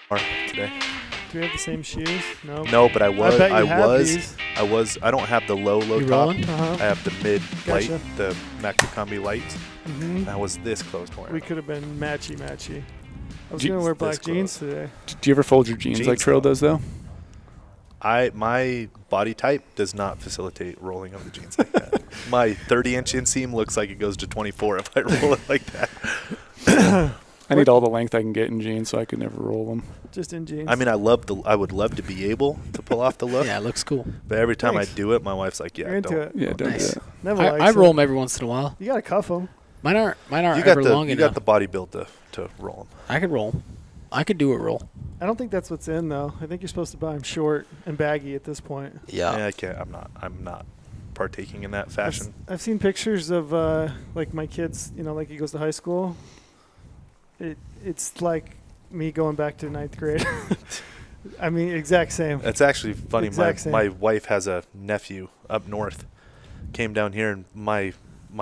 today. Do we have the same shoes? No. No, but I was. bet you have these. I don't have the low You top. rolling? Uh-huh. I have the mid Gotcha. light, the Maxicombi lights. Mm-hmm. I was this close to wearing We them. could have been matchy. I was Do you- going to wear This black jeans close. today. Do you ever fold your jeans, Jeans, like Trill though. does, though? My body type does not facilitate rolling of the jeans like that. My 30-inch inseam looks like it goes to 24 if I roll it like that. I need all the length I can get in jeans, so I could never roll them. Just in jeans. I mean, I would love to be able to pull off the look. Yeah, it looks cool. But every time Thanks. I do it, my wife's like, You're "Yeah, into don't." it. Yeah, don't Nice. do that. Never I likes roll it. them every once in a while. You got to cuff them. Mine aren't You got ever the long you enough. got the body build to roll them. I could roll 'em. I could do a roll. I don't think that's what's in, though. I think you're supposed to buy them short and baggy at this point. Yeah, I can't. I'm not partaking in that fashion. I've seen pictures of, like, my kids, like he goes to high school. It's like me going back to 9th grade. I mean, exact same. It's actually funny. Exact same. My wife has a nephew up north. Came down here, and my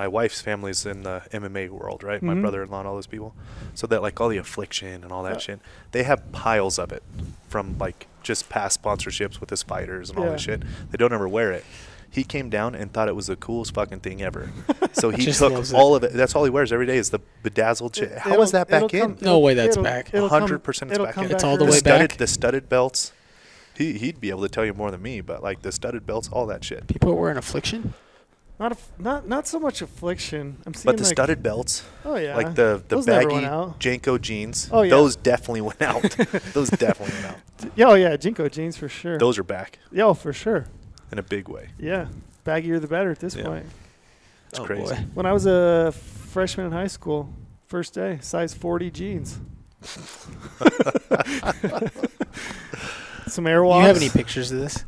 wife's family's in the MMA world, right? My Mhm. brother-in-law and all those people. So that like all the affliction and all that shit, they have piles of it from like just past sponsorships with his fighters and all this Yeah. shit. They don't ever wear it. He came down and thought it was the coolest fucking thing ever. So he Just took loves it. all of it. That's all he wears every day is the bedazzled shit. How is that back in? No way that's back. 100% it's back in. It's all the way studded, back. The studded belts. He'd be able to tell you more than me, but like the studded belts, all that shit. People are wearing affliction. Not so much affliction. I'm seeing But the like, studded belts, Oh yeah. like the Those never baggy went out. Janko jeans, Oh, yeah. those definitely went out. Those definitely went out. Yeah, oh yeah, Jinko jeans for sure. Those are back Yeah, oh, for sure. in a big way. Yeah, baggier the better at this Yeah. point. It's Oh, crazy. boy. When I was a freshman in high school, first day, size 40 jeans. Some airwalks. Do you have any pictures of this?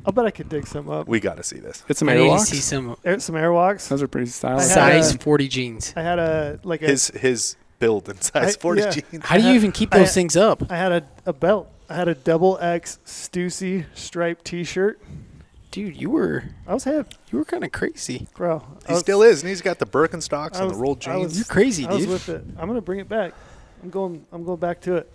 I'll bet I could dig some up. We got to see this. Get some I need to airlocks. see some Some airwalks. Those are pretty stylish. I had size a- 40 jeans. I had a like a. His build and size 40 yeah. jeans. How do you even keep I those had- things up? I had a belt. I had a double X Stussy striped T-shirt. Dude, you were I was hip, kind of crazy. bro. He still is, and he's got the Birkenstocks I and was- the rolled I was- jeans. You're crazy, I was dude. with it. I'm gonna bring it back. I'm going back to it.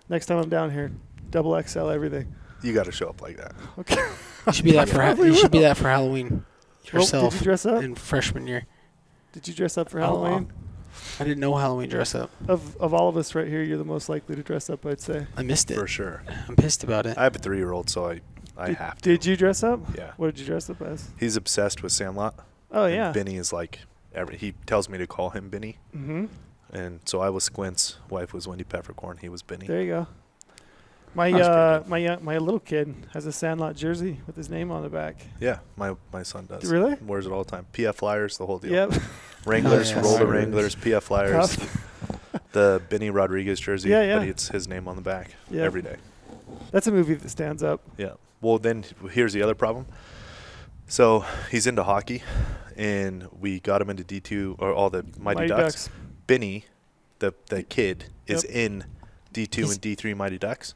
Next time I'm down here, double XL everything. You got to show up like that. Okay. You should be that for Probably you should be will. that for Halloween yourself. Did you dress up? in freshman year? Did you dress up for Oh, Halloween? I didn't know Halloween dress up. Of all of us right here, you're the most likely to dress up, I'd say. I missed it. For sure. I'm pissed about it. I have a 3-year-old, so I have to. Did you dress up? Yeah. What did you dress up as? He's obsessed with Sandlot. Oh and yeah. Benny is like, he tells me to call him Benny. Mm-hmm. And so I was Squint's wife was Wendy Peppercorn. He was Benny. There you go. My That's pretty my little kid has a Sandlot jersey with his name on the back. Yeah, my son does. Really? Wears it all the time. PF Flyers, the whole deal. Yep. Wranglers, Oh, yeah. Roller Flyers. Wranglers, PF Flyers. The Benny Rodriguez jersey, Yeah, yeah. but it's his name on the back Yeah. every day. That's a movie that stands up. Yeah. Well, then here's the other problem. So he's into hockey, and we got him into D2 or all the Mighty Ducks. Benny, the kid, is Yep. in D2 and D3 Mighty Ducks.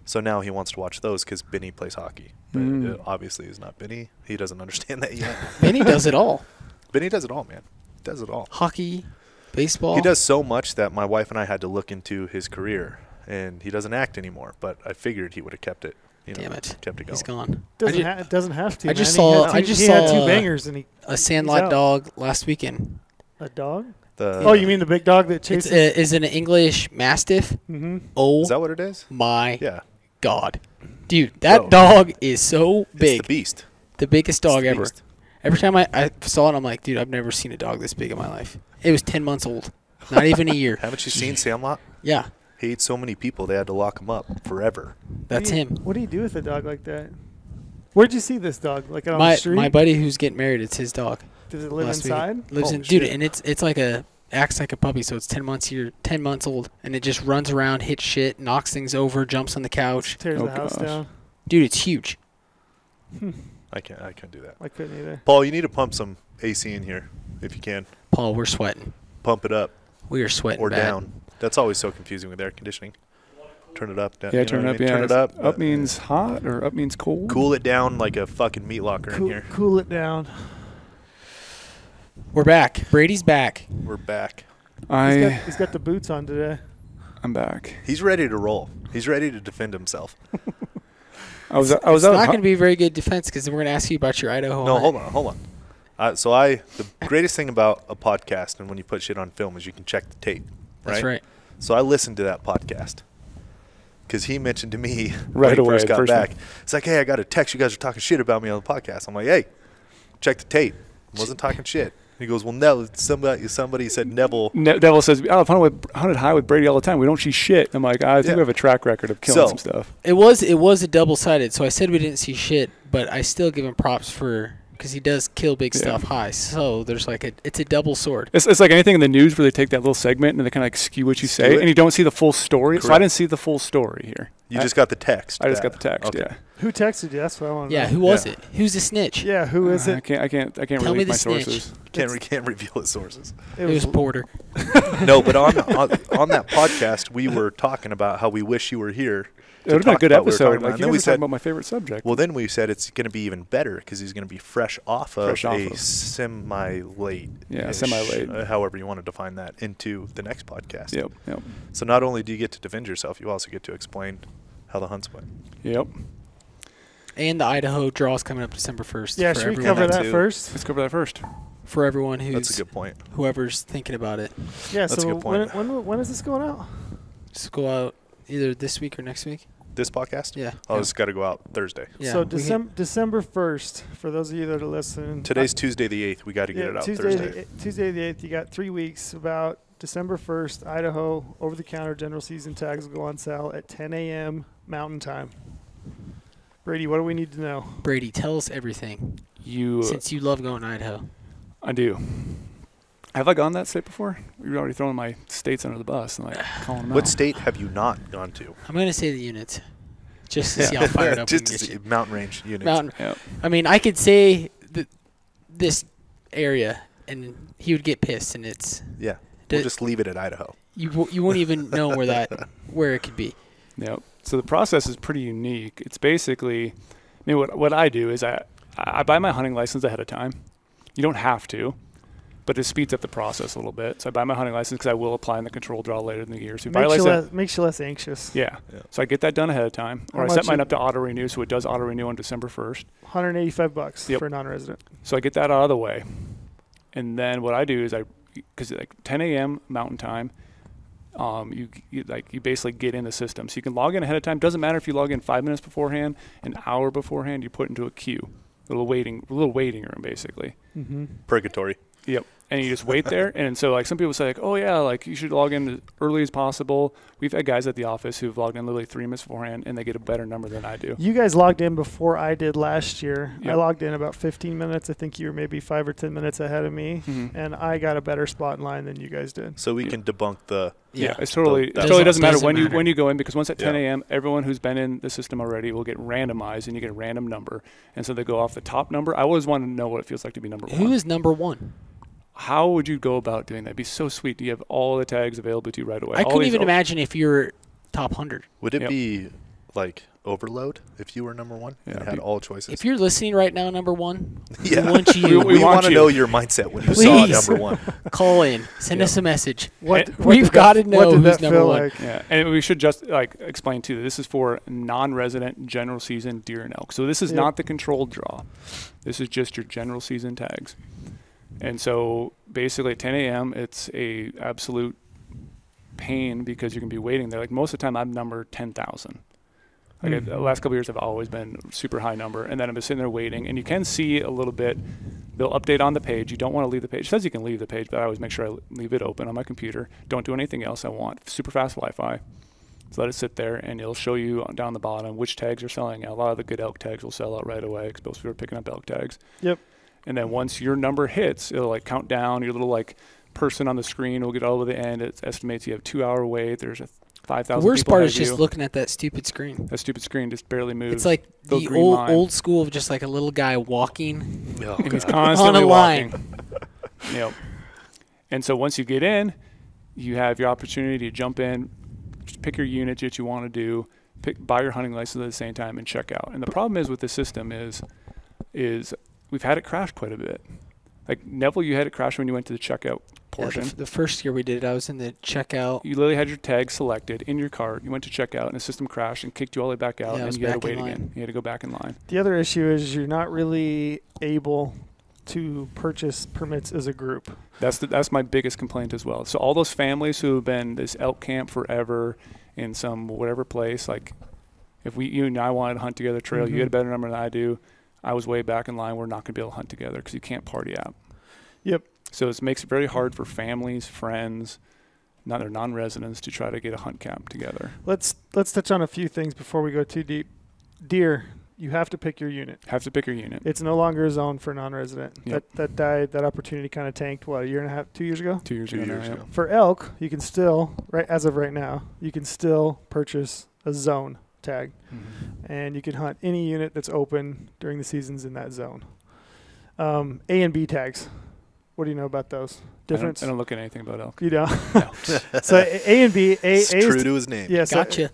So now he wants to watch those because Benny plays hockey. But it obviously is not Benny. He doesn't understand that yet. Benny does it all. Benny does it all, man. Does it all. Hockey, baseball. He does so much that my wife and I had to look into his career, and he doesn't act anymore. But I figured he would have kept it. Damn it. Kept it going. He's gone. Doesn't have to. I just man. saw- He had I two, just he had saw, two bangers and he A Sandlot out. dog last weekend. a dog. The, Oh, you mean the big dog that It's chases? is an English Mastiff. Mm-hmm. Oh is that what it is? my Yeah. God, dude, that Bro. dog is so big. It's the beast. The biggest dog It's the ever. beast. Every time I saw it, I'm like, dude, I've never seen a dog this big in my life. It was 10 months old. Not even a year. Haven't you seen Sandlot? Yeah, He ate so many people they had to lock him up forever. that's him. What do you do with a dog like that? Where'd you see this dog? Like on the street? My buddy who's getting married, it's his dog. Does it live last week. inside? Lives Holy in, dude, shit. and it's like acts like a puppy, so it's 10 months old, and it just runs around, hits shit, knocks things over, jumps on the couch. Tears Oh, the house gosh. down. Dude, it's huge. I can't do that. I couldn't either. Paul, you need to pump some AC in here if you can. Paul, we're sweating. Pump it up We are sweating or bad. down. That's always so confusing with air conditioning. Turn it up. Down, Yeah, you know turn what it I up. mean? Yeah, Turn it up. Up means hot or up means cold. Cool it down like a fucking meat locker in here. Cool it down. We're back. Brady's back. We're back. He's got the boots on today. I'm back. He's ready to roll. He's ready to defend himself. I was It's out. not going to be a very good defense because we're going to ask you about your Idaho. No, hunt. hold on. The greatest thing about a podcast and when you put shit on film is you can check the tape. Right? That's right. So I listened to that podcast because he mentioned to me Right when he away, first got first back. one. It's like, hey, I got a text. You guys are talking shit about me on the podcast. I'm like, hey, check the tape. Wasn't talking shit. He goes, well, no, somebody said Neville. Devil says, I've hunted high with Brady all the time. We don't see shit. I'm like, I think we have a track record of killing some stuff. It was a double-sided. So I said we didn't see shit, but I still give him props because he does kill big stuff high. So there's it's a double sword. It's like anything in the news where they take that little segment and they kind of like skew what you say, and you don't see the full story. Correct. So I didn't see the full story here. You just got the text. I just got the text. Okay. Yeah. Who texted you? That's what I want to know. Yeah, who was it? Who's the snitch? Yeah, who is it? I can't Tell me release my the snitch. sources. Can't reveal his sources. It was Porter. No, but on that podcast, we were talking about how we wish you were here. It would have been a good episode. Like, Like, you guys were talking about my favorite subject. Well, then we said it's going to be even better because he's going to be fresh off of semi-late. Yeah, semi-late. However you want to define that, into the next podcast. Yep. So not only do you get to defend yourself, you also get to explain how the hunts went. Yep. And the Idaho draw is coming up December 1st. Yeah, for should we everyone. cover that too. first? Let's cover that first. For everyone who's That's a good point. whoever's thinking about it. Yeah, That's a so good point. when is this going out? Just go out either this week or next week. This podcast? Yeah. Oh, it's got to go out Thursday. Yeah, So we can- December 1st, for those of you that are listening. Today's Tuesday the 8th. We got to get it out Thursday. Tuesday the 8th, you got 3 weeks. About December 1st, Idaho over-the-counter general season tags will go on sale at 10 a.m. Mountain Time. Brady, what do we need to know? Brady, tell us everything. Since you love going to Idaho. I do. Have I gone that state before? You're already throwing my states under the bus and like calling them out. What state have you not gone to? I'm going to say the units. Just to see how fired up we Just can to get see you. mountain range units. Yep. I mean, I could say this area, and he would get pissed, and it's... Yeah. We'll just leave it at Idaho. You won't even know where it could be. Yep. So the process is pretty unique. It's basically, what I do is I buy my hunting license ahead of time. You don't have to, but it speeds up the process a little bit. So I buy my hunting license because I will apply in the control draw later in the year. So makes you less anxious. Yeah. So I get that done ahead of time, or I set mine up to auto renew, so it does auto renew on December 1st. $185 for a non-resident. So I get that out of the way, and then what I do is because like 10 a.m. Mountain Time. You basically get in the system. So you can log in ahead of time. Doesn't matter if you log in 5 minutes beforehand, an hour beforehand, you put into a queue. A little waiting room basically. Mm-hmm. Purgatory. Yep. And you just wait there. And so like some people say like, oh yeah, like you should log in as early as possible. We've had guys at the office who've logged in literally 3 minutes beforehand and they get a better number than I do. You guys logged in before I did last year. Yep. I logged in about 15 minutes. I think you were maybe 5 or 10 minutes ahead of me. Mm-hmm. And I got a better spot in line than you guys did. So we can debunk the... Yeah, it totally doesn't matter when you go in, because once at 10 a.m., everyone who's been in the system already will get randomized, and you get a random number. And so they go off the top number. I always want to know what it feels like to be number one. Who is number one? How would you go about doing that? It'd be so sweet. You have all the tags available to you right away. I couldn't even imagine if you're top 100. Would it be like overload if you were number one and had all choices? If you're listening right now, number one, yeah. we want you. we want to know your mindset when you saw number one. Call in. Send us a message. We've got to know who's number one. Like? Yeah, and we should just explain too that this is for non-resident general season deer and elk. So this is not the controlled draw. This is just your general season tags. And so basically at 10 a.m. it's a absolute pain because you're going to be waiting there. Like most of the time I'm number 10,000. Like the last couple of years have always been super high number. And then I'm just sitting there waiting. And you can see a little bit. They'll update on the page. You don't want to leave the page. It says you can leave the page, but I always make sure I leave it open on my computer. Don't do anything else. I want super fast Wi-Fi. So let it sit there, and it'll show you down the bottom which tags are selling out. A lot of the good elk tags will sell out right away because most people are picking up elk tags. Yep. And then once your number hits, it'll like count down. Your little like person on the screen will get all the way to the end. It estimates you have 2 hour wait. There's a 5,000. The worst part is just looking at that stupid screen. That stupid screen just barely moves. It's like the old school of just like a little guy walking. Oh, and he's constantly on a walking. line. Yep. And so once you get in, you have your opportunity to jump in, just pick your unit that you want to do, buy your hunting license at the same time, and check out. And the problem is with the system is we've had it crash quite a bit. Like, Neville, you had it crash when you went to the checkout portion. Yeah, the first year we did it, I was in the checkout. You literally had your tag selected in your cart. You went to checkout, and the system crashed and kicked you all the way back out, and you had to wait again. You had to go back in line. The other issue is you're not really able to purchase permits as a group. That's my biggest complaint as well. So all those families who have been this elk camp forever in some whatever place, like if you and I wanted to hunt together trail, you had a better number than I do. I was way back in line. We're not going to be able to hunt together because you can't party out. Yep. So it makes it very hard for families, friends, other non-residents to try to get a hunt camp together. Let's touch on a few things before we go too deep. Deer, you have to pick your unit. Have to pick your unit. It's no longer a zone for non-resident. Yep. That died. That opportunity kind of tanked. What, a year and a half, 2 years ago? 2 years ago. For elk, you can still, as of right now, you can still purchase a zone tag, and you can hunt any unit that's open during the seasons in that zone. A and B tags. What do you know about those? Difference? I don't look at anything about elk. You don't? No. So A and B. It's true to his name. Yeah, Gotcha.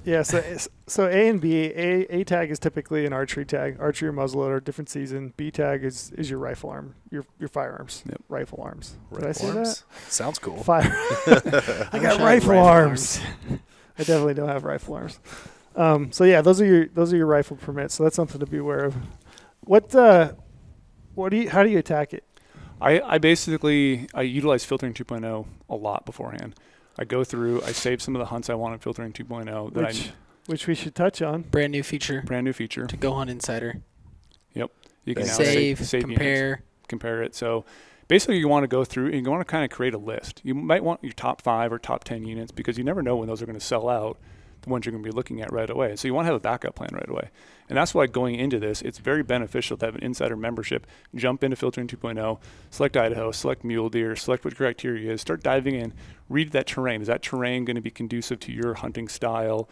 So A and B. A tag is typically an archery tag, archery or muzzleloader, different season. B tag is your rifle arm, your firearms, rifle arms. Did I say that? Sounds cool. Fire. I got rifle arms. I definitely don't have rifle arms. So yeah, those are your rifle permits. So that's something to be aware of. How do you attack it? I basically utilize filtering 2.0 a lot beforehand. I go through, I save some of the hunts I want in filtering 2.0 which we should touch on. Brand new feature to GOHUNT Insider. Yep. You can save compare it. So basically you want to go through and you want to kind of create a list. You might want your top 5 or top 10 units because you never know when those are going to sell out, the ones you're going to be looking at right away. So you want to have a backup plan right away. And that's why going into this, it's very beneficial to have an insider membership. Jump into filtering 2.0, select Idaho, select mule deer, select what your criteria is, start diving in, read that terrain. Is that terrain going to be conducive to your hunting style?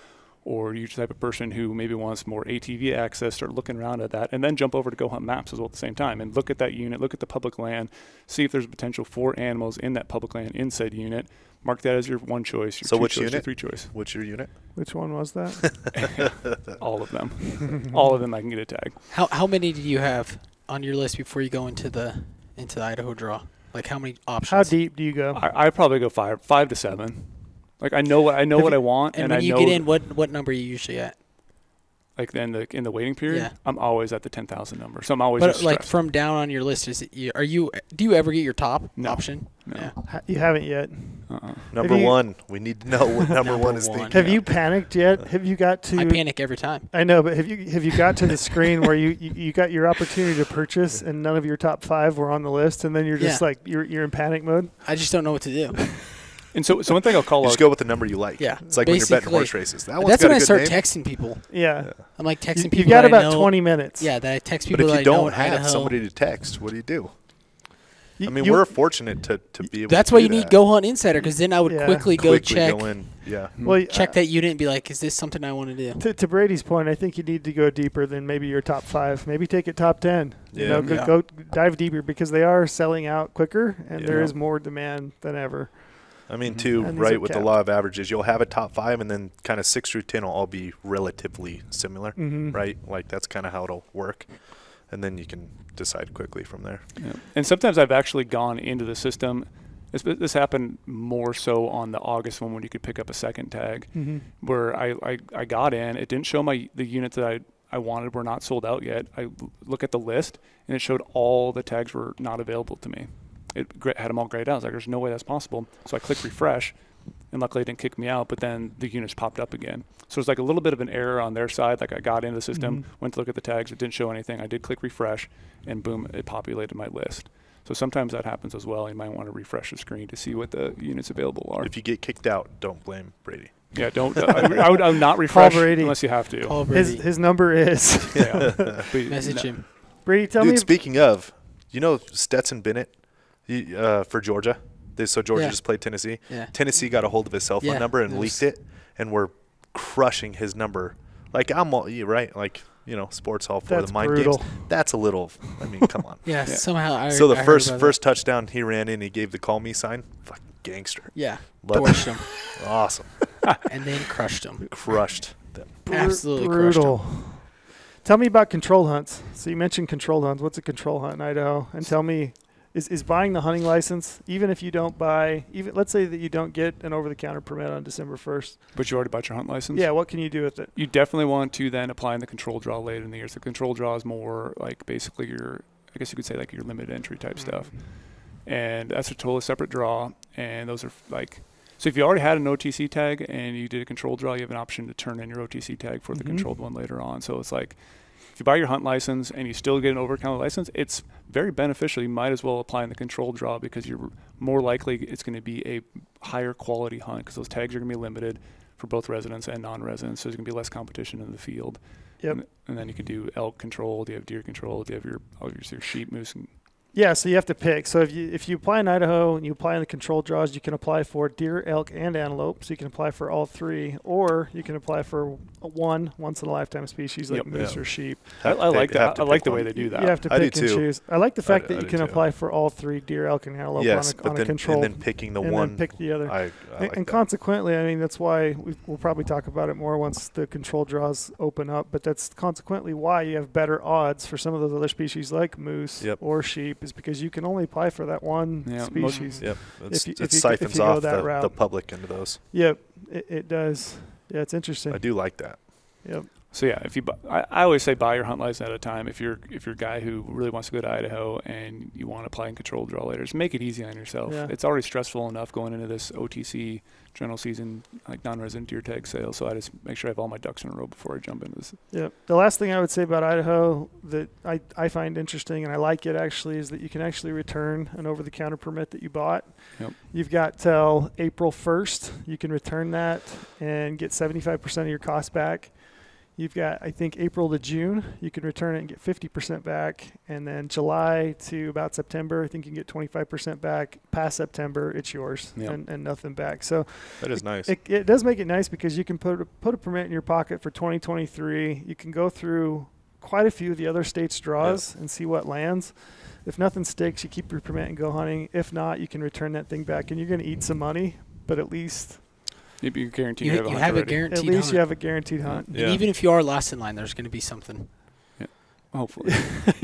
Or you're the type of person who maybe wants more ATV access, start looking around at that, and then jump over to GoHunt Maps as well at the same time and look at that unit, look at the public land, see if there's potential for animals in that public land in said unit. Mark that as your one choice, your two choice, your three choice. What's your unit? Which one was that? All of them. All of them I can get a tag. How many do you have on your list before you go into the Idaho draw? Like how many options? How deep do you go? I probably go 5 to 7. Like I know what I want, and when you get in, what number are you usually at? Like in the waiting period, yeah. I'm always at the 10,000 number, so I'm always. But just like stressed. from down on your list, do you ever get your top option? No. Yeah. You haven't yet. Number one, we need to know what number one is thinking. Have you panicked yet? Have you got to? I panic every time. I know, but have you got to the screen where you got your opportunity to purchase and none of your top 5 were on the list, and then you're just like you're in panic mode? I just don't know what to do. And so one thing I'll call out. Just go with the number you like. Yeah. It's like when you're betting horse races. That's when I start texting people. Yeah. I'm like texting people. You've got about 20 minutes. Yeah, that I text people that I know. But if you don't have Idaho. somebody to text, what do you do? I mean, we're fortunate to be able to That's why you need GoHunt Insider, because then I would quickly go check. Go in. Yeah. Well, check that unit and be like, is this something I want to do? To Brady's point, I think you need to go deeper than maybe your top 5. Maybe take it top 10. Yeah. Go dive deeper because they are selling out quicker and there is more demand than ever. I mean, too, right, with the law of averages, you'll have a top 5 and then kind of 6 through 10 will all be relatively similar, right? Like that's kind of how it'll work. And then you can decide quickly from there. Yeah. And sometimes I've actually gone into the system. This happened more so on the August one when you could pick up a second tag, where I got in. It didn't show the units that I wanted were not sold out yet. I look at the list, and it showed all the tags were not available to me. It had them all grayed out. I was like, there's no way that's possible. So I clicked refresh, and luckily it didn't kick me out, but then the units popped up again. So it's like a little bit of an error on their side. Like I got into the system, went to look at the tags, it didn't show anything. I did click refresh, and boom, it populated my list. So sometimes that happens as well. You might want to refresh the screen to see what the units available are. If you get kicked out, don't blame Brady. Yeah, don't. I would not refresh unless you have to. Call Brady. His number is. Message him. Brady, tell me. Speaking of, you know Stetson Bennett for Georgia? So Georgia just played Tennessee. Yeah. Tennessee got a hold of his cell phone number and leaked it, and we're crushing his number. Like, you're right, like, you know, sports hall for the mind games. That's a little, I mean, come on. Somehow So the first touchdown he ran in, he gave the call me sign. Fucking gangster. Yeah. Torched him. Awesome. And then crushed him. Crushed them. Absolutely brutal. crushed him. Tell me about control hunts. So you mentioned control hunts. What's a control hunt in Idaho? And tell me, Is buying the hunting license, even if you don't buy, let's say that you don't get an over-the-counter permit on December 1st. But you already bought your hunt license? Yeah, what can you do with it? You definitely want to then apply in the control draw later in the year. So the control draw is more like basically I guess you could say like your limited entry type stuff. And that's a totally separate draw. And those are like, so if you already had an OTC tag and you did a control draw, you have an option to turn in your OTC tag for the controlled one later on. So it's like, if you buy your hunt license and you still get an over-the-counter license, it's very beneficial. You might as well apply in the control draw because you're more likely it's going to be a higher quality hunt because those tags are going to be limited for both residents and non-residents. So there's going to be less competition in the field. Yep. And then you can do elk controlled, you have deer controlled, you have your sheep, moose, and yeah, so you have to pick. So if you apply in Idaho and you apply in the control draws, you can apply for deer, elk, and antelope. So you can apply for all three, or you can apply for one once-in-a-lifetime species like moose or sheep. I like that. I like the way they do that. You have to pick and choose. I like the fact that you can apply for all three, deer, elk, and antelope on a control. And then picking the one. And then pick the other. I like and consequently, I mean, that's why we'll probably talk about it more once the control draws open up, but that's consequently why you have better odds for some of those other species like moose or sheep, is because you can only apply for that one species. It siphons off the public into those. Yep, it does. Yeah, it's interesting. I do like that. Yep. So yeah, if you I always say buy your hunt license at a time. If you're a guy who really wants to go to Idaho and you want to apply in control draw later, just make it easy on yourself. Yeah. It's already stressful enough going into this OTC general season like non-resident deer tag sale. So I just make sure I have all my ducks in a row before I jump into this. Yep. The last thing I would say about Idaho that I find interesting and I like it actually is that you can actually return an over-the-counter permit that you bought. Yep. You've got till April 1st. You can return that and get 75% of your costs back. You've got, I think, April to June. You can return it and get 50% back. And then July to about September, I think you can get 25% back. Past September, it's yours and nothing back. So that is nice. It does make it nice because you can put a permit in your pocket for 2023. You can go through quite a few of the other states' draws and see what lands. If nothing sticks, you keep your permit and go hunting. If not, you can return that thing back. And you're going to eat some money, but at least you're guaranteed you have a guaranteed hunt. At least hunt. You have a guaranteed hunt. And even if you are last in line, there's going to be something. Yeah, hopefully.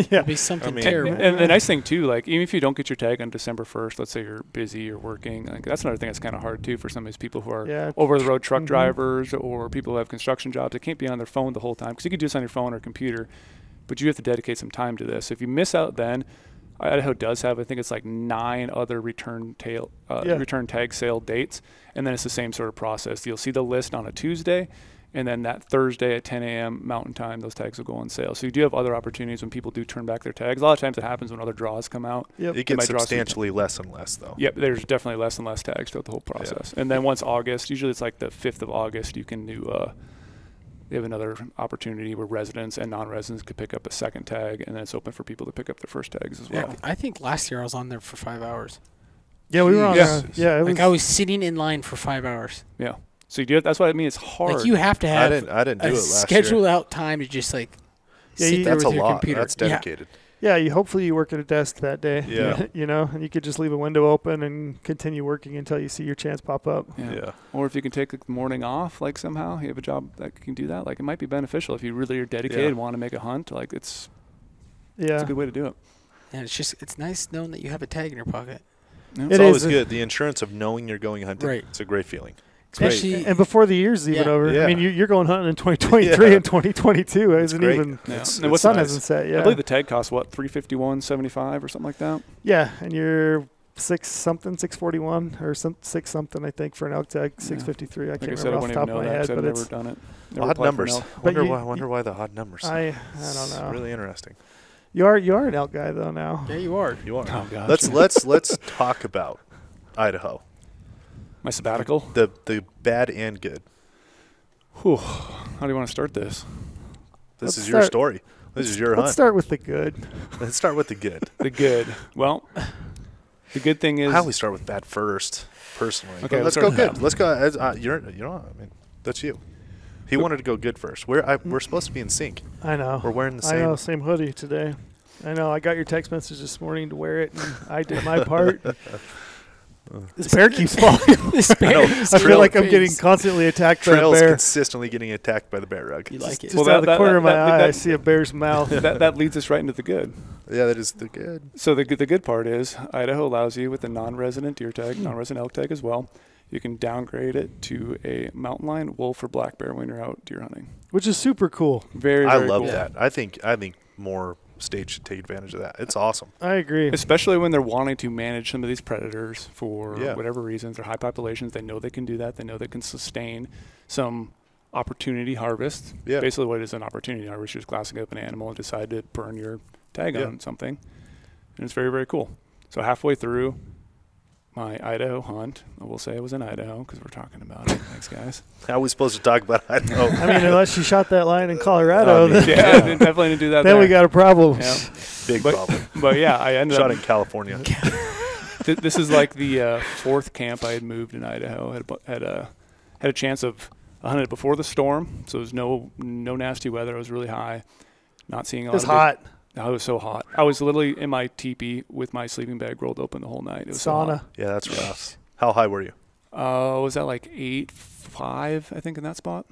There'll be something terrible. And the nice thing too, like even if you don't get your tag on December 1st, let's say you're busy or working, like that's another thing that's kind of hard too for some of these people who are over-the-road truck drivers or people who have construction jobs. They can't be on their phone the whole time because you could do this on your phone or computer, but you have to dedicate some time to this. So if you miss out then, Idaho does have, I think it's like 9 other return tag sale dates, and then it's the same sort of process. You'll see the list on a Tuesday, and then that Thursday at 10 a.m. Mountain Time, those tags will go on sale. So you do have other opportunities when people do turn back their tags. A lot of times it happens when other draws come out. Yep. It gets substantially less and less, though. Yep, there's definitely less and less tags throughout the whole process. And then once August, usually it's like the 5th of August, you can do they have another opportunity where residents and non-residents could pick up a second tag, and then it's open for people to pick up their first tags as well. Yeah, I think last year I was on there for 5 hours. Yeah, we were on there. Yeah, I was sitting in line for 5 hours. Yeah. So you do. That's what I mean. It's hard. Like you have to have I didn't do it last scheduled year. out time to just like sit there that's with a your lot. computer. That's dedicated. Yeah, hopefully you work at a desk that day. Yeah. And you could just leave a window open and continue working until you see your chance pop up. Yeah. Or if you can take the morning off, like somehow you have a job that can do that. Like it might be beneficial if you really are dedicated and want to make a hunt. Like it's a good way to do it. And it's nice knowing that you have a tag in your pocket. Yeah. It's always good. The insurance of knowing you're going hunting. Right. It's a great feeling. Especially and before the year's even over. Yeah. I mean, you're going hunting in 2023 and 2022. It isn't even the sun hasn't set yet. I believe the tag costs what, $351.75 or something like that. Yeah, and you're $641 or $6 something I think for an elk tag. $653. I can't remember off the top of my head, but it's never done it. Odd numbers. Wonder why the odd numbers. I don't know. It's really interesting. You are an elk guy though now. Yeah, you are. You are. Oh, gosh. Let's talk about Idaho. My sabbatical? The bad and good. Whew. How do you want to start this? This is your story. This is your hunt. Let's start with the good. Let's start with the good. The good. Well, the good thing is... I always start with bad first, personally. Okay, let's go good. Let's go. I mean, that's you. He wanted to go good first. We're supposed to be in sync. I know. We're wearing the same. Same hoodie today. I know. I got your text message this morning to wear it, and I did my part. This bear keeps following. This bear. I feel like I'm getting constantly attacked by a Trail's bear. consistently getting attacked by the bear rug. You like it? Just out of the corner of my eye, I see a bear's mouth. That leads us right into the good. Yeah, that is the good. So the good part is Idaho allows you with a non-resident deer tag, non-resident elk tag as well. You can downgrade it to a mountain lion, wolf, or black bear when you're out deer hunting. Which is super cool. Very I love cool. that. I think more states should take advantage of that. It's awesome. I agree. Especially when they're wanting to manage some of these predators for Yeah. whatever reasons. They're high populations. They know they can do that. They know they can sustain some opportunity harvest. Yeah. Basically what is an opportunity harvest. You're just glassing up an animal and decide to burn your tag on something. And it's very, very cool. So halfway through my Idaho hunt, I will say it was in Idaho because we're talking about it. Thanks, guys. How are we supposed to talk about Idaho? I mean, unless you shot that lion in Colorado, then, Yeah, definitely didn't do that then there. we got a problem. Yeah. Big problem. But yeah, I ended Shot up. in California. This is like the fourth camp I had moved in Idaho. Had a chance of I hunted before the storm, so it was no nasty weather. It was really high. Not seeing a lot. It was hot. I was so hot. I was literally in my teepee with my sleeping bag rolled open the whole night. It was so Sauna. hot. Yeah, that's rough. How high were you? Was that like 8.5? I think in that spot.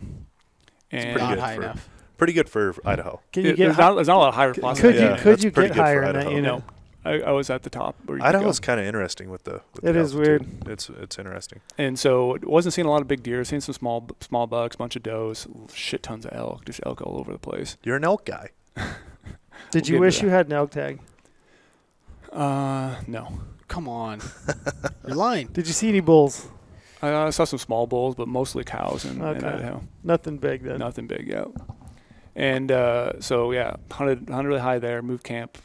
And pretty Not good high for- enough. Pretty good for Idaho. Can you get there's not a lot of higher plus. could Yeah, you could that's you pretty get good for higher in that Idaho. unit? No, I was at the top. Where you could Idaho's go. kind of interesting with the It is altitude. weird. It's interesting. And so it wasn't seeing a lot of big deer. Seeing some small bucks, bunch of does, shit tons of elk, just elk all over the place. You're an elk guy. Did We'll you get wish into you had an elk tag? No. Come on. You're lying. Did you see any bulls? I saw some small bulls, but mostly cows in Okay. Idaho. Nothing big then. Nothing big, yeah. And so, yeah, hunted really high there, moved camp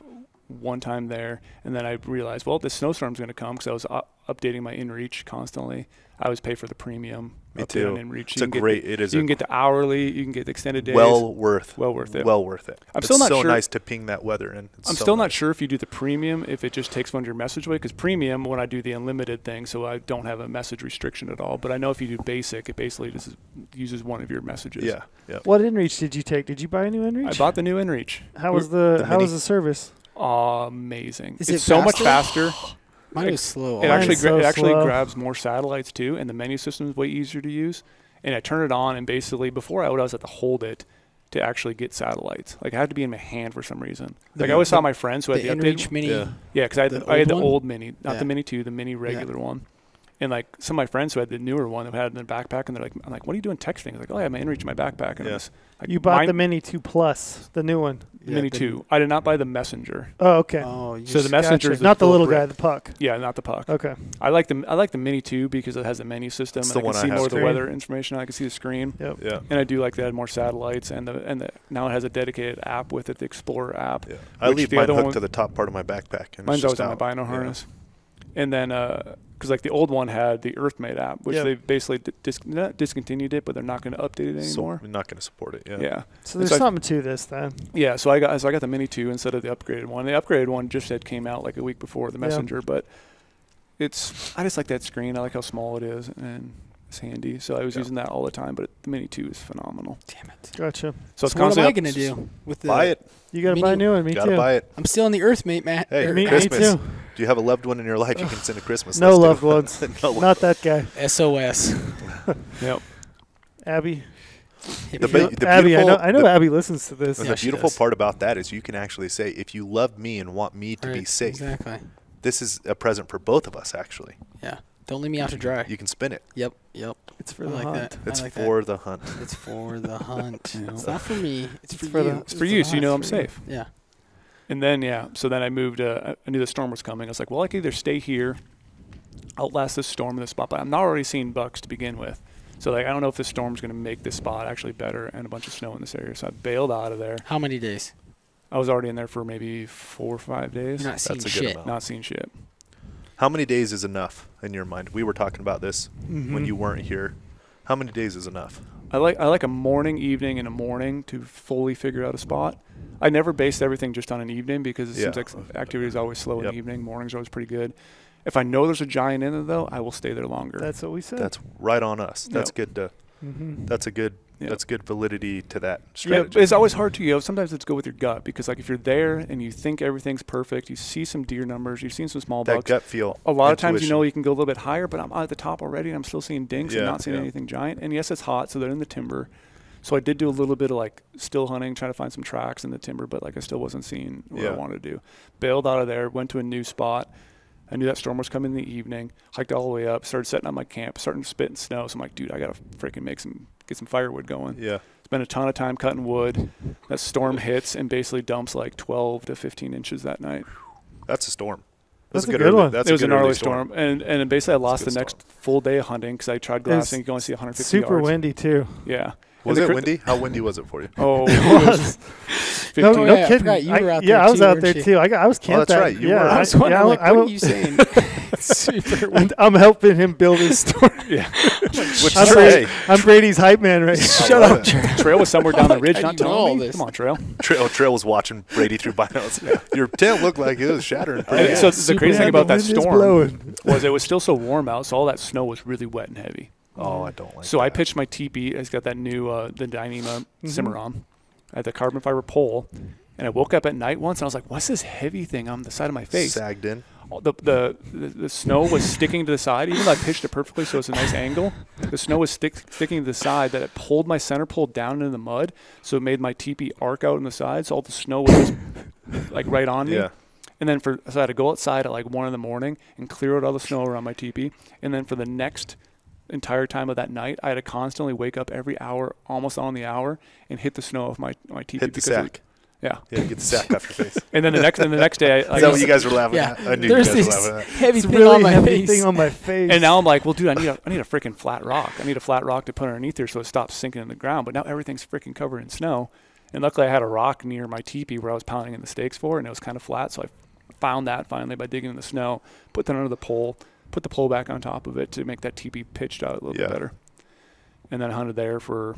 one time there, and then I realized, well, this snowstorm's going to come because I was updating my InReach constantly. I always pay for the premium. Me update too. on InReach. It's a great. It is You can get the hourly. You can get the extended days. well worth it. Well worth it. I'm It's still not so sure. nice to ping that weather in. I'm still not sure if you do the premium, if it just takes one of your message away. Because premium, when I do the unlimited thing, so I don't have a message restriction at all. But I know if you do basic, it basically just uses one of your messages. Yeah. Yeah. What InReach did you take? Did you buy a new InReach? I bought the new InReach. How was the mini? service? Amazing. Is It's it so much faster? faster. Mine was slow. It Mine's actually so it actually slow. grabs more satellites too, and the menu system is way easier to use. And I turn it on, and basically before I would always have to hold it to actually get satellites. Like I had to be in my hand for some reason. Like I always saw my friends who had the the update. InReach Mini. Yeah. Yeah, because I had the the old old one? mini, not Yeah. the mini 2, the mini regular one. And like some of my friends who had the newer one that had it in their backpack, and they're like, I'm like, what are you doing texting? I was like, oh, I have my InReach in my backpack. And Yeah. I was like, You bought mine- the Mini 2 Plus, the new one. the Mini 2. I did not buy the Messenger. Oh, okay. Oh, you So the just- Messenger Gotcha. is Not the little brick. guy, the puck. Yeah, not the puck. Okay. I like the Mini 2 because it has the menu system, It's and the I one can I see have more of the too. weather information. I can see the screen. Yep. Yeah. And I do like that it had more satellites, and the now it has a dedicated app with it, the Explorer app. Yeah. I Which leave the mine other hooked one- to the top part of my backpack. And Mine's it's always just on my out. bino Yeah. harness. And then, because like the old one had the EarthMate app, which Yep. they basically not discontinued it, but they're not going to update it So anymore. we're not going to support it. Yeah. Yeah. So there's So I- something to this then. Yeah, so I got the Mini 2 instead of the upgraded one. The upgraded one just came out like a week before the Yeah. Messenger, but I just like that screen. I like how small it is, and it's handy. So I was using that all the time, but the Mini 2 is phenomenal. Damn it. Gotcha. So it's So what am I constantly going to do with the? Buy it. You got to Mini- buy a new one. Me Gotta too. buy it. I'm still in the Earthmate, Matt. Hey, Or Me Christmas. too. Do you have a loved one in your life you can send a Christmas No list to? loved ones. No. Not that guy. SOS. Yep. Abby. The If you- the Abby, I beautiful- know the- Abby listens to this. And Yeah, the she beautiful does. part about that is you can actually say, if you love me and want me to be Right, safe, Exactly. this is a present for both of us, actually. Yeah. Don't leave me out to dry. You can spin it. Yep. Yep. It's for I the like hunt. that. It's I like for the hunt. that. It's for the hunt. Yeah. It's not for me. It's for for you. the- It's for you, so you know I'm for you. safe. Yeah. And then, so then I moved. I knew the storm was coming. I was like, well, I can either stay here, outlast this storm in this spot, but I'm not already seeing bucks to begin with. So, like, I don't know if this storm's going to make this spot actually better and a bunch of snow in this area. So I bailed out of there. How many days? I was already in there for maybe 4 or 5 days. You're not seeing That's a good shit. amount. Not seeing shit. How many days is enough in your mind? We were talking about this Mm-hmm. when you weren't here. How many days is enough? I like a morning, evening, and a morning to fully figure out a spot. I never based everything just on an evening because it seems Yeah. like activity is always slow in Yep. the evening. Mornings are always pretty good. If I know there's a giant in there, though, I will stay there longer. That's what we said. That's right on us. That's Yep. good to. That's a good that's good validity to that strategy. Yeah, but it's always hard to, sometimes it's go with your gut, because like if you're there and you think everything's perfect, you see some deer numbers, you've seen some small bucks. That gut feel. A lot of times you can go a little bit higher, but I'm at the top already and I'm still seeing dinks and not seeing anything giant. And yes, it's hot, so they're in the timber. So I did do a little bit of like still hunting, trying to find some tracks in the timber, but like I still wasn't seeing what I wanted to do. Bailed out of there, went to a new spot. I knew that storm was coming in the evening, hiked all the way up, started setting up my camp, starting to spit and snow. So I'm like, dude, I got to freaking get some firewood going. Yeah. Spent a ton of time cutting wood. That storm hits and basically dumps like 12 to 15 inches that night. That's a storm. That's a good one. That's it was a a gnarly storm. And basically I lost the next full day of hunting because I tried glassing. You can only see 150 yards. Super windy too. Yeah. Was it windy? How windy was it for you? Oh, it was. 15. No kidding. I forgot you were out there I was too, out there weren't too. I was camped. That's right. You were. I was wondering, what are you saying? Super windy. I'm helping him build his story. Yeah. I'm Brady's hype man right now. Shut up, Trail was somewhere down the ridge, not telling me. this? Come on, Trail. Trail was watching Brady through binos. Your tent looked like it was shattering. So the crazy thing about that wind is storm blowing. was it was still so warm out, so all that snow was really wet and heavy. Oh, I don't like So that. I pitched my teepee. It's got that new the Dyneema Cimarron. I had the carbon fiber pole, and I woke up at night once, and I was like, "What's this heavy thing on the side of my face?" Sagged in. The snow was sticking to the side, even though I pitched it perfectly, so it's a nice angle. The snow was sticking to the side that it pulled my center pole down into the mud, so it made my teepee arc out on the side, so all the snow was just like right on me. Yeah. And then so I had to go outside at like 1 in the morning and clear out all the snow around my teepee. And then for the next entire time of that night, I had to constantly wake up every hour, almost on the hour, and hit the snow off my teepee. Hit the sack. Yeah, get the sack off your face. And then the next day, Is that what you guys were laughing at? I knew There's you guys this were laughing at. heavy It's thing really on my heavy face. thing on my face. And now I'm like, well, dude, I need a freaking flat rock. I need a flat rock to put underneath there so it stops sinking in the ground. But now everything's freaking covered in snow. And luckily I had a rock near my teepee where I was pounding in the stakes for, and it was kind of flat. So I found that finally by digging in the snow, put that under the pole, put the pole back on top of it to make that teepee pitched out a little bit better. And then I hunted there for.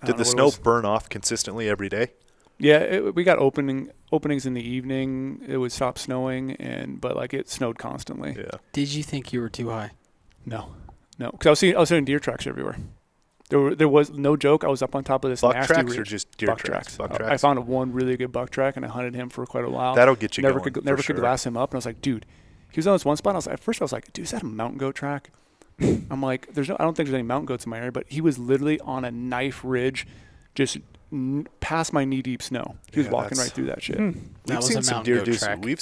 Did the snow burn off consistently every day? Yeah, we got openings in the evening. It would stop snowing, but like it snowed constantly. Yeah. Did you think you were too high? No, because I was seeing deer tracks everywhere. There was no joke. I was up on top of this buck nasty tracks ridge. or just deer tracks? Buck tracks. I found one really good buck track, and I hunted him for quite a while. That'll get you never going. Never could glass him up, and I was like, dude, he was on this one spot. At first I was like, dude, is that a mountain goat track? I'm like, I don't think there's any mountain goats in my area, but he was literally on a knife ridge, just past my knee-deep snow. He was walking right through that shit. We've seen some deer do some pretty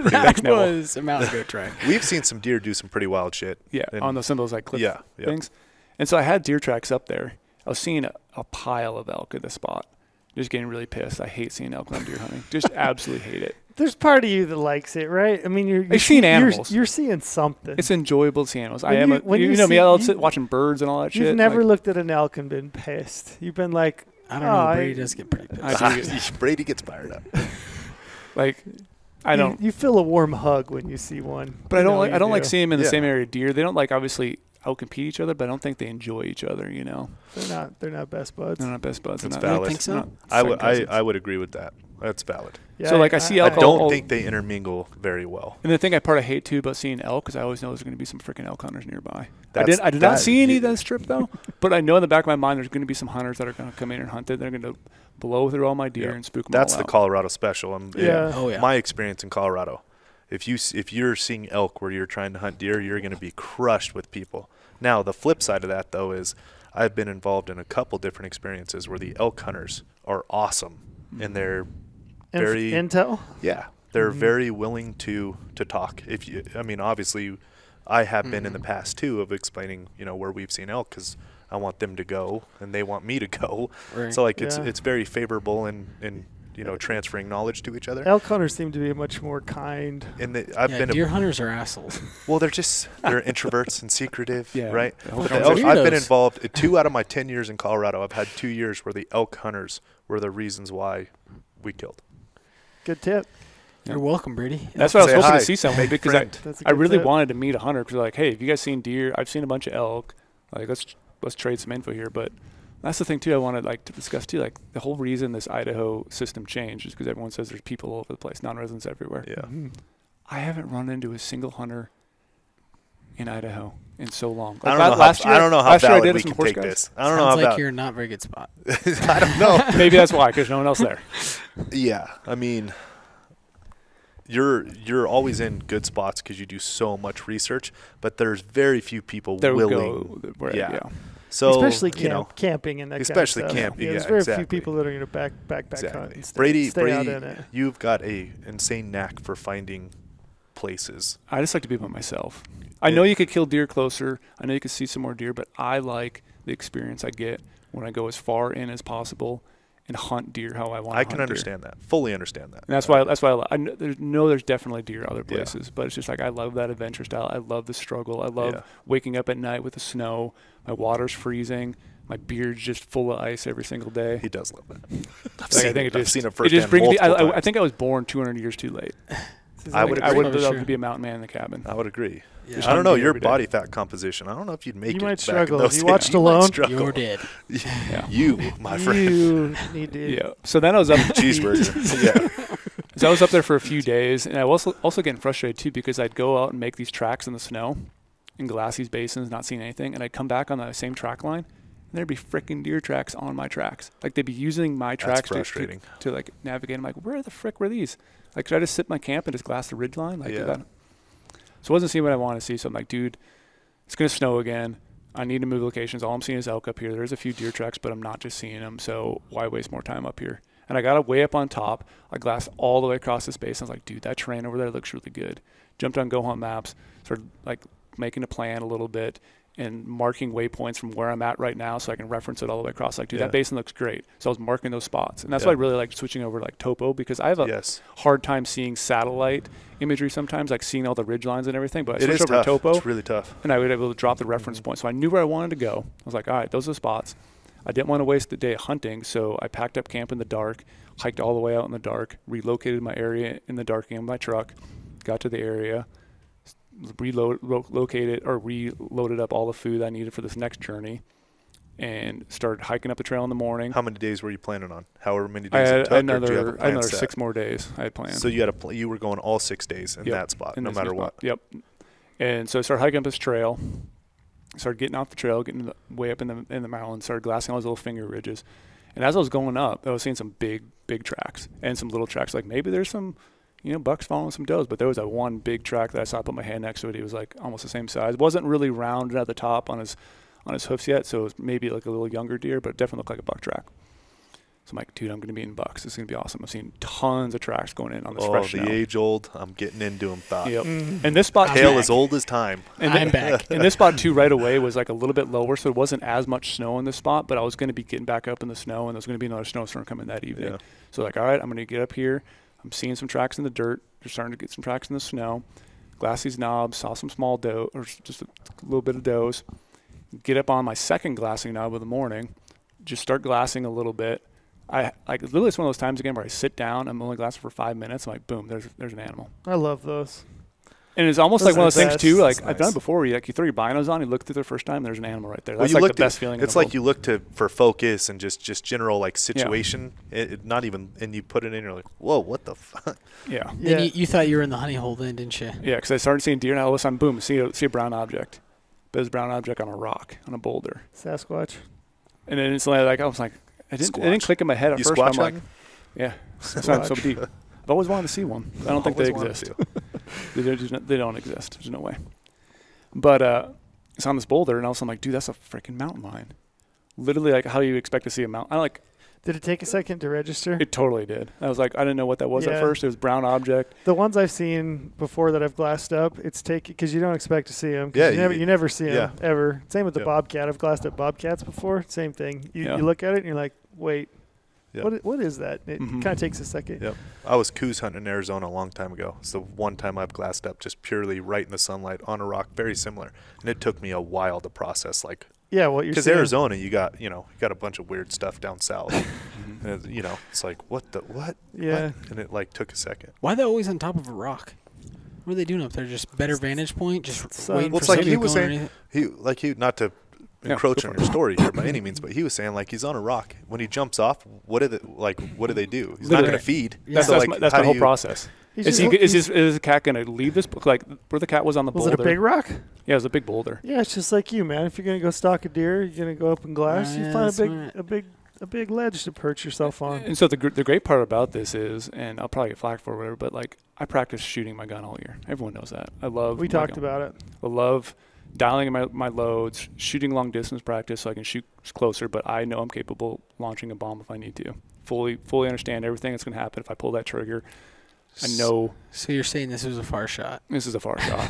That was a mountain goat track. We've seen some deer do some pretty wild shit. Yeah, on some of those like cliff things. Yeah. And so I had deer tracks up there. I was seeing a pile of elk at the spot. Just getting really pissed. I hate seeing elk when I'm deer hunting. Just absolutely hate it. There's part of you that likes it, right? I mean, you're seeing animals. You're seeing something. It's enjoyable to see animals. When you know me. I'll sit watching birds and all that shit. You've never looked at an elk and been pissed. You've been like, I don't know. Brady does get pretty pissed. Brady gets fired up. Like, I don't. You feel a warm hug when you see one. But I don't like seeing them in the same area of deer. They don't like obviously outcompete each other, but I don't think they enjoy each other. You know. They're not best buds. They're not best buds. That's valid. I think so. I would agree with that. That's valid. Yeah, so like I see elk. I don't think they intermingle very well. And the thing I hate too about seeing elk is I always know there's going to be some freaking elk hunters nearby. I did not see any this trip though, but I know in the back of my mind there's going to be some hunters that are going to come in and hunt it. They're going to blow through all my deer and spook them all out. That's the Colorado special. Oh yeah. My experience in Colorado, if you're seeing elk where you're trying to hunt deer, you're going to be crushed with people. Now the flip side of that though is I've been involved in a couple different experiences where the elk hunters are awesome and they're very intel. Yeah, they're very willing to talk. Obviously, I have been in the past too of explaining, where we've seen elk because I want them to go and they want me to go. Right. So it's very favorable in transferring knowledge to each other. Elk hunters seem to be much more kind. And deer hunters are assholes. Well, they're introverts and secretive, right? I've been involved 2 out of my 10 years in Colorado. I've had 2 years where the elk hunters were the reasons why we killed. Good tip. You're welcome, Brady. That's what I was hoping to see someone because I really tip. wanted to meet a hunter because like, hey, have you guys seen deer? I've seen a bunch of elk. Like, let's trade some info here. But that's the thing too. I wanted to discuss too. Like the whole reason this Idaho system changed is because everyone says there's people all over the place, non-residents everywhere. Yeah. I haven't run into a single hunter in Idaho in so long. I don't know how valid we can take this. I don't know how Sounds like you're in not very good spot. I don't know. Maybe that's why, because no one else there. Yeah, I mean, you're always in good spots because you do so much research, but there's very few people willing. Yeah. So especially camping and that especially kind of stuff. camping. There's very few people that are going to backpack hunt and Brady, out in it. You've got a insane knack for finding places. I just like to be by myself. I know you could kill deer closer. I know you could see some more deer, but I like the experience I get when I go as far in as possible and hunt deer how I want to hunt I can understand that. Fully understand that. And that's why I know there's definitely deer other places, but it's just like I love that adventure style. I love the struggle. I love waking up at night with the snow. My water's freezing. My beard's just full of ice every single day. He does love that. I've seen it firsthand. It just brings me. I think I was born 200 years too late. I would love to be a mountain man in the cabin. I would agree. Yeah. I don't know your body fat composition. I don't know if you'd make it. You might back struggle. in those If you days. watched Alone, You're dead. You, my friend. You need to. Yeah. So then I was up Cheeseburger. Yeah. So I was up there for a few days, and I was also getting frustrated too because I'd go out and make these tracks in the snow, in glass these basins, not seeing anything, and I'd come back on the same track line, and there'd be freaking deer tracks on my tracks. Like they'd be using my tracks to like navigate. I'm like, where the frick were these? Like, should I just sit in my camp and just glass the ridge line? Like, so I wasn't seeing what I wanted to see. So I'm like, dude, it's going to snow again. I need to move locations. All I'm seeing is elk up here. There's a few deer tracks, but I'm not just seeing them. So why waste more time up here? And I got way up on top. I glassed all the way across this base. I was like, dude, that terrain over there looks really good. Jumped on GoHunt maps, started like making a plan a little bit and marking waypoints from where I'm at right now so I can reference it all the way across. Like, dude, that basin looks great. So I was marking those spots. And that's why I really like switching over to like topo, because I have a hard time seeing satellite imagery sometimes, like seeing all the ridge lines and everything. But I switched over to topo. It's really tough. And I would be able to drop the reference point. So I knew where I wanted to go. I was like, all right, those are the spots. I didn't want to waste the day hunting, so I packed up camp in the dark, hiked all the way out in the dark, relocated my area in the dark in my truck, got to the area, reloaded up all the food I needed for this next journey, and started hiking up the trail in the morning. How many days were you planning on? However many I days had it took, another 6 more days I had planned. So you were going all 6 days in that spot, no matter what. Yep. And so I started hiking up this trail. Started getting off the trail, getting way up in the mountains, started glassing all those little finger ridges. And as I was going up, I was seeing some big tracks and some little tracks. Like maybe there's some, bucks following some does, but there was that one big track that I saw. I put my hand next to it. He was like almost the same size. It wasn't really rounded at the top on his hoofs yet, so it was maybe like a little younger deer, but it definitely looked like a buck track. So I'm like, dude, I'm going to be in bucks. This is going to be awesome. I've seen tons of tracks going in on this fresh snow. Oh, the age-old, I'm getting into them thought. Yep. And this spot, tale as old as time. And I'm back. And this spot, too, right away was like a little bit lower, so it wasn't as much snow in this spot, but I was going to be getting back up in the snow, and there's going to be another snowstorm coming that evening. Yeah. So like, all right, I'm going to get up here. I'm seeing some tracks in the dirt. They're starting to get some tracks in the snow. Glass these knobs, saw some small doe, or just a little bit of does. Get up on my second glassing knob of the morning. Just start glassing a little bit. Literally, it's one of those times again where I sit down. I'm only glassing for 5 minutes. I'm like, boom, there's an animal. I love those. And it's almost like one of those things too. Like nice. I've done it before. Where you throw your binos on, you look through the first time, there's an animal right there. That's like the best feeling. It's like you look for focus and just general like situation. Not even, and you put it in. You're like, whoa, what the fuck? Yeah. Then you thought you were in the honey hole then, didn't you? Yeah, because I started seeing deer, and all of a sudden, boom, see a brown object. But it's a brown object on a rock, on a boulder. Sasquatch. And then instantly, I was like, it didn't click in my head at first. I'm like, yeah, it's not so deep. I've always wanted to see one. I don't think they exist. They don't exist. There's no way. But it's on this boulder, and all of a sudden I'm like, dude, that's a freaking mountain lion. Literally, like how you expect to see a mountain. Did it take a second to register? It totally did. I was like, I didn't know what that was at first. It was a brown object. The ones I've seen before that I've glassed up, it's because you don't expect to see them. Yeah, you never see them ever. Same with the bobcat. I've glassed up bobcats before. Same thing. You look at it and you're like, wait, what is that? It kind of takes a second. Yep. I was coos hunting in Arizona a long time ago. It's the one time I've glassed up just purely right in the sunlight on a rock, very similar. And it took me a while to process, like. Yeah, what you're because Arizona, you got a bunch of weird stuff down south. And it's like what? Yeah. What? And it like took a second. Why are they always on top of a rock? What are they doing up there? Just better vantage point? Just waiting for it's like something he to was go saying. He not to encroach on your story here by any means, but he was saying like he's on a rock. When he jumps off, what do they do? He's not going to feed. Yeah. That's my whole process. Is the cat going to leave this? Like where the cat was on the boulder? Was it a big rock? Yeah, it was a big boulder. Yeah, it's just like you, man. If you're gonna go stalk a deer, you're gonna go up in glass. You find a big ledge to perch yourself on. And so the great part about this is, and I'll probably get flack for it or whatever, but like I practice shooting my gun all year. Everyone knows that. I love. We talked about it. I love dialing in my loads, shooting long distance practice so I can shoot closer, but I know I'm capable of launching a bomb if I need to. Fully understand everything that's going to happen if I pull that trigger. I know. So you're saying this was a far shot? This is a far shot.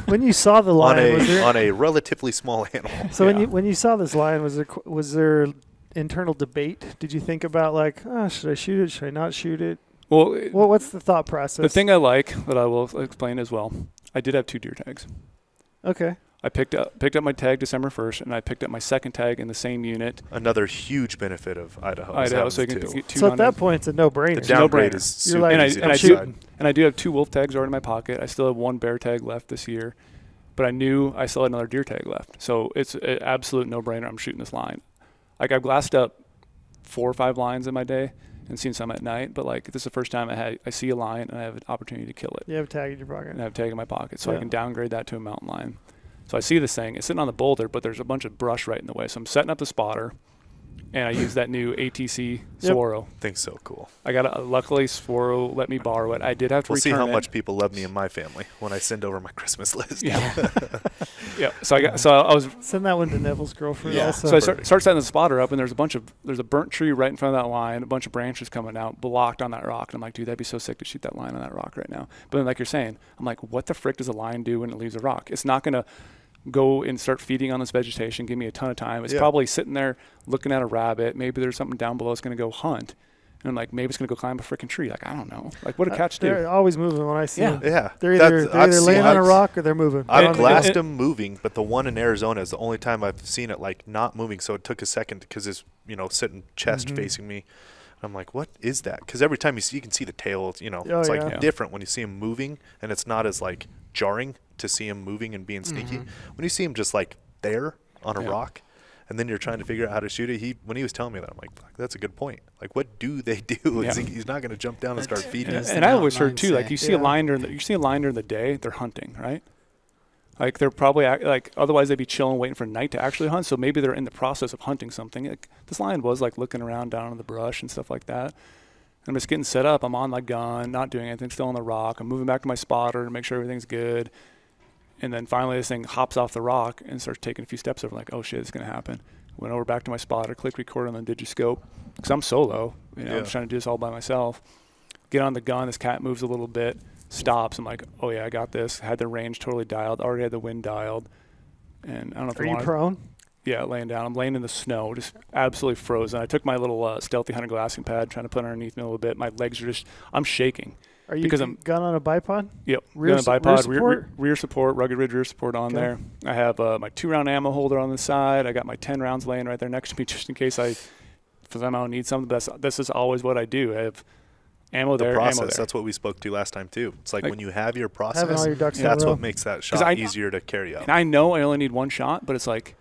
When you saw the lion, on a relatively small animal. So when you saw this lion, was there internal debate? Did you think about like, should I shoot it? Should I not shoot it? Well, what's the thought process? The thing I like that I will explain as well. I did have 2 deer tags. Okay. I picked up my tag December 1st, and I picked up my second tag in the same unit. Another huge benefit of Idaho. So you can get 2 So at that point, it's a no-brainer. The downgrade is super like, easy. And I do have 2 wolf tags already in my pocket. I still have 1 bear tag left this year, but I knew I still had another deer tag left. So it's an absolute no-brainer. I'm shooting this line. Like I've glassed up 4 or 5 lines in my day and seen some at night, but like this is the first time I see a lion and I have an opportunity to kill it. You have a tag in your pocket. And I have a tag in my pocket, so I can downgrade that to a mountain lion. So I see this thing. It's sitting on the boulder, but there's a bunch of brush right in the way. So I'm setting up the spotter, and I use that new ATC Swaro. Thing's so cool. I got luckily Swaro let me borrow it. I did have to return it. We'll see how much people love me and my family when I send over my Christmas list. Yeah. Yeah. So I was send that one to Neville's girlfriend. Yeah. Also. So I start setting the spotter up, and there's a burnt tree right in front of that line, a bunch of branches coming out, blocked on that rock. And I'm like, dude, that'd be so sick to shoot that line on that rock right now. But then, like you're saying, I'm like, what the frick does a lion do when it leaves a rock? It's not gonna go and start feeding on this vegetation, give me a ton of time. It's probably sitting there looking at a rabbit. Maybe there's something down below it's going to go hunt. And I'm like, maybe it's going to go climb a freaking tree. Like, I don't know. Like, what do cats do? They're always moving when I see them. Yeah. They're either laying on a rock or they're moving. I've glassed them moving, but the one in Arizona is the only time I've seen it, like, not moving. So it took a second because it's, sitting chest facing me. I'm like, what is that? Because every time you can see the tail, it's like different when you see him moving, and it's not as like jarring to see him moving and being sneaky. When you see him just like there on a rock, and then you're trying to figure out how to shoot it. When he was telling me that, I'm like, fuck, that's a good point. Like, what do they do? He's not going to jump down and start feeding. And I always heard too, like you see a lion during the day, they're hunting, right? Like they're probably otherwise they'd be chilling, waiting for night to actually hunt. So maybe they're in the process of hunting something. Like, this lion was like looking around down in the brush and stuff like that. I'm just getting set up. I'm on my gun, not doing anything, still on the rock. I'm moving back to my spotter to make sure everything's good. And then finally this thing hops off the rock and starts taking a few steps over. Like, oh shit, it's gonna happen. Went over back to my spotter, click record on the digiscope because I'm solo. I'm just trying to do this all by myself. Get on the gun. This cat moves a little bit. Stops. I'm like, oh yeah, I got this. Had the range totally dialed. Already had the wind dialed. And I don't know if Are you prone? Yeah, laying down. I'm laying in the snow, just absolutely frozen. I took my little stealthy hunter glassing pad, trying to put it underneath me a little bit. My legs are I'm shaking. Are you gun on a bipod? Yep. Rear support? Rear support, rugged ridge rear support on there. I have my 2-round ammo holder on the side. I got my 10 rounds laying right there next to me just in case I somehow need something. This is always what I do. I have ammo there, process, ammo there. That's what we spoke to last time too. It's like when you have your process, having all your ducks in a that's row. what makes that shot easier to carry out. And I know I only need one shot, but it's like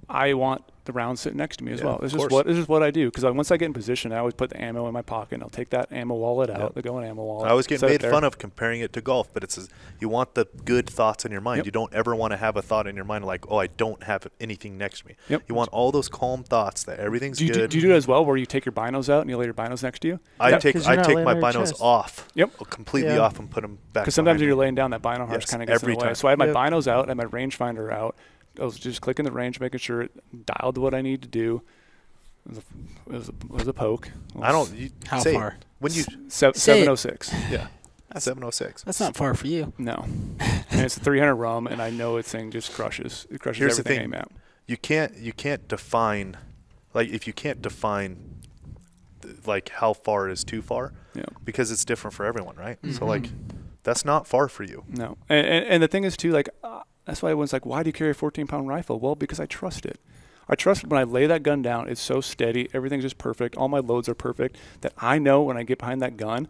I want the round sitting next to me as well. This is what I do because once I get in position, I always put the ammo in my pocket. And I'll take that ammo wallet out, the going ammo wallet. I always get made fun of comparing it to golf, but it's you want the good thoughts in your mind. You don't ever want to have a thought in your mind like, oh, I don't have anything next to me. You want all those calm thoughts that everything's good. Do you do it as well, where you take your binos out and you lay your binos next to you? I take my binos off, completely off, and put them back. Because sometimes when you're laying down, that bino harsh kind of gets in the way. So I had my binos out and my rangefinder out. I was just clicking the range, making sure it dialed to what I need to do. It was a poke. How far? When you 706. Yeah, 706. That's not far for you. No, and it's 300 rum, and I know this thing just crushes. It crushes Here's everything the thing. I aim at. You can't define, like if you can't define, like how far is too far, because it's different for everyone, right? So like, that's not far for you. No, and the thing is too, like. That's why everyone's like, why do you carry a 14-pound rifle? Well, because I trust it. I trust when I lay that gun down, it's so steady. Everything's just perfect. All my loads are perfect that I know when I get behind that gun,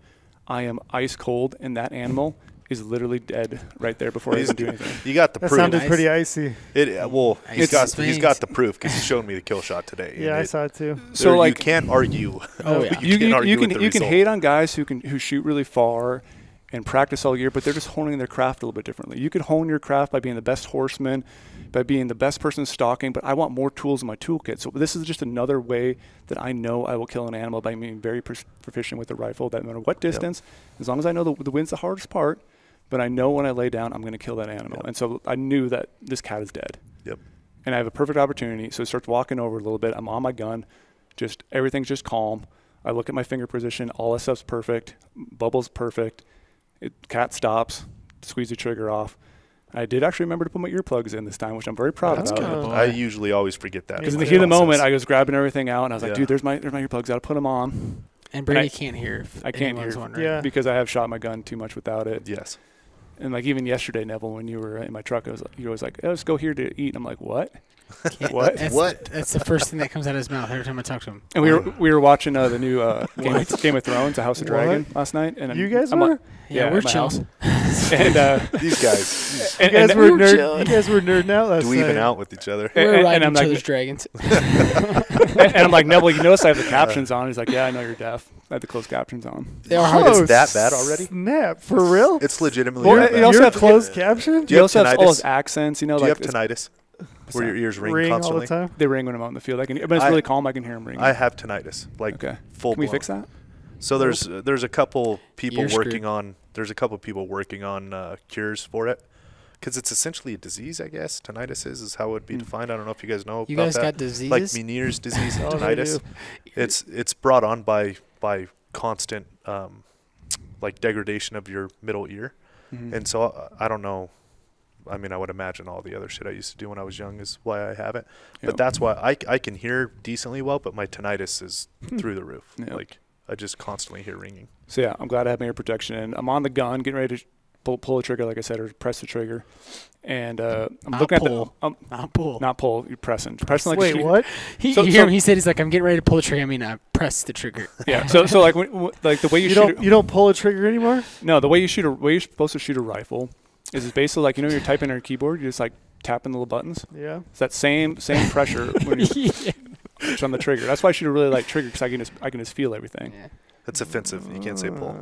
I am ice cold, and that animal is literally dead right there before I even do anything. You got the proof. That sounded pretty icy. He's got the proof because he showed me the kill shot today. Yeah, I saw it too. So like, you can't argue. Oh yeah, you can hate on guys who shoot really far and practice all year, but they're just honing their craft a little bit differently. You could hone your craft by being the best horseman, by being the best person stalking, but I want more tools in my toolkit. So this is just another way that I know I will kill an animal by being very proficient with the rifle, that no matter what distance, as long as I know the wind's the hardest part, but I know when I lay down, I'm going to kill that animal. And so I knew that this cat is dead. And I have a perfect opportunity. So I start walking over a little bit. I'm on my gun. Just everything's just calm. I look at my finger position. All that stuff's perfect. Bubble's perfect. Cat stops. Squeeze the trigger off. I did actually remember to put my earplugs in this time, which I'm very proud of. I usually always forget that. Because in the heat of the moment, I was grabbing everything out, and I was like, dude, there's my earplugs. Got to put them on. And Brady can't hear. I can't hear because I have shot my gun too much without it. Yes. And like even yesterday, Neville, when you were in my truck, you were like, let's go here to eat. And I'm like, what? What? That's the first thing that comes out of his mouth every time I talk to him. And we were watching the new Game of Thrones, The House of Dragon last night. And you guys were? Yeah, we're chilling. And these guys. You guys were nerding out last night. Do we even out with each other? We're riding each other's dragons. And I'm like, Neville, you notice I have the captions on? He's like, yeah, I know you're deaf. I have the closed captions on. They are hard. It's that bad already? Snap. For real? It's legitimately that bad. You also have closed captions? You also have all those accents. Do you have tinnitus? Where your ears ring constantly? All the time? They ring when I'm out in the field. But it's really calm. I can hear them ringing. I have tinnitus. Full Can we fix that? So there's a couple people working on cures for it, because it's essentially a disease, I guess. Tinnitus is how it would be defined. I don't know if you guys know. You about guys that. got diseases like Meniere's disease and tinnitus. It's brought on by constant degradation of your middle ear, and so I don't know. I mean, I would imagine all the other shit I used to do when I was young is why I have it. But that's why I can hear decently well, but my tinnitus is through the roof. Like, I just constantly hear ringing. So, yeah, I'm glad I have my ear protection in. I'm on the gun, getting ready to pull the trigger, like I said, or press the trigger. And I'm looking at the... Not pull. You're pressing. Pressing like Wait, what? You hear him? He said, he's like, I'm getting ready to pull the trigger. I mean, I press the trigger. Yeah. So like the way you shoot... You don't pull a trigger anymore? No, the way you're supposed to shoot a rifle is basically like, you're typing on your keyboard, you're just like tapping the little buttons. Yeah. It's that same pressure when you push on the trigger. That's why I shoot a really light trigger, because I can just feel everything. Yeah. That's offensive. You can't say pull.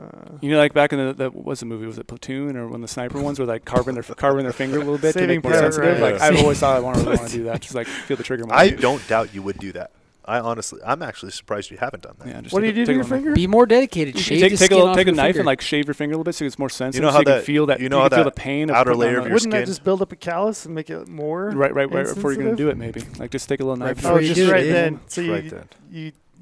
Like back in what's the movie? Was it Platoon, or when the sniper ones were like carving their finger a little bit to make more sensitive? Right. Like I've always thought I really want to do that, just like feel the trigger more. I don't doubt you would do that. I'm actually surprised you haven't done that. Yeah, just what do you do to your finger? Be more dedicated. Take a knife and like shave your finger a little bit so it's more sensitive. You know how you can feel that. You feel the pain. Outer layer of your Wouldn't skin. that just build up a callus and make it more? Right before you're gonna do it, maybe. Like just take a little knife. Oh, just right then. So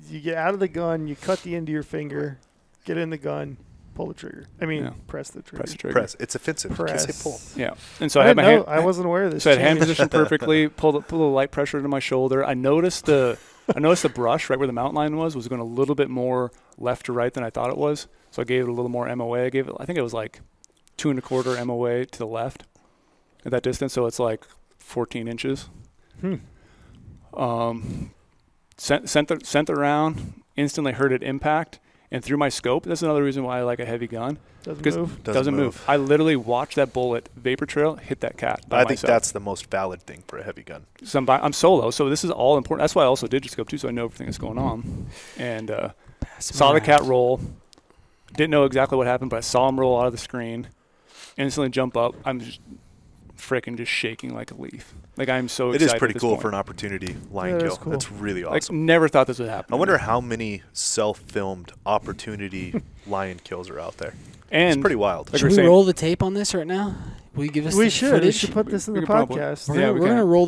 you get out of the gun, you cut the end of your finger, get in the gun, pull the trigger. I mean, press the trigger. Press the trigger. Press. It's offensive. Press. You can't say pull. Yeah. And so I had my hand. I wasn't aware of this. So I had hand position perfectly. Pull a little light pressure into my shoulder. I noticed the brush right where the mountain line was going a little bit more left to right than I thought it was. So I gave it a little more MOA. I think it was like 2 1/4 MOA to the left at that distance. So it's like 14 inches. Sent the round, instantly heard it impact. And through my scope, that's another reason why I like a heavy gun. Doesn't move. I literally watched that bullet vapor trail hit that cat by myself. think that's the most valid thing for a heavy gun. So I'm solo, so this is all important. That's why I also did scope too, so I know everything that's going on. And saw the cat roll. Didn't know exactly what happened, but I saw him roll out of the screen. Instantly jump up. I'm just freaking just shaking like a leaf. Like I'm so excited. It is pretty cool for an opportunity lion kill. Cool. That's really awesome. Like never thought this would happen. I wonder how many self-filmed opportunity lion kills are out there. And it's pretty wild. Should we roll the tape on this right now? Will you give us the footage? We should put this in the podcast. We're gonna roll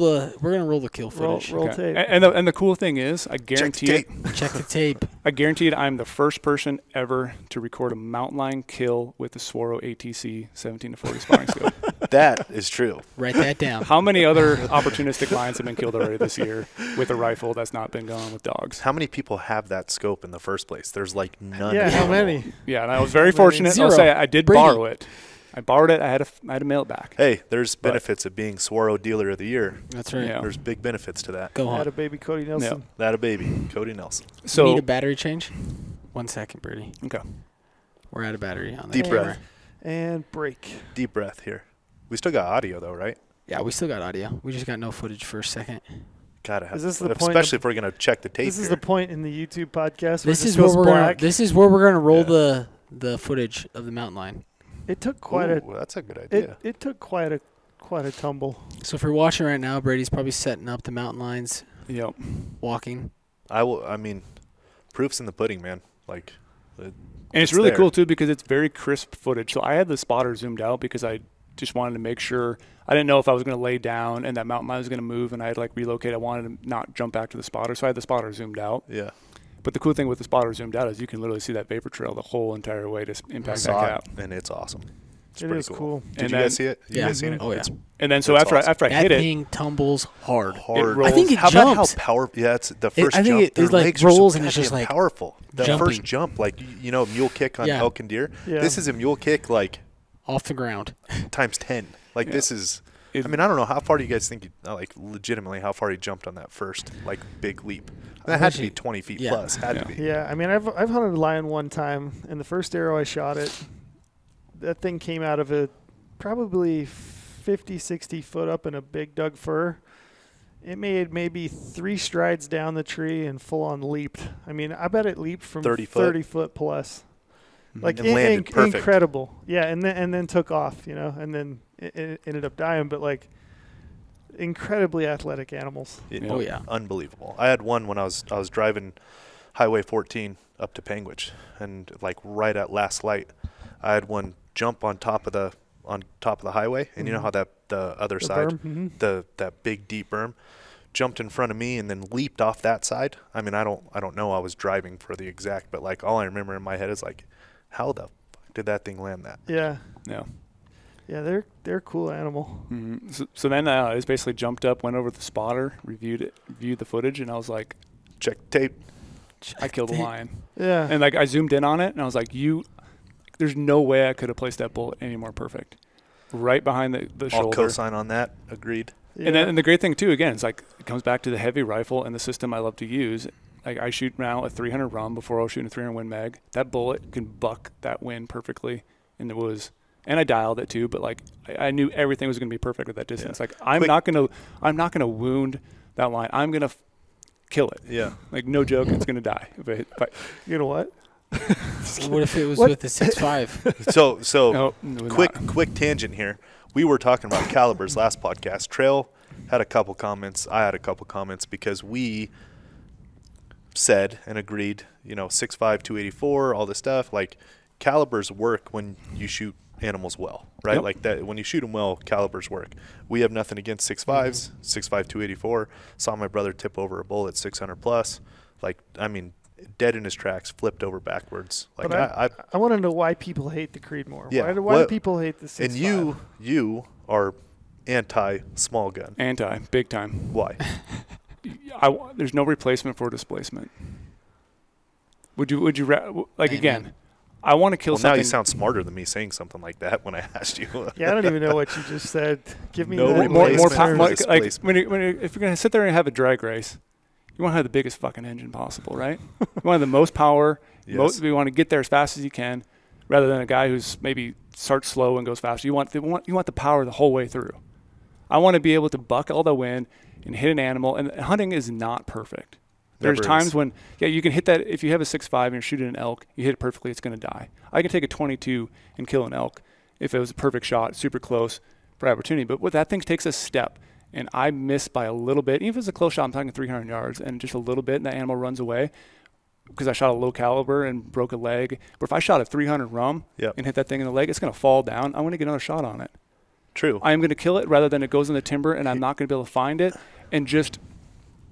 the kill footage. Roll tape. And the cool thing is, I guarantee Check the tape. I guarantee it. I'm the first person ever to record a mountain lion kill with the Swaro ATC 17-40 sparring scope. That is true. Write that down. How many other opportunistic lions have been killed already this year with a rifle that's not been gone with dogs? How many people have that scope in the first place? There's like none. Yeah, how many? Yeah, and I was very fortunate. Zero. I'll say I did Brady. borrow it. I borrowed it. I had to mail it back. Hey, there's benefits of being Swaro Dealer of the Year. That's right. Yeah. There's big benefits to that. Go on. Had a baby Cody Nelson. That a baby, Cody Nelson. So need a battery change? 1 second, Brady. Okay. We're out of battery on the Deep camera. breath. And break. Deep breath here. We still got audio though, right? Yeah, we still got audio. We just got no footage for a second. Gotta have. Is this the point especially if we're gonna check the tape. This is the point in the YouTube podcast. This is where we're gonna roll the footage of the mountain lion. It took quite a. That's a good idea. It took quite a tumble. So if you're watching right now, Brady's probably setting up the mountain lions. Yep. Walking. I mean, proof's in the pudding, man. Like, and it's really cool too because it's very crisp footage. So I had the spotter zoomed out because I just wanted to make sure. I didn't know if I was going to lay down and that mountain lion was going to move and I had like relocate. I wanted to not jump back to the spotter, so I had the spotter zoomed out. Yeah. But the cool thing with the spotter zoomed out is you can literally see that vapor trail the whole entire way to impact that cap. And it's awesome. It's pretty cool. Did you guys see it? You guys seen it? Oh yeah. And then so after I hit it, that thing tumbles hard. I think it how jumps. About how powerful? Yeah, it's the first I think jump. it like rolls and it's just like powerful. The jumping. first jump, like mule kick on elk and deer. Yeah. This is a mule kick like off the ground times 10. Like this is. I mean, I don't know how far do you guys think like legitimately how far he jumped on that first like big leap? That had to be 20 feet plus. Had to be. Yeah, I mean, I've hunted a lion one time, and the first arrow I shot it, that thing came out of a probably 50, 60 foot up in a big Doug fir. It made maybe 3 strides down the tree and full on leaped. I mean, I bet it leaped from 30 foot plus. Like and landed perfect. Incredible. Yeah, and then took off, and then it ended up dying. But like, incredibly athletic animals. Oh yeah, unbelievable. I had one when I was driving Highway 14 up to Panguitch, and like right at last light, I had one jump on top of the highway, and you know how that the other side, that big deep berm, jumped in front of me and then leaped off that side. I mean, I don't know. I was driving for the exact, but like all I remember in my head is like, how the fuck did that thing land that? Yeah. Yeah, they're a cool animal. Mm-hmm. So then I just basically jumped up, went over to the spotter, reviewed the footage, and I was like, check tape. I killed a lion. Yeah. And like I zoomed in on it, and I was like, there's no way I could have placed that bullet any more perfect. Right behind the shoulder. I'll co-sign on that. Agreed. Yeah. And the great thing too, again, it's like it comes back to the heavy rifle and the system I love to use. Like I shoot now a 300 rum before I was shooting a 300 Win mag. That bullet can buck that wind perfectly, and and I dialed it too. But like I knew everything was going to be perfect at that distance. Yeah. Like I'm not gonna wound that line. I'm gonna kill it. Yeah. Like no joke, it's gonna die. You know what? What if it was with the 6.5? So quick tangent here. We were talking about calibers last podcast. Trail had a couple comments. I had a couple comments because we said and agreed, 6.5, 284, all this stuff. Like calibers work when you shoot animals well, right? Yep. Like that when you shoot them well, calibers work. We have nothing against 6.5s, 6.5, 284. Saw my brother tip over a bull at 600 plus. Like, I mean, dead in his tracks, flipped over backwards. Like I want to know why people hate the Creedmoor. Yeah, why do people hate the 6.5? And you are anti-small gun. Big time. Why? There's no replacement for displacement. Would you again? I want to kill something. Now you sound smarter than me saying something like that when I asked you. Yeah, I don't even know what you just said. Give me no that. more like if you're gonna sit there and have a drag race, you want to have the biggest fucking engine possible, right? You want to have the most power. Yes. You want to get there as fast as you can, rather than a guy who's maybe starts slow and goes faster. You want the power the whole way through. I want to be able to buck all the wind and hit an animal. And hunting is not perfect. There's times when you can hit that. If you have a 6.5 and you're shooting an elk, you hit it perfectly, it's going to die. I can take a 22 and kill an elk if it was a perfect shot, super close for opportunity. But what that thing takes a step. And I miss by a little bit. Even if it's a close shot, I'm talking 300 yards, and just a little bit, and that animal runs away because I shot a low caliber and broke a leg. But if I shot a 300 rum and hit that thing in the leg, it's going to fall down. I want to get another shot on it. True. I am going to kill it rather than it goes in the timber, and I'm not going to be able to find it. And just,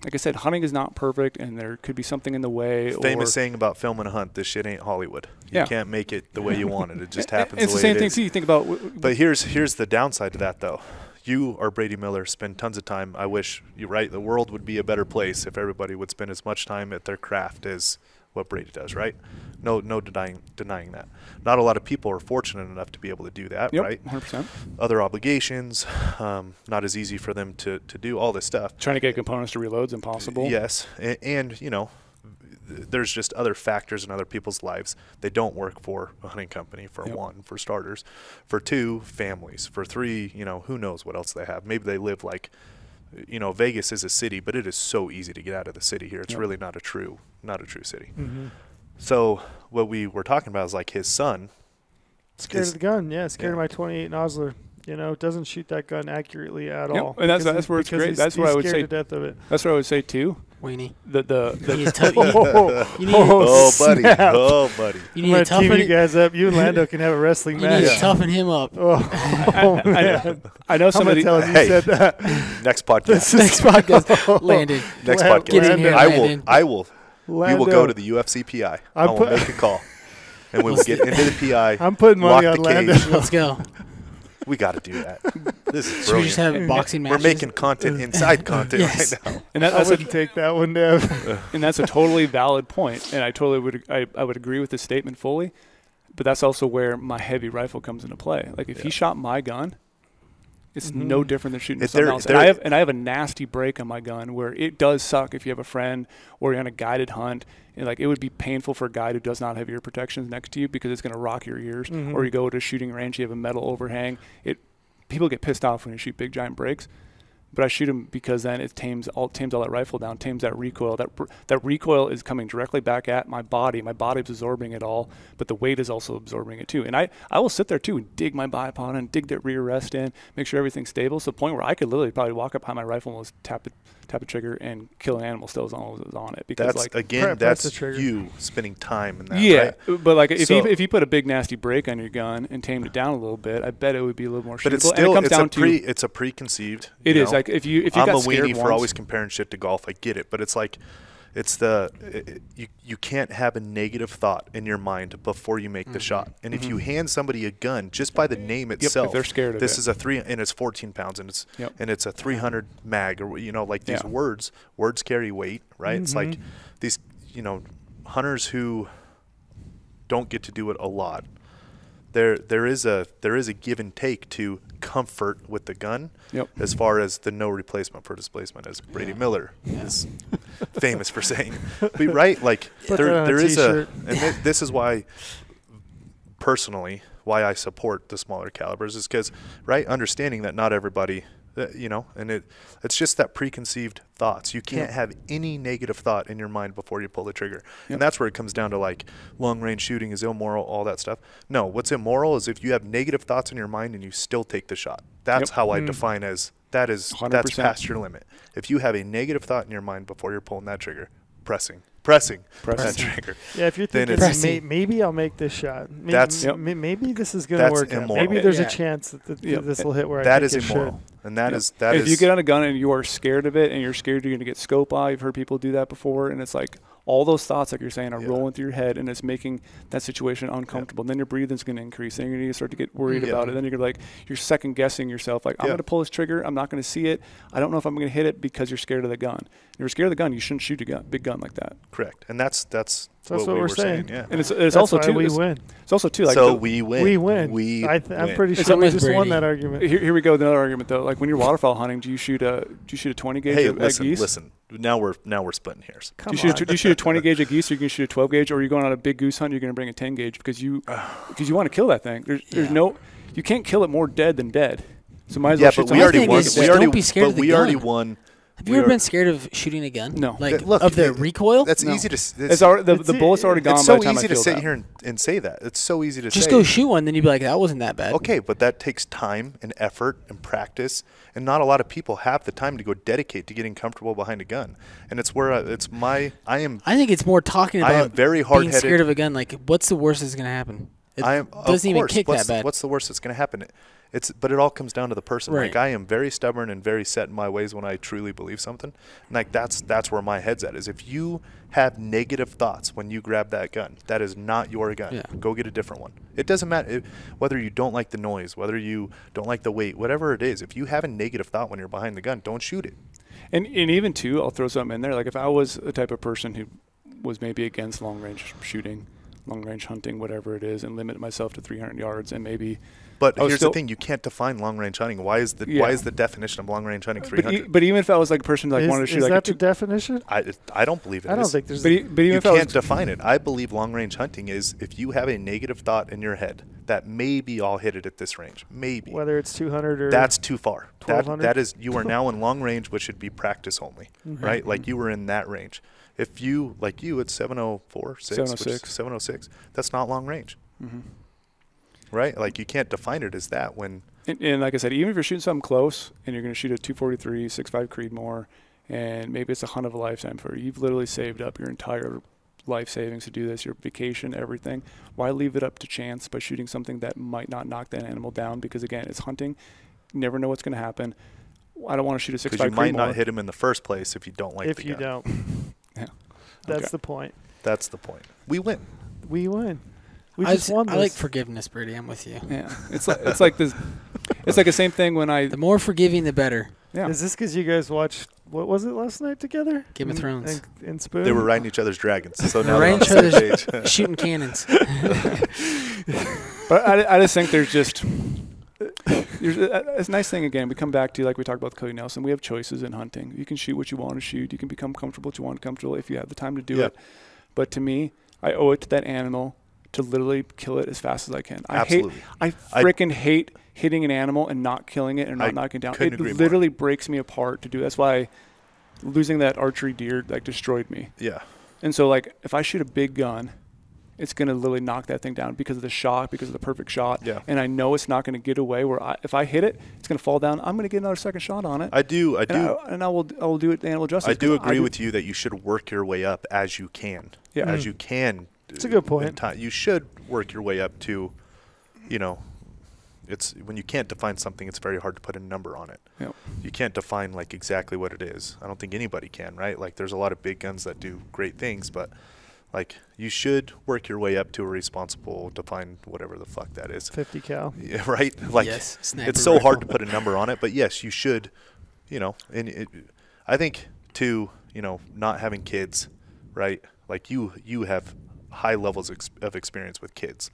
like I said, hunting is not perfect, and there could be something in the way. Famous saying about filming a hunt, this shit ain't Hollywood. You can't make it the way you want it. It just happens it's the way same it thing, is. too. You think about. But here's the downside to that, though. You are Brady Miller, spend tons of time. I wish you're right. The world would be a better place if everybody would spend as much time at their craft as what Brady does, right? No denying that. Not a lot of people are fortunate enough to be able to do that, right? 100%. Other obligations, not as easy for them to do all this stuff. Trying to get components to reload is impossible. Yes, and there's just other factors in other people's lives. They don't work for a hunting company, for one, for starters. For two, families. For three, who knows what else they have. Maybe they live like, Vegas is a city, but it is so easy to get out of the city here. It's really not a true city. Mm-hmm. So what we were talking about is like his son Scared of the gun, yeah. Scared of my 28 Nosler. You know, doesn't shoot that gun accurately at all. And that's where it's great. That's what I would say. To death of it. That's what I would say too. Weenie. Buddy. Oh, buddy. You need to toughen you guys up. You and Lando can have a wrestling match. You need to toughen him up. I know somebody. Hey, said that. Next podcast. Next podcast. Landon. Next podcast. Get in here, Landon. I will. Lando. We will go to the UFC PI. I will make a call, and we will get into the PI. I'm putting money on Lando. Let's go. We got to do that. This is brilliant. Should we just have boxing matches? We're making content inside content right now. And I wouldn't take that one down. And that's a totally valid point, and I totally would. I would agree with the statement fully. But that's also where my heavy rifle comes into play. Like if he shot my gun, it's no different than shooting something else. And I have a nasty break on my gun where it does suck if you have a friend or you're on a guided hunt. And like it would be painful for a guy who does not have ear protections next to you because it's going to rock your ears. Or you go to a shooting range, you have a metal overhang. People get pissed off when you shoot big giant breaks. But I shoot them because then it tames all that rifle down, tames that recoil. That recoil is coming directly back at my body. My body's absorbing it all, but the weight is also absorbing it too. And I will sit there too and dig my bipod and dig that rear rest in, make sure everything's stable. So the point where I could literally probably walk up behind my rifle and just tap a trigger and kill an animal still as long as it was on it. Because that's you spending time in that. Yeah, right? But like if you put a big nasty break on your gun and tamed it down a little bit, I bet it would be a little more shootable. But it's still it's a preconceived. It is like if you I'm got a scared weenie for once, always comparing shit to golf. I get it, but it's like you can't have a negative thought in your mind before you make the shot. And if you hand somebody a gun just by the name itself, if they're scared of this is a 3 and it's 14 pounds and it's a 300 mag, or like these words carry weight, right? It's like these hunters who don't get to do it a lot. There is a give and take to comfort with the gun, as far as the no replacement for displacement, as Brady Miller is famous for saying. But right, like there is and this is why, personally, why I support the smaller calibers is because understanding that not everybody. And it's just that preconceived thoughts. You can't have any negative thought in your mind before you pull the trigger. And that's where it comes down to like long range shooting is immoral, all that stuff. No, what's immoral is if you have negative thoughts in your mind and you still take the shot. That's how I define as that's past your limit. If you have a negative thought in your mind before you're pulling that trigger, pressing that trigger. Yeah, if you're thinking maybe I'll make this shot. Maybe this is going to work out. Maybe there's a chance that this will hit where I think it should. That is immoral. And that is if you get on a gun and you are scared of it and you're scared you're going to get scope eye, I've heard people do that before, and it's like all those thoughts, like you're saying, are rolling through your head, and it's making that situation uncomfortable. And then your breathing's going to increase, and you're going to start to get worried about it. Then you're second guessing yourself, like I'm going to pull this trigger, I'm not going to see it, I don't know if I'm going to hit it because you're scared of the gun. If you're scared of the gun, you shouldn't shoot a big gun like that. Correct, and that's what we're saying. Yeah, and it's also too we win. It's also too like we win. We win. I'm pretty sure we just won that argument. Here we go. Another argument though. Like when you're waterfowl hunting, do you shoot a 20 gauge at geese? Listen. Now we're splitting hairs. Do you shoot a 20 gauge at geese, or you can shoot a 12 gauge, or are you going on a big goose hunt? You're going to bring a 10 gauge because you want to kill that thing. There's you can't kill it more dead than dead. So might as well shoot. But we already won. Don't be scared of the gun. We already won. Have you ever been scared of shooting a gun? No. Like of the recoil? That's easy to. The bullet's already gone. It's so easy to sit here and say that. It's so easy to just go shoot one, then you'd be like, that wasn't that bad. Okay, but that takes time and effort and practice, and not a lot of people have the time to go dedicate to getting comfortable behind a gun. And it's where I think it's more talking about I am very hard-headed. Being scared of a gun. Like, what's the worst that's going to happen? It doesn't even kick that bad. What's the worst that's going to happen? But it all comes down to the person. Right. Like I am very stubborn and very set in my ways when I truly believe something. And like that's where my head's at. Is if you have negative thoughts when you grab that gun, that is not your gun. Yeah. Go get a different one. It doesn't matter whether you don't like the noise, whether you don't like the weight, whatever it is. If you have a negative thought when you're behind the gun, don't shoot it. And even too, I'll throw something in there. Like if I was a type of person who was maybe against long range shooting, long range hunting, whatever it is, and limit myself to 300 yards and maybe. But here's the thing: you can't define long range hunting. Why is the definition of long range hunting 300? But even if I was like a person like wanted to shoot, is like that the definition? I don't believe it. I don't think there's. But even you if I can't define it. I believe long range hunting is if you have a negative thought in your head that maybe I'll hit it at this range, maybe whether it's 200 or that's too far. 1200. That is you are now in long range, which should be practice only, right? Like you were in that range. If you at 704, 706, that's not long range. Right? Like, you can't define it as that when. And like I said, even if you're shooting something close and you're going to shoot a 243, 6.5 Creedmoor, and maybe it's a hunt of a lifetime for you, you've literally saved up your entire life savings to do this, your vacation, everything. Why leave it up to chance by shooting something that might not knock that animal down? Because again, it's hunting. You never know what's going to happen. I don't want to shoot a 6.5 Creedmoor. Because you might not hit him in the first place if you don't like the gun. If you don't. Yeah. That's the point. That's the point. We win. We win. We just won this. I like forgiveness, Brady. I'm with you. Yeah. It's like this. It's like the same thing when the more forgiving, the better. Yeah. Is this because you guys watched, what was it last night together? Game of Thrones. In Spoon? They were riding each other's dragons. So now riding each other's other's shooting cannons. But I just think there's it's a nice thing, again, we come back to, like we talked about with Cody Nelson, we have choices in hunting. You can shoot what you want to shoot. You can become comfortable what you want comfortable if you have the time to do it. But to me, I owe it to that animal to literally kill it as fast as I can. Absolutely. I freaking hate hitting an animal and not killing it and not knocking it down. It literally breaks me apart to do. That's why losing that archery deer destroyed me. Yeah. And so if I shoot a big gun, it's going to literally knock that thing down because of the shot, because of the perfect shot. Yeah. And I know it's not going to get away if I hit it, it's going to fall down. I'm going to get another second shot on it. I do. And I will do it the animal justice. I do agree with you that you should work your way up as you can. Yeah. As you can. It's a good point. You should work your way up to, it's when you can't define something, it's very hard to put a number on it. Yep. You can't define exactly what it is. I don't think anybody can, right? There's a lot of big guns that do great things, but you should work your way up to a responsible, define whatever the fuck that is. 50 cal. Yeah, right? Yes, it's so hard to put a number on it, but yes, you should, I think too, not having kids, right? You have high levels of experience with kids.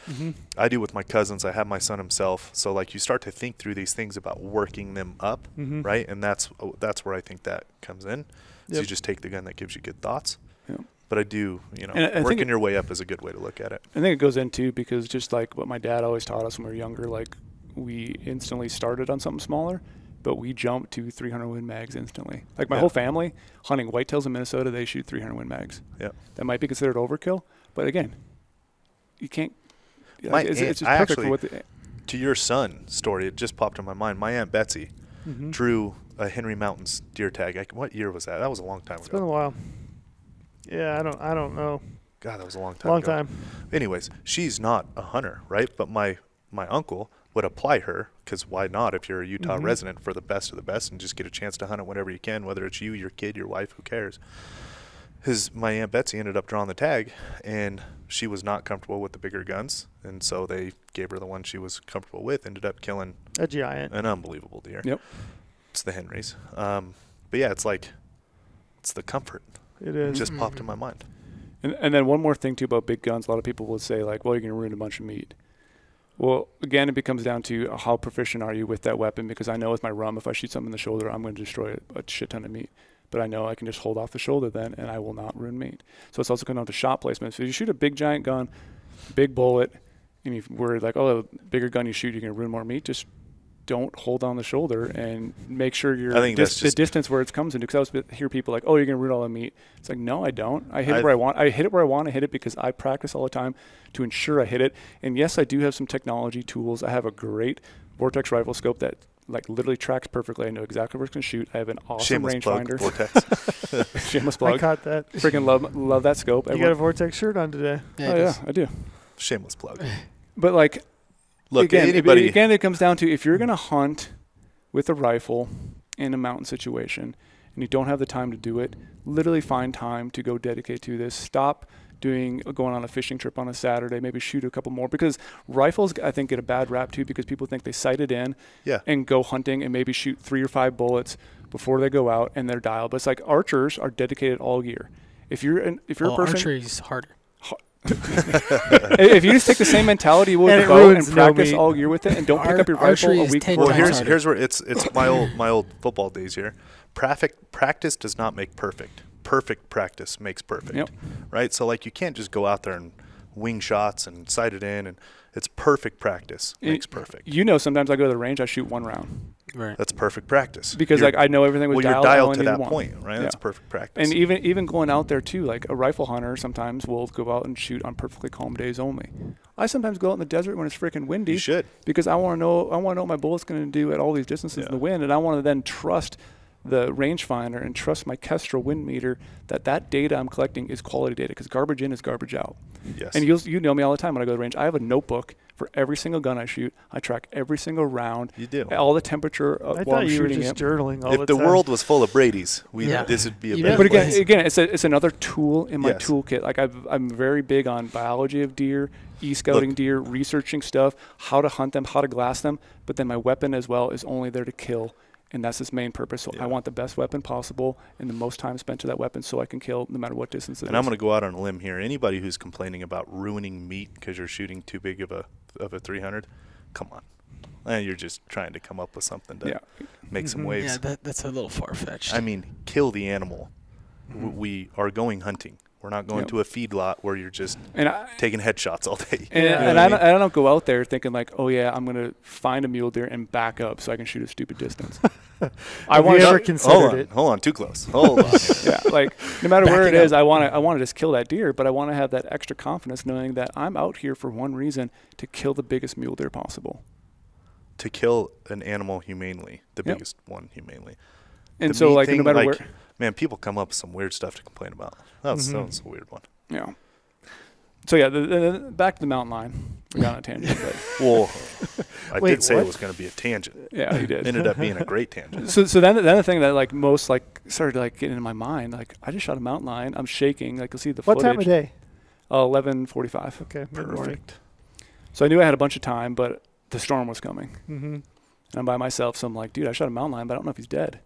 Mm-hmm. I do with my cousins. I have my son himself. So you start to think through these things about working them up, right? And that's where I think that comes in. So you just take the gun that gives you good thoughts. Yep. But I do, working your way up is a good way to look at it. I think it goes into because just like what my dad always taught us when we were younger, we instantly started on something smaller, but we jumped to 300 Win mags instantly. My whole family hunting whitetails in Minnesota, they shoot 300 Win mags. Yeah, that might be considered overkill, but again, you can't. It's just perfect for what to your son story, it just popped in my mind. My Aunt Betsy drew a Henry Mountains deer tag. What year was that? That was a long time ago. It's been a while. Yeah, I don't know. God, that was a long time ago. Anyways, she's not a hunter, right? But my uncle would apply her, because why not if you're a Utah resident, for the best of the best and just get a chance to hunt it whenever you can, whether it's you, your kid, your wife, who cares. My Aunt Betsy ended up drawing the tag, and she was not comfortable with the bigger guns, and so they gave her the one she was comfortable with, ended up killing a giant, an unbelievable deer. Yep. It's the Henrys. But yeah, it's the comfort. It is. It just popped in my mind. And then one more thing too about big guns, a lot of people will say well, you're going to ruin a bunch of meat. Well, again, it becomes down to how proficient are you with that weapon, because I know with my rum, if I shoot something in the shoulder, I'm going to destroy a shit ton of meat. But I know I can just hold off the shoulder then, and I will not ruin meat. So it's also coming down to shot placement. So if you shoot a big giant gun, big bullet, and you're worried the bigger gun you shoot, you're going to ruin more meat, just don't hold on the shoulder and make sure you're the distance where it comes into. Because I always hear people you're going to ruin all the meat. It's no, I don't. I hit it where I want. I hit it where I want to hit it because I practice all the time to ensure I hit it. And yes, I do have some technology tools. I have a great Vortex rifle scope that literally tracks perfectly. I know exactly where it's going to shoot. I have an awesome rangefinder. Vortex. Shameless plug. I caught that. Freaking love that scope. You got a Vortex shirt on today. Yeah, I do. Shameless plug. But look, again, it comes down to if you're going to hunt with a rifle in a mountain situation and you don't have the time to do it, literally find time to go dedicate to this. Stop going on a fishing trip on a Saturday, maybe shoot a couple more, because rifles, I think, get a bad rap too, because people think they sight it in and go hunting and maybe shoot 3 or 5 bullets before they go out and they're dialed. But it's archers are dedicated all year. If you're a person, archery's harder. If you just take the same mentality you would with the bow and practice all year with it, and don't pick up your rifle a week before. Well, here's where it's my old football days here. Practice does not make perfect. Perfect practice makes perfect. Yep. Right? So you can't just go out there and wing shots and sight it in, and it's perfect practice makes perfect. Sometimes I go to the range, I shoot 1 round. Right. That's perfect practice. Because like I know everything was you're dialed. dialed to that point, right? Yeah. That's perfect practice. And even going out there too, like a rifle hunter sometimes will go out and shoot on perfectly calm days only. I sometimes go out in the desert when it's freaking windy. You should. Because I want to know what my bullet's going to do at all these distances in the wind, and I want to then trust the rangefinder and trust my Kestrel wind meter that data I'm collecting is quality data, because garbage in is garbage out. Yes. And you know me all the time when I go to the range. I have a notebook for every single gun I shoot. I track every single round. You do. All the temperature while I'm shooting it. Journaling all the time. If the world was full of Brady's, this would be a better But place. again, it's another tool in my toolkit. Like I'm very big on biology of deer, e-scouting deer, researching stuff, how to hunt them, how to glass them. But then my weapon as well is only there to kill. And that's its main purpose. So I want the best weapon possible and the most time spent to that weapon so I can kill no matter what distance it is. And I'm going to go out on a limb here. Anybody who's complaining about ruining meat because you're shooting too big of a 300, come on. You're just trying to come up with something to make some waves. Yeah, that's a little far-fetched. I mean, kill the animal. We are going hunting. We're not going to a feedlot where you're just taking headshots all day. And I don't go out there thinking like, oh yeah, I'm going to find a mule deer and back up so I can shoot a stupid distance. Have you ever considered it? Hold on, too close. Hold on. Yeah, like no matter where it is, I want to just kill that deer, but I want to have that extra confidence knowing that I'm out here for one reason, to kill the biggest mule deer possible. To kill an animal humanely, the biggest one humanely. And so like no matter where. Man, people come up with some weird stuff to complain about. That was a weird one. Yeah. So yeah, the back to the mountain lion. We got on a tangent. But well, I did say it was going to be a tangent. Yeah, you did. Ended up being a great tangent. So then the thing that like most like started like getting in my mind, like I just shot a mountain lion. I'm shaking. Like you'll see the footage. What time of day? 11:45. Okay, perfect. So I knew I had a bunch of time, but the storm was coming. Mm-hmm. And I'm by myself, so I'm like, dude, I shot a mountain lion, but I don't know if he's dead.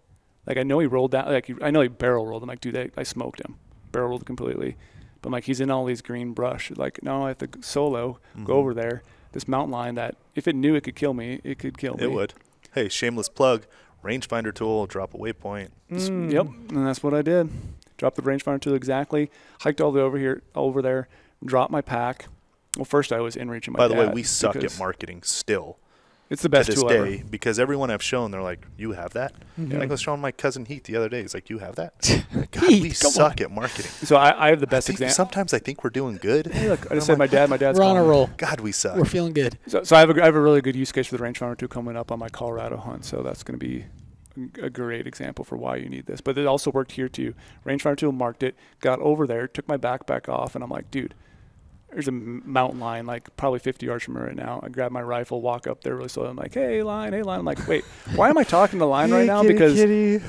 Like I know he rolled down. Like I know he barrel rolled. I'm like, dude, I smoked him. Barrel rolled completely. But I'm like, he's in all these green brush. Like, no, I have to solo go over there. This mountain lion that if it knew it could kill me, it could kill me. It would. Hey, shameless plug. Rangefinder tool, drop a waypoint. Yep, and that's what I did. Dropped the rangefinder tool exactly. Hiked all the way over there. Dropped my pack. Well, first I was in reach of my dad. By the way, we suck at marketing still. It's the best to this tool day ever. Because everyone I've shown, they're like, "You have that?" Mm-hmm. I was showing my cousin Heath the other day. He's like, "You have that?" God, we suck at marketing. So I have the best example. Sometimes I think we're doing good. Hey, look, I just said my dad's we're on a roll. God, we suck. We're feeling good. So I have a really good use case for the rangefinder tool coming up on my Colorado hunt. So that's going to be a great example for why you need this. But it also worked here too. Rangefinder tool marked it, got over there, took my backpack off, and I'm like, dude, there's a mountain lion like probably 50 yards from me right now. I grab my rifle, walk up there really slow. I'm like, hey lion. I'm like, wait, why am I talking to lion right now? Because I you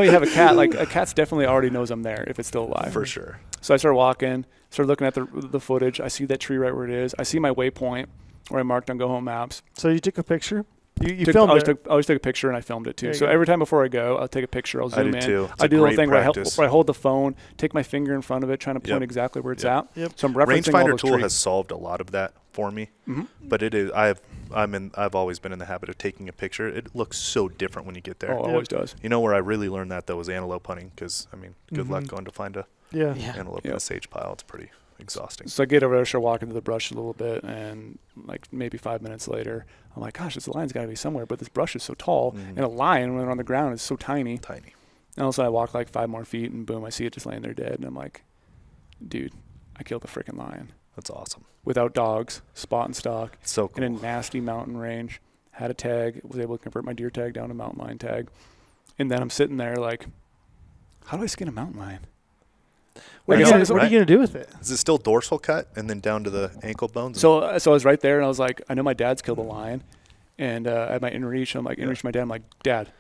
have a cat. Like a cat's definitely already knows I'm there if it's still alive. For sure. So I started walking, started looking at the footage. I see that tree right where it is. I see my waypoint where I marked on GOHUNT Maps. So you took a picture? You I filmed always it? took a picture and I filmed it too. So every time before I go, I'll take a picture. I'll zoom in. Too. I do the little thing where I hold the phone, take my finger in front of it, trying to point exactly where it's at. Yep. So I'm referencing all Rangefinder those tool trees. has solved a lot of that for me. Mm-hmm. But it is I've always been in the habit of taking a picture. It looks so different when you get there. Oh, it always does. You know where I really learned that though was antelope hunting, because I mean, good luck going to find a antelope in a sage pile. It's pretty exhausting. So I get over there, start walking to the brush a little bit, and like maybe 5 minutes later, I'm like, gosh, this lion's got to be somewhere, but this brush is so tall, and a lion when they're on the ground is so tiny. And also I walk like 5 more feet, and boom, I see it just laying there dead, and I'm like, dude, I killed a freaking lion. That's awesome. Without dogs, spot and stock, so cool. In a nasty mountain range. Had a tag, was able to convert my deer tag down to mountain lion tag, and then I'm sitting there like, how do I skin a mountain lion? What are you going to do with it? Is it still dorsal cut and then down to the ankle bones? So I was right there, and I was like, I know my dad's killed a lion, and I had my in reach. I'm like, in reach to my dad. I'm like, Dad,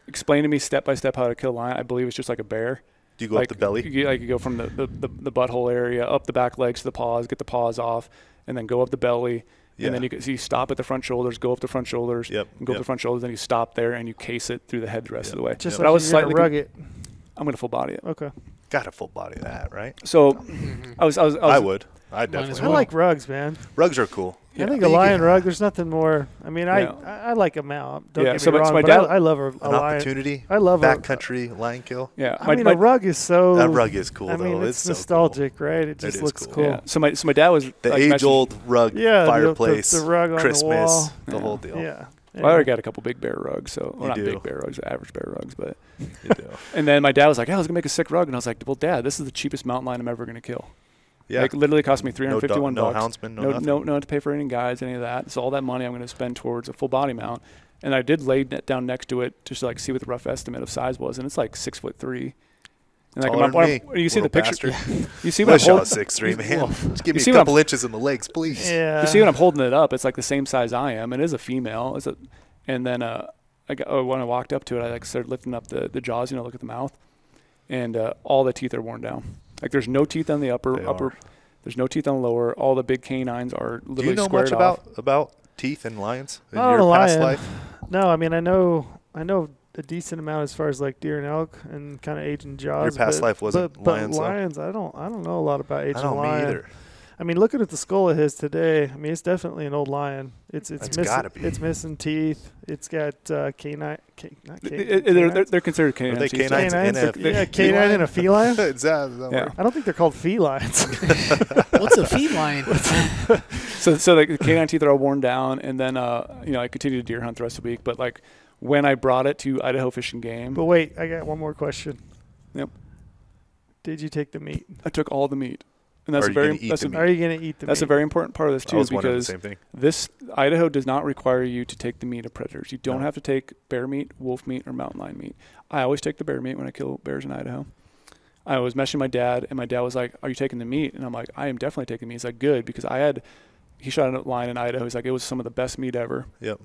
explain to me step by step how to kill a lion. I believe it's just like a bear. Do you go up the belly? You go from the butthole area up the back legs to the paws, get the paws off, and then go up the belly. And then you stop at the front shoulders, go up the front shoulders, and go up the front shoulders. Then you stop there and you case it through the head the rest of the way. Just but like I was you're gonna rug it. I'm gonna full body it. Okay. Got a full body of that, right? So I would. I definitely. I like rugs, man. Rugs are cool. I think a lion rug. There's nothing more. I mean, I like a mount. Don't get me wrong. My but dad, I love a an lion. opportunity. I love backcountry lion kill. Yeah, I mean, a rug is so. That rug is cool. I mean, though. it's nostalgic, so cool. Right? It just looks cool. Yeah. So my dad was the age-old rug, fireplace, the rug on Christmas, the wall. the whole deal. Yeah. Well, I already got a couple big bear rugs, so well, not big bear rugs, average bear rugs, but. You do. And then my dad was like, "Yeah, I was gonna make a sick rug," and I was like, "Well, Dad, this is the cheapest mountain lion I'm ever gonna kill." Yeah. Like literally cost me $351. No houndsman, no to pay for any guides, any of that. So all that money I'm gonna spend towards a full body mount, and I did lay it down next to it just to like see what the rough estimate of size was, and it's like 6'3". And like you see the picture, you see what I'm holding. 6'3", man. Just give me a couple inches in the legs, please. Yeah. You see when I'm holding it up, it's like the same size I am. It is a female. And then when I walked up to it, I like started lifting up the jaws, look at the mouth, and all the teeth are worn down. Like there's no teeth on the upper. There's no teeth on the lower. All the big canines are literally squared off. Do you know much about teeth and lions in your past life? No, I mean I know a decent amount as far as like deer and elk and kind of aging jaws. Your past life wasn't lions. But lions, I don't know a lot about aging lion. Me either. I mean, looking at the skull of his today, I mean, it's definitely an old lion. It's missing teeth. It's got canine. They're considered canines. Are they canines? Canine and a feline. Yeah. I don't think they're called felines. What's a feline? So like the canine teeth are all worn down, and then I continued to deer hunt the rest of the week. But like when I brought it to Idaho Fish and Game. But wait, I got one more question. Yep. Did you take the meat? I took all the meat. And that's are you going to eat the meat? That's a very important part of this too, because the same thing. This Idaho does not require you to take the meat of predators. You don't have to take bear meat, wolf meat, or mountain lion meat. I always take the bear meat when I kill bears in Idaho. I was messaging my dad, and my dad was like, "Are you taking the meat?" And I'm like, "I am definitely taking the meat." He's like, "Good," because he shot a lion in Idaho. He's like, "It was some of the best meat ever." Yep.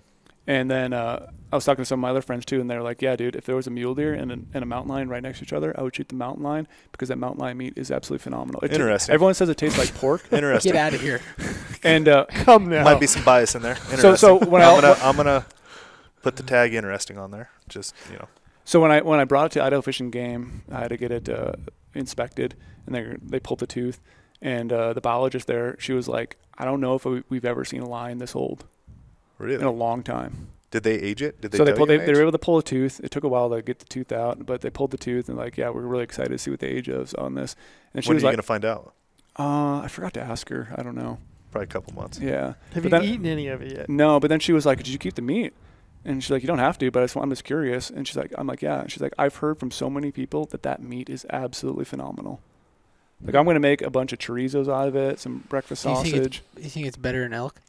And then I was talking to some of my other friends too, and they're like, "Yeah, dude, if there was a mule deer and a mountain lion right next to each other, I would shoot the mountain lion because that mountain lion meat is absolutely phenomenal." Interesting. Everyone says it tastes like pork. Interesting. Get out of here. And come now. Might be some bias in there. So when I'm gonna put the tag "interesting" on there. Just So when I brought it to Idaho Fish and Game, I had to get it inspected, and they pulled the tooth, and the biologist there, she was like, "I don't know if we've ever seen a lion this old." Really? In a long time. Did they age it? Did they? So they were able to pull a tooth. It took a while to get the tooth out, but they pulled the tooth and like, yeah, we're really excited to see what the age is on this. And she when was are you like, gonna find out? I forgot to ask her. I don't know. Probably a couple months. Yeah. Have you eaten any of it yet? No, but then she was like, "Did you keep the meat?" And she's like, "You don't have to, but I'm just curious." And she's like, "I'm like, yeah." And she's like, "I've heard from so many people that meat is absolutely phenomenal. Like, I'm gonna make a bunch of chorizos out of it, some breakfast sausage." You think it's better than elk?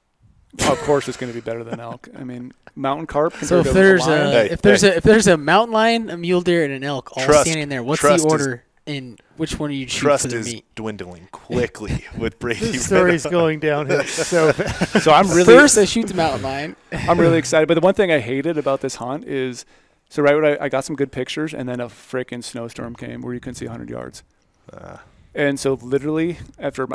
Of course, it's going to be better than elk. I mean, mountain carp. So if there's a mountain lion, a mule deer, and an elk all standing there, what's the order? And which one do you choose for the meat? Trust is dwindling quickly with Brady. This story's going downhill so fast. So I'm really first I shoot the mountain lion. I'm really excited. But the one thing I hated about this hunt is, so right when I got some good pictures, and then a freaking snowstorm came where you couldn't see 100 yards. And so literally after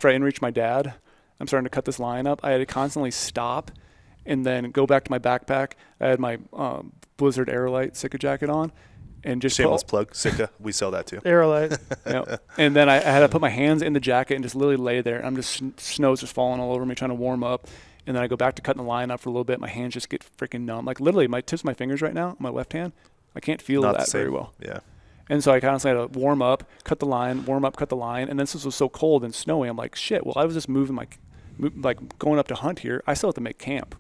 I inreached my dad, I'm starting to cut this line up. I had to constantly stop and then go back to my backpack. I had my Blizzard Aerolite Sitka jacket on. And just shameless plug, Sitka. We sell that too. Aerolite. And then I had to put my hands in the jacket and just literally lay there. I'm just snow's just falling all over me, trying to warm up. And then I go back to cutting the line up for a little bit. My hands just get freaking numb. Like literally, my tips of my fingers right now, my left hand, I can't feel that very well. Yeah. And so I constantly had to warm up, cut the line, warm up, cut the line. And then since it was so cold and snowy, I'm like, shit. Well, I was just moving like going up to hunt here. I still have to make camp.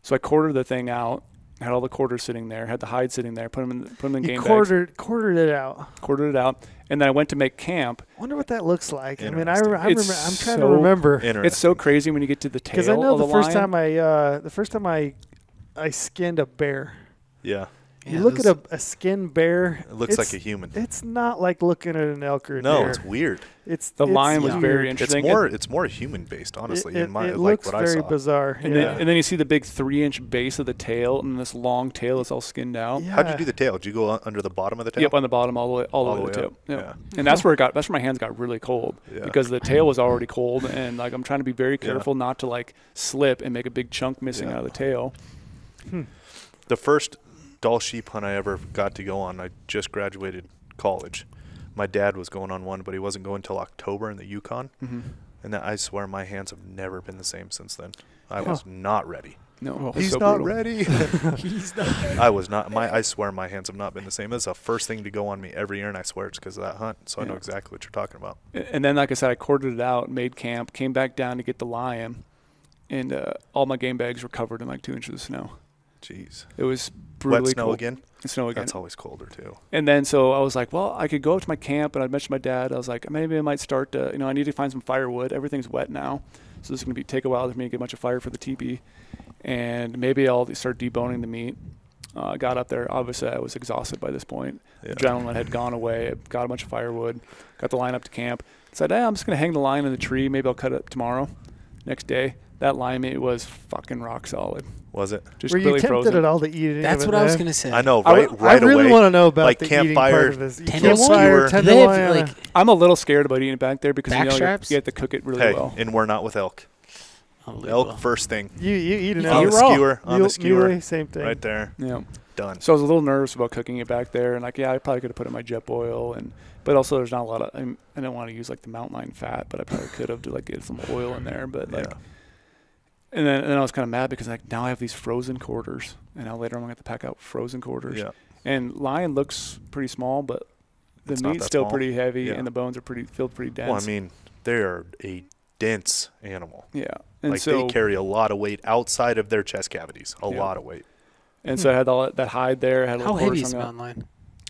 So I quartered the thing out. Had all the quarters sitting there, had the hide sitting there, put them in game bags. Quartered it out. Quartered it out, and then I went to make camp. I wonder what that looks like. I mean, I remember. I'm trying to remember. It's so crazy when you get to the tail. Because I know the first time I skinned a bear. Yeah. You look at a skinned bear. It looks like a human. It's not like looking at an elk or a deer. No, it's weird. The lion was very interesting. It's more human based, honestly. It looks very bizarre. And then you see the big 3-inch base of the tail and this long tail that's all skinned out. Yeah. How'd you do the tail? Did you go under the bottom of the tail? Yep, on the bottom all the way to the tail. Yeah. And that's where my hands got really cold because the tail was already cold, and like I'm trying to be very careful not to like slip and make a big chunk missing out of the tail. The first Dall sheep hunt I ever got to go on, I just graduated college. My dad was going on one, but he wasn't going until October in the Yukon. Mm-hmm. And I swear my hands have never been the same since then. I was not ready. No, he's so not brutal. ready. He's not. I was not. I swear my hands have not been the same. It's the first thing to go on me every year, and I swear it's because of that hunt. So I know exactly what you're talking about. And then, like I said, I quartered it out, made camp, came back down to get the lion. and all my game bags were covered in like 2 inches of snow. Jeez. It was brutally wet snow cold. again? Snow again. That's always colder too. And then so I was like, well, I could go up to my camp, and I mentioned my dad. I was like, maybe I might start to, I need to find some firewood. Everything's wet now, so this is going to take a while for me to get a bunch of fire for the teepee. And maybe I'll start deboning the meat. I got up there. Obviously, I was exhausted by this point. Yeah. The adrenaline had gone away. I got a bunch of firewood, got the line up to camp. Said, hey, I'm just going to hang the line in the tree. Maybe I'll cut it up tomorrow. Next day, that line meat was fucking rock solid. Was it? Just Were you really tempted frozen. at all to eat it? That's what I was going to say. I know, I right really away. want to know about like the campfire, eating part of this. Campfire, Campfire, do they have, tenderloin. like, I'm a little scared about eating it back there because back you straps? have to cook it really hey, well. and we're not with elk. Elk first thing. You eat it On On the the raw. skewer. On the skewer. Mule, same thing. Right there. Yeah. Done. So I was a little nervous about cooking it back there, and like, I probably could have put it in my jet boil, but also there's not a lot of. I don't want to use like the mountain lion fat, but I probably could have to like get some oil in there. But like, and then I was kind of mad because like now I have these frozen quarters, and now later I'm gonna have to pack out frozen quarters. Yeah. And lion looks pretty small, but the It's not meat's that still small. pretty heavy, Yeah. and the bones are feel pretty dense. Well, I mean, they're a dense animal. yeah, and Like so they carry a lot of weight outside of their chest cavities. A Yeah. lot of weight. and so I had all that hide there. I had a How little heavy quarters is hung out. mountain lion?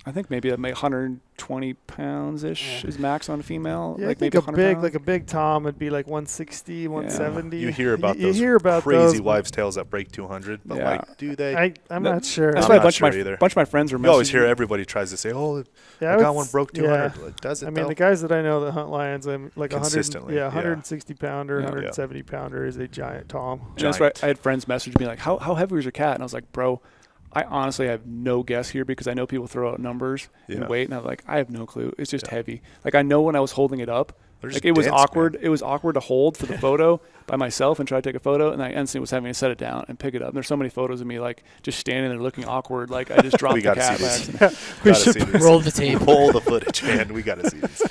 I think maybe 120 pounds ish Yeah. is max on a female. Yeah, like I think maybe a 100 big, pounds. like a big tom would be like 160, 170. You hear about you those hear about crazy those, but wives' tales that break 200, but Yeah. like, do they? I'm That- not sure. That's I'm why a not bunch sure of my either. bunch of my friends were. You always hear messaging me. everybody tries to say, "Oh, Yeah, I would got one s- broke 200." yeah. Like, does it? I mean, though? the guys that I know that hunt lions, I'm like 100, Consistently, yeah. 160 pounder, Yeah. 170 pounder is a giant tom. And that's why I had friends message me like, "How heavy was your cat?" And I was like, "Bro, I honestly have no guess here because I know people throw out numbers Yeah. and weight, and I'm like, I have no clue. It's just Yeah. heavy. Like I know when I was holding it up, They're like just it was dense, awkward. man. It was awkward to hold for the photo by myself and try to take a photo, and I instantly was having to set it down and pick it up. And there's so many photos of me like just standing there looking awkward, like I just dropped We the gotta cat. see by this. accident. We Gotta should see this. Roll the tape. Roll the footage, man. We got to see this.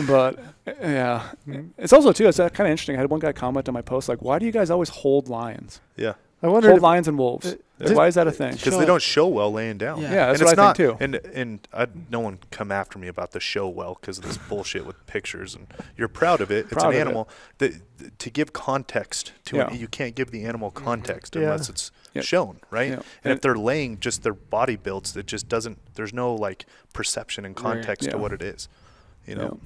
But yeah, it's also too. It's kind of interesting. I had one guy comment on my post like, "Why do you guys always hold lions? Yeah. I wonder. Hold lions and wolves? Like, just- why is that a thing?" Because they don't show well laying down. Yeah. Yeah, that's and what it's I not, think too. And no one come after me about the show well because of this bullshit with pictures. And you're proud of it. It's Proud an of animal. To give context to Yeah. it, you can't give the animal context Yeah. unless it's Yep. shown, right? Yep. And if they're laying just their body builds, it just doesn't. There's no like perception and Right. context to Yeah. what it is. You know,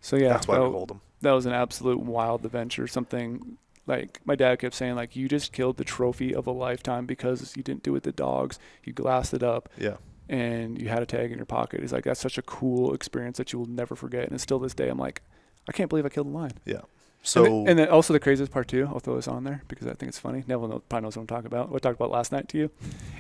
So yeah, that's why we that- hold them. that was an absolute wild adventure. Something like my dad kept saying, like, you just killed the trophy of a lifetime because you didn't do it with the dogs. You glassed it up Yeah. and you had a tag in your pocket. He's like, that's such a cool experience that you will never forget. And still this day, I'm like, I can't believe I killed a lion. Yeah. So and then also the craziest part too, I'll throw this on there because I think it's funny. Neville probably knows what I'm talking about. What I talked about last night to you.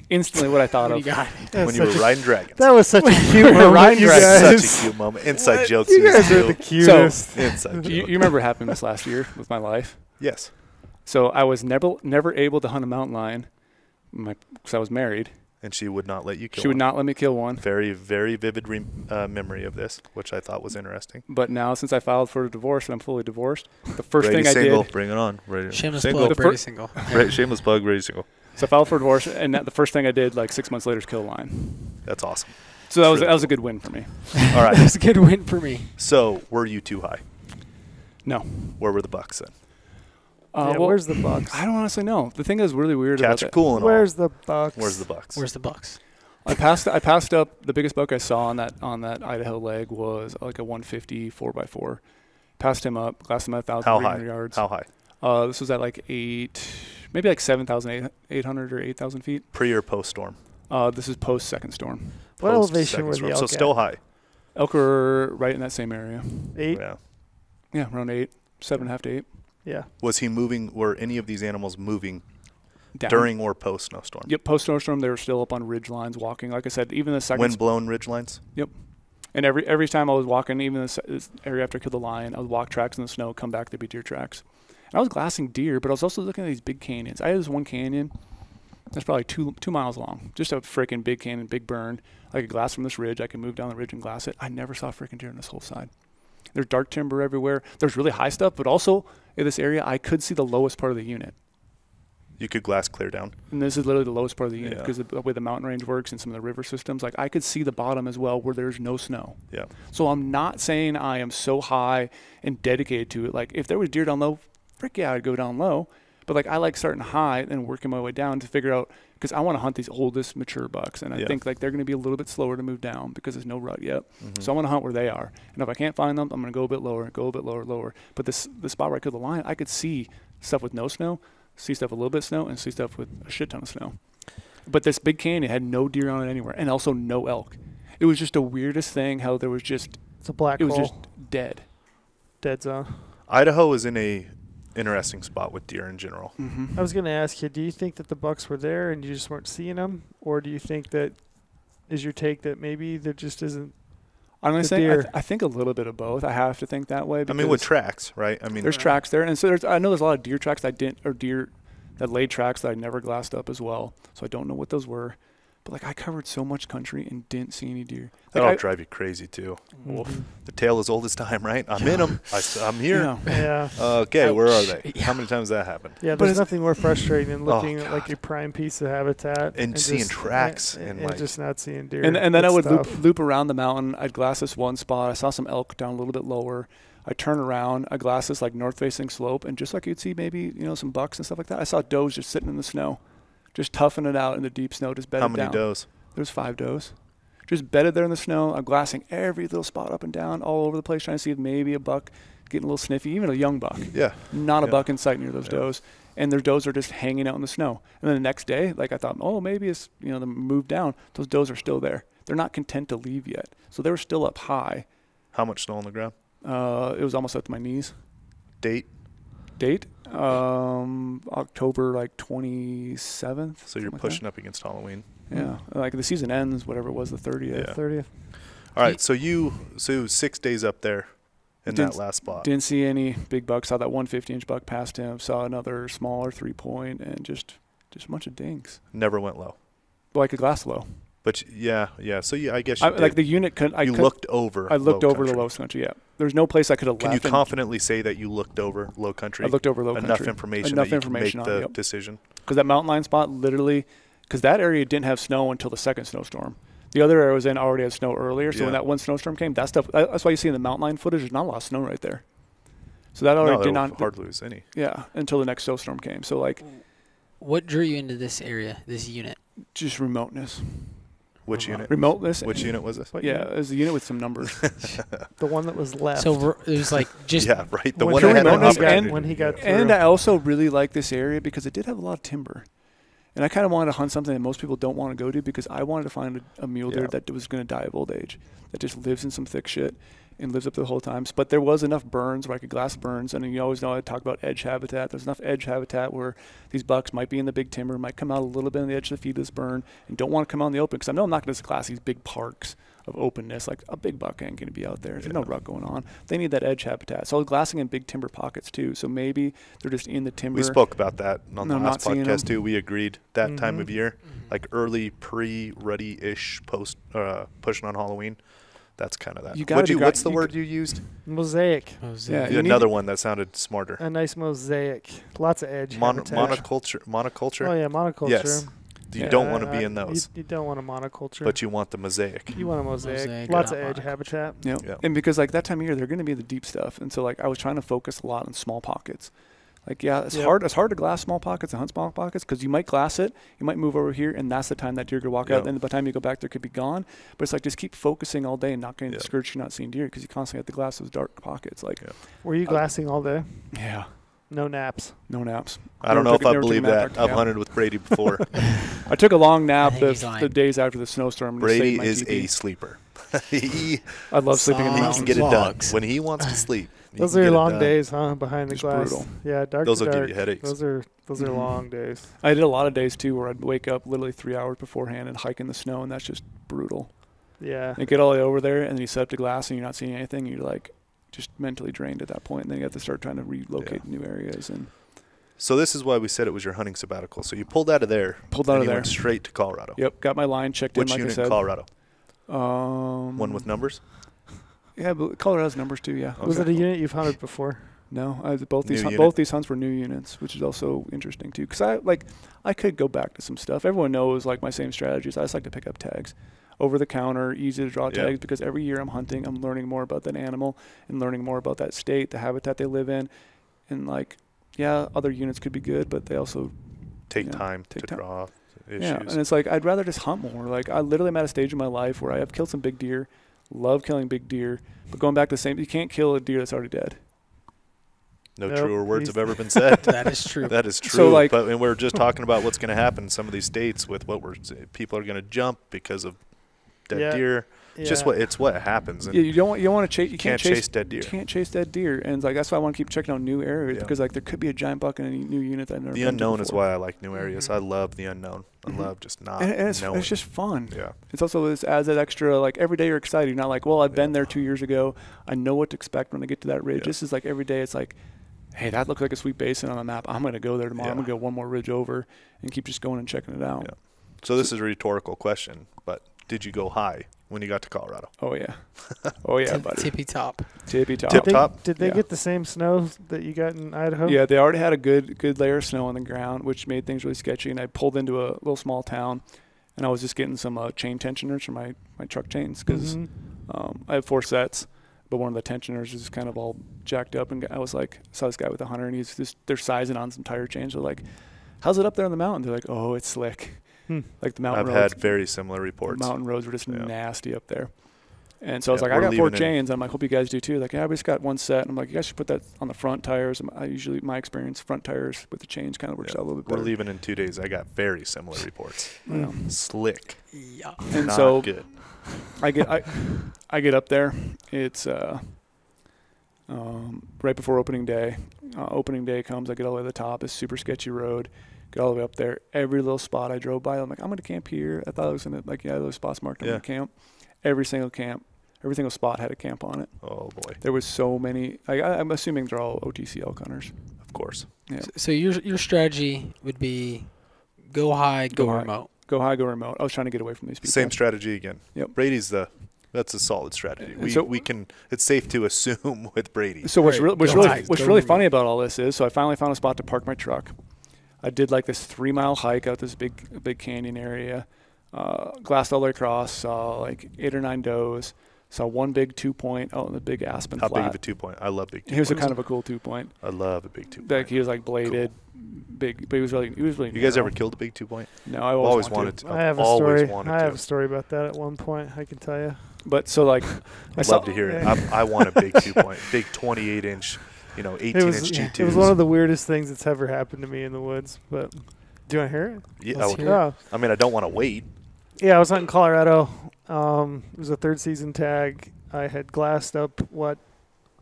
Instantly what I thought What of. do you got? when you were riding dragons, That was such a cute were moment, riding you dragons. guys. such a cute moment. Inside jokes. You is guys are the cute. cutest. Inside You joke. remember what happened this last year with my life? Yes. So I was never able to hunt a mountain lion because I was married. And she would not let you kill She would one. not let me kill one. Very, very vivid memory of this, which I thought was interesting. But now, since I filed for a divorce and I'm fully divorced, the first Brady thing single, I did, bring it on. Brady. Shameless single. plug, The Brady fir- single. Shameless plug, Brady single. so I filed for a divorce, and the first thing I did, like 6 months later, is kill a lion. That's awesome. So that was Really that was a good win for me. All right. That's a good win for me. So, were you too high? No. Where were the bucks then? Yeah, Well, where's the bucks? I don't honestly know. The thing is really weird Cats about are that. cool and Where's all. the bucks? Where's the bucks? Where's the bucks? I passed up the biggest buck I saw on that Idaho leg was like a 150 4x4. Passed him up, glassed him at How 1,300 high? yards. How high? This was at like maybe like 7,800 or 8,000 feet. Pre or post storm? This is post second storm. What Post elevation second were the storm. elk So still at? high. Elk are right in that same area. 8? Yeah. Yeah, around 8, 7.5 to 8. Yeah. Was he moving? Were any of these animals moving Down. during or post snowstorm? Yep, post snowstorm they were still up on ridge lines walking. Like I said, even the second Wind blown ridge lines. and every time I was walking, even this area after I killed the lion, I would walk tracks in the snow, come back, there'd be deer tracks. And I was glassing deer, but I was also looking at these big canyons. I had this one canyon that's probably two miles long, just a freaking big canyon, big burn. I could glass from this ridge. I could move down the ridge and glass it. I never saw a freaking deer on this whole side. There's dark timber everywhere. There's really high stuff, but also in this area, I could see the lowest part of the unit. You could glass clear down. And this is literally the lowest part of the unit Yeah. because of the way the mountain range works and some of the river systems. Like I could see the bottom as well where there's no snow. Yeah. So I'm not saying I am so high and dedicated to it. Like if there was deer down low, frick yeah, I'd go down low. But like I like starting high and working my way down to figure out, because I want to hunt these oldest mature bucks, and I think like they're going to be a little bit slower to move down because there's no rut yet. So I want to hunt where they are, and if I can't find them, I'm going to go a bit lower, lower. But the spot where I killed the lion, I could see stuff with no snow, see stuff with a little bit of snow, and see stuff with a shit ton of snow. But this big canyon had no deer on it anywhere, and also no elk. It was just the weirdest thing how there was just it's a black hole. It was just dead zone. Idaho is in a interesting spot with deer in general. I was going to ask you, do you think that the bucks were there and you just weren't seeing them, or do you think that is your take that maybe there just isn't? Honestly, I think a little bit of both. I have to think that way. I mean, with tracks, right? I mean, there's tracks there, and so I know there's a lot of deer tracks deer that laid tracks that I never glassed up as well. So I don't know what those were. But like I covered so much country and didn't see any deer. That'll drive you crazy too. The tale is old as time, right? I'm in them. I'm here. Yeah. Okay, where are they? How many times that happened? Yeah, there's nothing more frustrating than looking at like your prime piece of habitat and seeing tracks and like just not seeing deer. And then I would loop around the mountain. I'd glass this one spot. I saw some elk down a little bit lower. I turn around. I glass this like north-facing slope, and just like you'd see maybe some bucks and stuff like that, I saw does just sitting in the snow. Just toughing it out in the deep snow, just bedded down. How many does? There's 5 does. Just bedded there in the snow. I'm glassing every little spot up and down, all over the place, trying to see if maybe a buck getting a little sniffy, even a young buck. Yeah. Not a buck in sight near those does. And their does are just hanging out in the snow. And then the next day, like I thought, oh, maybe it's, they moved down. Those does are still there. They're not content to leave yet. So they were still up high. How much snow on the ground? It was almost up to my knees. Date? October like 27th. So you're pushing up against Halloween. Yeah, like the season ends, whatever it was, the 30th. Yeah. 30th. All right, so 6 days up there in that last spot. Didn't see any big bucks. Saw that 150-inch buck past him. Saw another smaller 3-point, and just a bunch of dings. Never went low. Well, I could glass low. But yeah. So I guess you like the unit could. You looked over. I looked over country. the low country. Yeah, there's no place I could have. Can you confidently say that you looked over low country? I looked over low country. Enough information that you can make the decision. Because that mountain line spot, literally, because that area didn't have snow until the second snowstorm. The other area was in already had snow earlier. So when that one snowstorm came, that stuff. That's why you see in the mountain line footage, there's not a lot of snow right there. So that already did not hardly lose any. Yeah, until the next snowstorm came. So like, what drew you into this area, this unit? Just remoteness. Which unit? Remoteness. Which unit was this? Yeah, it was a unit with some numbers. The one that was left. So it was like just right. The when one that had when he got through. And I also really like this area because it did have a lot of timber. And I kind of wanted to hunt something that most people don't want to go to because I wanted to find a mule deer that was going to die of old age, that just lives in some thick shit and lives up the whole time. But there was enough burns where I could glass burns. And you always know I talk about edge habitat. There's enough edge habitat where these bucks might be in the big timber, might come out a little bit on the edge of the feedless burn, and don't want to come out in the open. Because I know I'm not going to glass these big parks of openness. Like a big buck ain't going to be out there. There's no rut going on. They need that edge habitat. So I was glassing in big timber pockets too. So maybe they're just in the timber. We spoke about that on the last podcast too. We agreed that time of year, like early pre-ruddy-ish pushing on Halloween. That's kind of that. What's the word you used? Mosaic. Yeah, another one that sounded smarter. A nice mosaic. Lots of edge. Monoculture. Oh yeah, monoculture. Yes. You don't want to be in those. You don't want a monoculture. But you want the mosaic. You want a mosaic. Lots of edge habitat. Yep. And because like that time of year, they're going to be the deep stuff. And so like I was trying to focus a lot on small pockets. Like, it's hard. It's hard to glass small pockets and hunt small pockets because you might glass it, you might move over here, and that's the time that deer could walk out. And by the time you go back, there could be gone. But it's like just keep focusing all day and not getting discouraged. You're not seeing deer because you constantly have to glass those dark pockets. Like, were you glassing all day? Yeah. No naps. No naps. I don't know if I believe that. I've hunted with Brady before. I took a long nap the days after the snowstorm. Brady is a sleeper. I love sleeping in the mountains. He can get it done when he wants to sleep. Those are long days, huh? Behind the glass. Brutal. Yeah, dark. Those will give you headaches. Those are long days. I did a lot of days too, where I'd wake up literally 3 hours beforehand and hike in the snow, and that's just brutal. Yeah. And get all the way over there, and then you set up the glass, and you're not seeing anything. And you're like just mentally drained at that point, and then you have to start trying to relocate new areas. And so this is why we said it was your hunting sabbatical. So you pulled out of there. Went straight to Colorado. Yep, got my line checked in. Like Which unit in Colorado? One with numbers. Yeah, but Colorado has numbers too. Yeah. Okay. Was it a unit you've hunted before? No, both these hunts were new units, which is also interesting too. Because I could go back to some stuff. Everyone knows like my same strategies. I just like to pick up tags, over the counter, easy to draw tags. Because every year I'm hunting, I'm learning more about that animal and learning more about that state, the habitat they live in, and like other units could be good, but they also take time to draw issues. Yeah, and it's like I'd rather just hunt more. Like I literally am at a stage in my life where I have killed some big deer, love killing big deer, but going back to the same, you can't kill a deer that's already dead. No truer words have ever been said. That is true. That is true. So like, but and we're just talking about what's going to happen in some of these states with people are going to jump because of dead deer. Yeah. Just what happens. And you don't want to chase. You can't chase dead deer. You can't chase dead deer, and like that's why I want to keep checking out new areas because like there could be a giant buck in a new unit that I've never. The unknown is why I like new areas. I love the unknown. I love just not knowing. It's just fun. Yeah. It's also this adds that extra like every day you're excited. You're not like, well, I've been there 2 years ago. I know what to expect when I get to that ridge. This is like every day. It's like, hey, that looks like a sweet basin on a map. I'm gonna go there tomorrow. I'm gonna go one more ridge over and keep just going and checking it out. Yeah. So this is a rhetorical question, but did you go high when you got to Colorado? Oh yeah, buddy. Tippy top. Tippy top. Tip top. Did they get the same snow that you got in Idaho? Yeah, they already had a good layer of snow on the ground, which made things really sketchy. And I pulled into a little small town, and I was just getting some chain tensioners for my truck chains because I have 4 sets, but one of the tensioners is kind of all jacked up. And I was like, saw this guy with a hunter, and they're sizing on some tire chains. They're like, "How's it up there on the mountain?" They're like, "Oh, it's slick." Like the mountain roads. I've had very similar reports. Mountain roads were just nasty up there. And so I was like, I got 4 chains. I'm like, hope you guys do too. Like, yeah, we just got 1 set. And I'm like, you guys should put that on the front tires. My experience, front tires with the chains kind of works out a little bit better. We're leaving in 2 days. I got very similar reports. Slick. Yeah. And not so good. I get up there. It's right before opening day. Opening day comes. I get all the way to the top. It's super sketchy road. Get all the way up there. Every little spot I drove by, I'm like, I'm going to camp here. I thought I was going to, those spots marked, I'm going to camp. Every single spot had a camp on it. Oh, boy. There was so many. I'm assuming they're all OTC elk hunters. Of course. Yeah. So your strategy would be go high, go remote. Go high, go remote. I was trying to get away from these people. Same strategy again. Yep. Brady's that's a solid strategy. It's safe to assume with Brady. So what's really funny about all this is, so I finally found a spot to park my truck. I did like this 3-mile hike out this big canyon area, glassed all the way across, saw like 8 or 9 does, saw 1 big 2-point out in the big aspen flat. How big of a 2-point? I love big 2-points. He was a kind of a cool 2-point. I love a big 2-point. Like he was like bladed, big, but he was really You narrow. guys ever killed a big 2-point? No, I always wanted to. I have a story. I have a story about that at one point. I can tell you. But so like, I'd love to hear it. I want a big 2-point, big 28-inch. 18-inch G2s. It was one of the weirdest things that's ever happened to me in the woods. But do you want to hear it? Yeah, I mean, I don't want to wait. Yeah, I was hunting Colorado. It was a 3rd season tag. I had glassed up what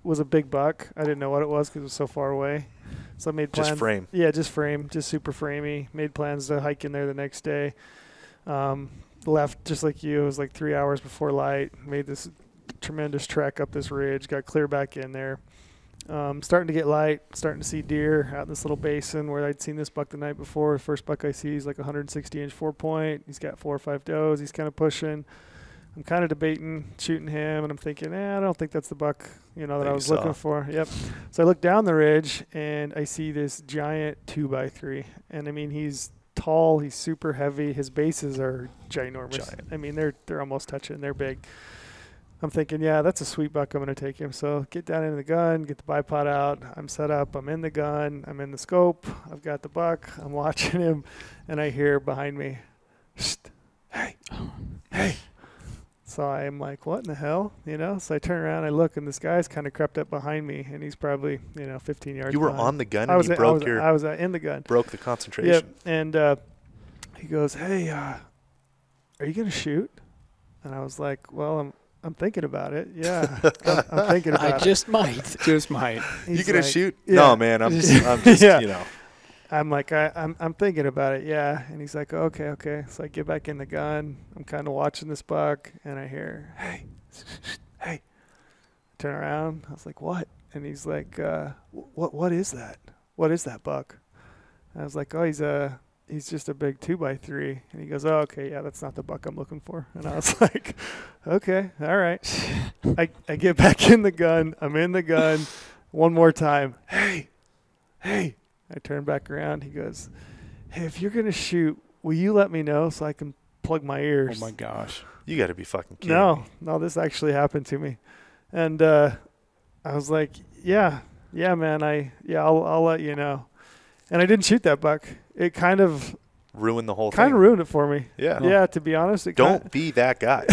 was a big buck. I didn't know what it was because it was so far away. So I made plans. Just frame. Yeah, just frame. Just super framey. Made plans to hike in there the next day. Left just like you. It was like 3 hours before light. Made this tremendous trek up this ridge. Got clear back in there. Starting to get light, starting to see deer out in this little basin where I'd seen this buck the night before. The first buck I see is like 160-inch 4-point. He's got 4 or 5 does. He's kind of pushing. I'm kind of debating shooting him, and I'm thinking, I don't think that's the buck, that I was looking for. Yep. So I look down the ridge, and I see this giant 2x3. And, I mean, he's tall. He's super heavy. His bases are ginormous. Giant. I mean, they're almost touching. They're big. I'm thinking, that's a sweet buck. I'm going to take him. So get down into the gun, get the bipod out. I'm set up. I'm in the gun. I'm in the scope. I've got the buck. I'm watching him, and I hear behind me, hey. So I'm like, what in the hell? So I turn around, I look, and this guy's kind of crept up behind me, and he's probably, 15 yards You were behind. on the gun, I and was in the gun. Broke the concentration. Yep. And he goes, hey, are you going to shoot? And I was like, well, I'm thinking about it. Yeah, I'm thinking about it. I just might. Just might. You gonna shoot? Yeah. No, man. I'm just Yeah. I'm like, I'm thinking about it. Yeah. And he's like, okay. So I get back in the gun. I'm kind of watching this buck, and I hear, hey. Turn around. I was like, what? And he's like, what is that? What is that buck? And I was like, oh, he's just a big 2x3. And he goes, oh, okay, yeah, that's not the buck I'm looking for. And I was like, okay, all right. I get back in the gun. I'm in the gun one more time. Hey. I turn back around. He goes, hey, if you're going to shoot, will you let me know so I can plug my ears? Oh, my gosh. You got to be fucking kidding me. No, this actually happened to me. And I was like, yeah, Yeah, man. I'll let you know. And I didn't shoot that buck. It kind of ruined the whole thing. Kind of ruined it for me. Yeah. Yeah. To be honest, don't be that guy.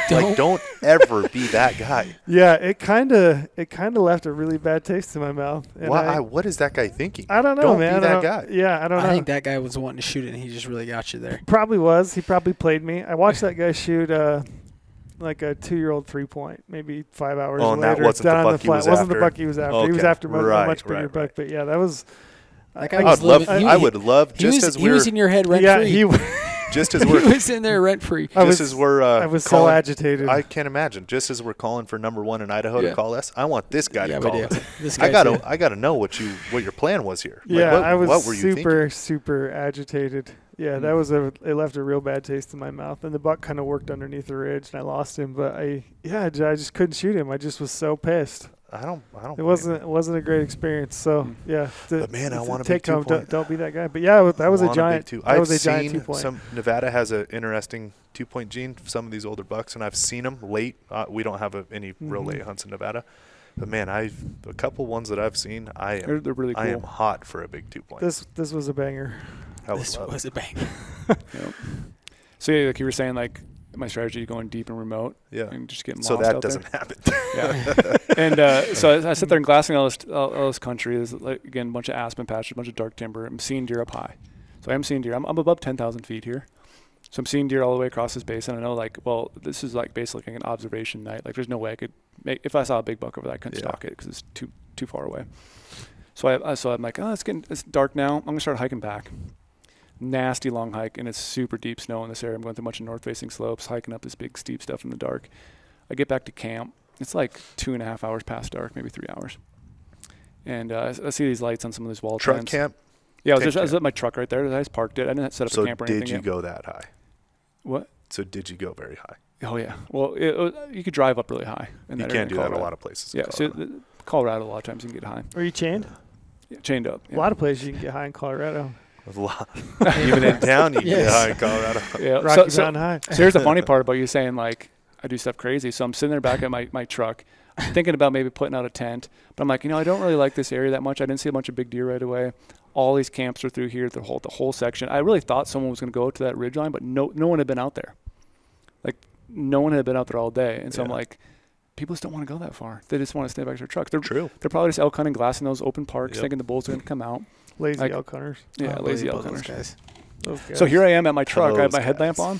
Don't ever be that guy. Yeah. It kind of left a really bad taste in my mouth. And what is that guy thinking? I don't know, don't man. Be that guy. Yeah, I don't know. I think that guy was wanting to shoot it, and he just really got you there. Probably was. He probably played me. I watched that guy shoot like a 2-year-old 3-point, maybe 5 hours later. And that wasn't the buck he was after. Wasn't the buck he was after. Okay. He was after a much bigger right. buck. But yeah, that was. I would love just as he was in your head rent free. Just as we're he was in there rent free. I was so agitated. I can't imagine. Just as we're calling for number 1 in Idaho to call us, I want this guy to call us. This guy I gotta know what your plan was here. Yeah, like, I was what were you thinking? super agitated. Yeah, that was it left a real bad taste in my mouth. And the buck kind of worked underneath the ridge, and I lost him. But I just couldn't shoot him. I just was so pissed. I don't. It wasn't a great experience. So yeah. But man, I want to take home. Don't be that guy. But yeah, that was a giant. That was a giant 2-point. Some Nevada has an interesting 2-point gene for some of these older bucks, and I've seen them late. We don't have any real late hunts in Nevada. But man, a couple ones that I've seen, they're really cool. I am hot for a big 2-point. This was a banger. This was a banger. Yep. So yeah, like you were saying, like my strategy going deep and remote. Yeah. And just getting lost. So that doesn't happen. Yeah. And so I sit there and glassing all this country. There's again a bunch of aspen patches, a bunch of dark timber. I'm seeing deer up high. So I am seeing deer. I'm above 10,000 feet here. So I'm seeing deer all the way across this basin. I know this is like basically like an observation night. Like there's no way I could if I saw a big buck over there, I couldn't stalk it because it's too far away. So I'm like, it's dark now. I'm gonna start hiking back. Nasty long hike, and it's super deep snow in this area. I'm going through a bunch of north-facing slopes, hiking up this big steep stuff in the dark. I get back to camp. It's like 2.5 hours past dark, maybe 3 hours. And I see these lights on some of these wall truck tents. Camp. Yeah, I was at my truck right there. I just parked it. I didn't set up a camp or anything. So did you go that high? What? So did you go very high? Oh yeah. Well, you could drive up really high. You can't do that in a lot of places. Yeah. So Colorado, a lot of times you can get high. Are you chained? Yeah, chained up. Yeah. A lot of places you can get high in Colorado. A lot. Even in town, you can get high in Colorado. Yeah. Rocky Mountain High. So here's the funny part about you saying like I do stuff crazy. So I'm sitting there back at my truck, thinking about maybe putting out a tent, but I'm like, I don't really like this area that much. I didn't see a bunch of big deer right away. All these camps are through here, the whole section. I really thought someone was going to go to that ridgeline, but no one had been out there. Like no one had been out there all day, and so I'm like, people just don't want to go that far. They just want to stay back to their truck. They're probably just elk hunting, glassing those open parks, thinking the bulls are going to come out. Lazy elk hunters. Yeah, lazy elk hunters. Guys. So here I am at my truck. I have my headlamp on,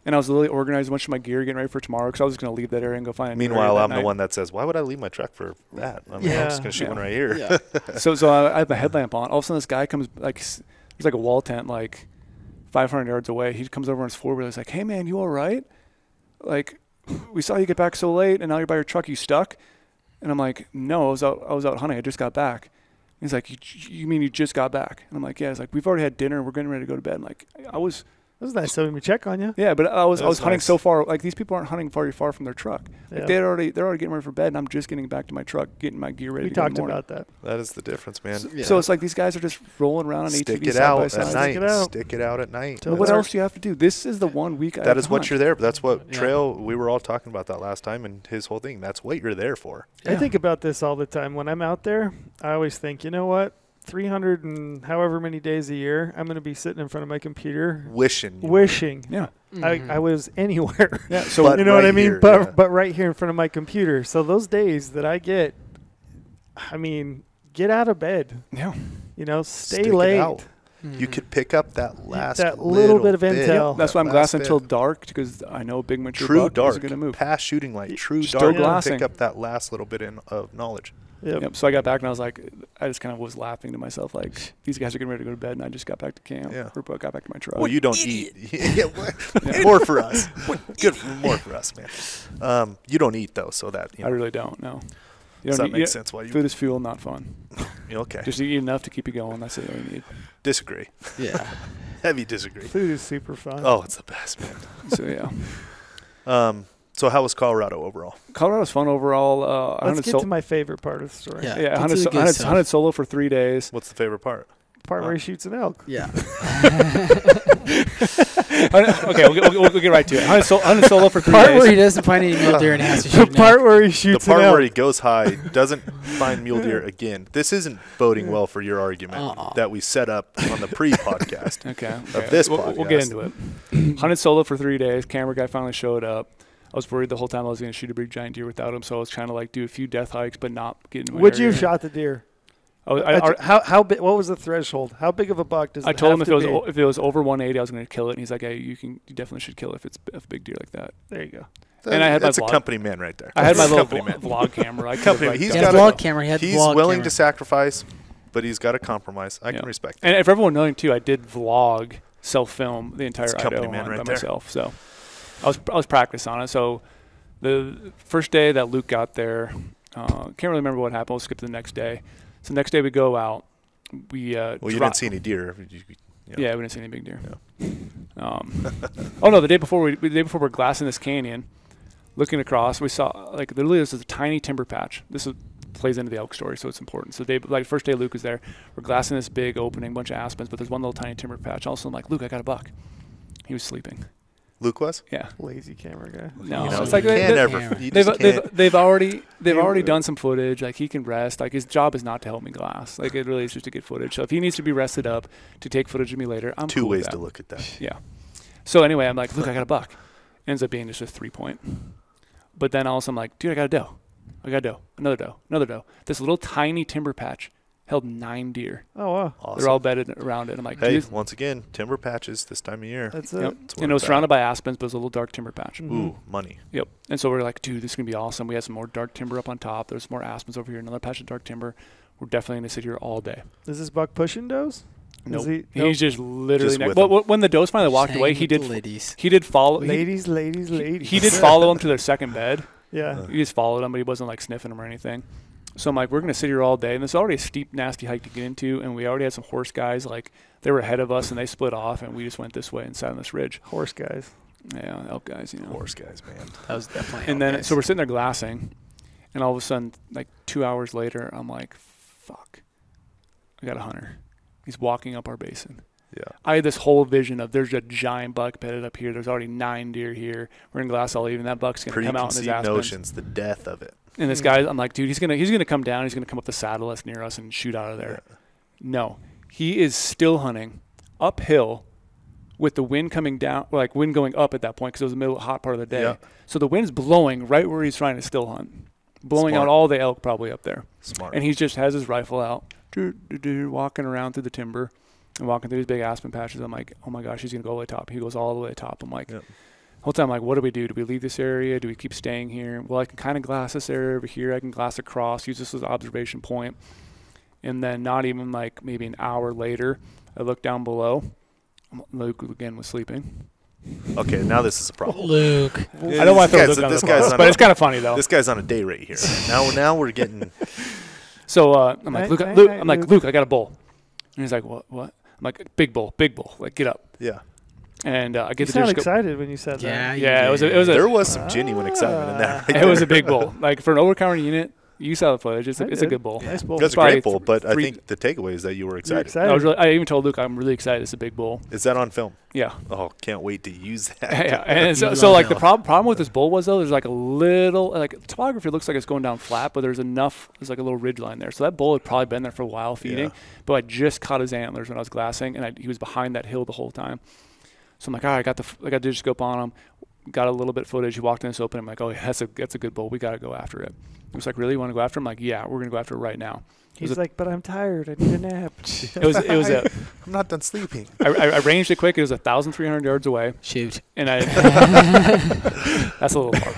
and I was really organizing a bunch of my gear, getting ready for tomorrow, because I was just going to leave that area and go find a Meanwhile, I'm the one that says, why would I leave my truck for that? I'm just going to shoot one right here. Yeah. So I have my headlamp on. All of a sudden, this guy comes, there's like a wall tent, 500 yards away. He comes over on his four-wheeler. He's like, hey, man, you all right? Like, we saw you get back so late, and now you're by your truck. You stuck? And I'm like, no, I was out hunting. I just got back. He's like, you mean you just got back? And I'm like, yeah. He's like, we've already had dinner. We're getting ready to go to bed. I'm like, It was nice having me check on you. Yeah, but I was hunting so far. Like, these people aren't hunting very far from their truck. Like, they're already getting ready for bed, and I'm just getting back to my truck, getting my gear ready. We talked about that. That is the difference, man. So it's like these guys are just rolling around on ATVs side by side. Stick it out at night. So what else do you have to do? This is the 1 week. That is what you're there. That's what Trail. We were all talking about that last time, and his whole thing. That's what you're there for. I think about this all the time. When I'm out there, I always think, you know what? 300 and however many days a year, I'm going to be sitting in front of my computer wishing. Yeah. I was anywhere. Yeah. So you know what I mean? But right here in front of my computer. So those days that I get, get out of bed. Yeah. Stay late. You could pick up that last little bit of intel. Yep. That's why I'm glassing until dark, because I know big mature buck is going to move. Past shooting light, true Still dark. glassing. Pick up that last little bit of knowledge. Yep. So I got back and I was like, I just kind of was laughing to myself, like, these guys are getting ready to go to bed, and I just got back to camp. Yeah. Or got back to my truck. Well, you don't eat. More for us. More for us, man. You don't eat though, so that I really don't. No. Does that make sense? Why food is fuel, not fun. Okay. Just eat enough to keep you going. That's all you need. Disagree. Yeah. Heavy disagree. Food is super fun. Oh, it's the best, man. So yeah. So how was Colorado overall? Colorado's fun overall. Let's get to my favorite part of the story. Yeah. I hunted solo for 3 days. What's the favorite part? Where he shoots an elk. Yeah. Okay, we'll get right to it. Hunted solo for 3 Part days. where he doesn't find any mule deer and has to The shoot an part elk. where he shoots The part an elk. where he goes high, doesn't find mule deer again. This isn't boding well for your argument that we set up on the pre-podcast Okay. of this podcast. We'll get into it. Hunted solo for 3 days. Camera guy finally showed up. I was worried the whole time I was going to shoot a big giant deer without him, so I was trying to like do a few death hikes, but not get into my Would you area. have shot the deer? I How big? What was the threshold? How big of a buck does? I it told him have if to it be? if it was over 180, I was going to kill it, and he's like, "Hey, you definitely should kill it if it's a big deer like that." There you go. And I had That's my a vlog. company man right there. I had my That's a little company man. vlog camera. I Company- could've, he's He got had a- vlog camera. He had He's vlog willing camera. to sacrifice, but he's got to compromise. I can Yeah. respect that. And for everyone knowing too, I did vlog, self-film the entire It's a company Idaho man hunt right by there. myself. So I was practiced on it. So the first day that Luke got there, can't really remember what happened. We'll skip to the next day. So the next day we go out. We Well, you didn't see any deer. Yeah, we didn't see any big deer. Oh no, the day before we're glassing this canyon, looking across, we saw like literally this is a tiny timber patch. Plays into the elk story, so it's important. So first day Luke was there. We're glassing this big opening, bunch of aspens, but there's one little tiny timber patch. Also, I'm like, Luke, I got a buck. He was sleeping. Luke was? Yeah. Lazy camera guy. No, You know, it's like you can't ever. You just can't. they've already done some footage. Like he can rest. Like his job is not to help me glass. Like it really is just to get footage. So if he needs to be rested up to take footage of me later, I'm Two cool with ways that. to look at that. Yeah. So anyway, I'm like, Luke, I got a buck. Ends up being just a 3-point. But then also I'm like, dude, I got a doe. I got a doe. Another doe. Another doe. This little tiny timber patch held 9 deer. Oh wow. Awesome. They're all bedded around it. I'm like, Hey, dude. once again, timber patches this time of year. That's Yep. it. That's what And it was it's surrounded by aspens, but it was a little dark timber patch. Mhm. Ooh, money. Yep. And so we're like, dude, this is going to be awesome. We had some more dark timber up on top. There's more aspens over here. Another patch of dark timber. We're definitely going to sit here all day. Is this buck pushing does? Nope. He, He's just literally Just with well, when the does finally walked Sang away, with he the did ladies. follow. ladies. He did follow him to their second bed. Yeah. He just followed him, but he wasn't like sniffing him or anything. So I'm like, we're going to sit here all day. And there's already a steep, nasty hike to get into. And we already had some horse guys. Like, they were ahead of us, and they split off. And we just went this way and sat on this ridge. Horse guys. Yeah, elk guys, you know. Horse guys, man. That was definitely. And then, so we're sitting there glassing. And all of a sudden, like 2 hours later, I'm like, fuck. I got a hunter. He's walking up our basin. Yeah. I had this whole vision of there's a giant buck bedded up here. There's already 9 deer here. We're in glass all evening. That buck's going to come out in his Preconceived aspens. notions, the death of it. And this guy, I'm like, dude, he's gonna come down. He's gonna come up the saddle that's near us and shoot out of there. Yeah. No, he is still hunting uphill with the wind coming down, like wind going up at that point because it was the middle hot part of the day. Yeah. So the wind's blowing right where he's trying to still hunt, blowing Smart. out all the elk probably up there. Smart. And he just has his rifle out, walking around through the timber and walking through these big aspen patches. I'm like, oh my gosh, he's gonna go all the way top. He goes all the way to the top. I'm like. Yep. Whole time, I'm like, what do we do? Do we leave this area? Do we keep staying here? Well, I can kind of glass this area over here. I can glass across, use this as an observation point. And then not even like maybe an hour later, I look down below. Luke again was sleeping. Okay, now this is a problem. Luke. I don't want to throw Luke on this the guy's bus, on but a- it's kind of funny though. This guy's on a day rate here. Now we're getting. So I'm like, Luke, Night, Luke, night, I'm like, Luke. Luke, I got a bull. And he's like, what? I'm like, big bull, like get up. Yeah. And I You get the sound deer scope. excited when you said Yeah. that. Yeah, it was a There was some genuine excitement in that. Right it was there. a big bull. Like for an overcounter unit, you saw the footage. It's I a did. good bull. Nice bull. That's a probably great bull, but I three- think the takeaway is that you were You're excited. excited. I even told Luke I'm really excited. It's a big bull. Is that on film? Yeah. Oh, can't wait to use that. Yeah, and You so like love the elk. problem with this bull was though, there's like a little like topography looks like it's going down flat, but there's like a little ridge line there. So that bull had probably been there for a while feeding, Yeah. but I just caught his antlers when I was glassing, and he was behind that hill the whole time. So I'm like, all right, I got the digital scope on him, got a little bit of footage. He walked in this open. I'm like, oh, that's a good bull. We got to go after it. He was like, really, you want to go after him? I'm like, yeah, we're gonna go after it right now. He's like, but I'm tired. I need a nap. It was a I'm not done sleeping. I ranged it quick. It was 1,300 yards away. Shoot. And that's a little far.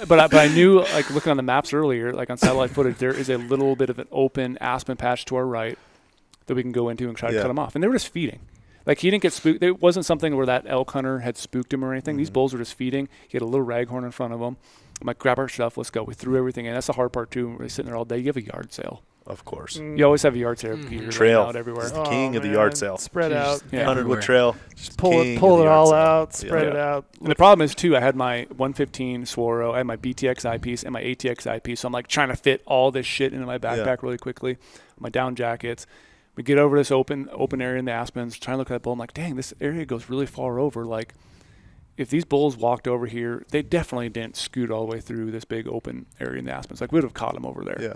But I knew, like looking on the maps earlier, like on satellite footage, there is a little bit of an open aspen patch to our right that we can go into and try to Yeah. cut them off. And they were just feeding. Like he didn't get spooked. It wasn't something where that elk hunter had spooked him or anything. These bulls were just feeding. He had a little raghorn in front of him. I'm like, grab our stuff, let's go. We threw everything in. That's the hard part too. We're sitting there all day. You have a yard sale. Of course. You always have a yard sale gear Trail. laying out everywhere. The king of the yard sale. Spread out. Yeah. 100 wood Everywhere. trail. Just pull king it of the yard all sale. out. Yeah. Spread it Yeah. out. And the problem is too, I had my 115 Swaro, I had my BTX eyepiece and my ATX eyepiece. So I'm like trying to fit all this shit into my backpack really quickly. My down jackets. We get over this open area in the aspens, trying to look at that bull. I'm like, dang, this area goes really far over. Like, if these bulls walked over here, they definitely didn't scoot all the way through this big open area in the aspens. Like, we would have caught them over there. Yeah.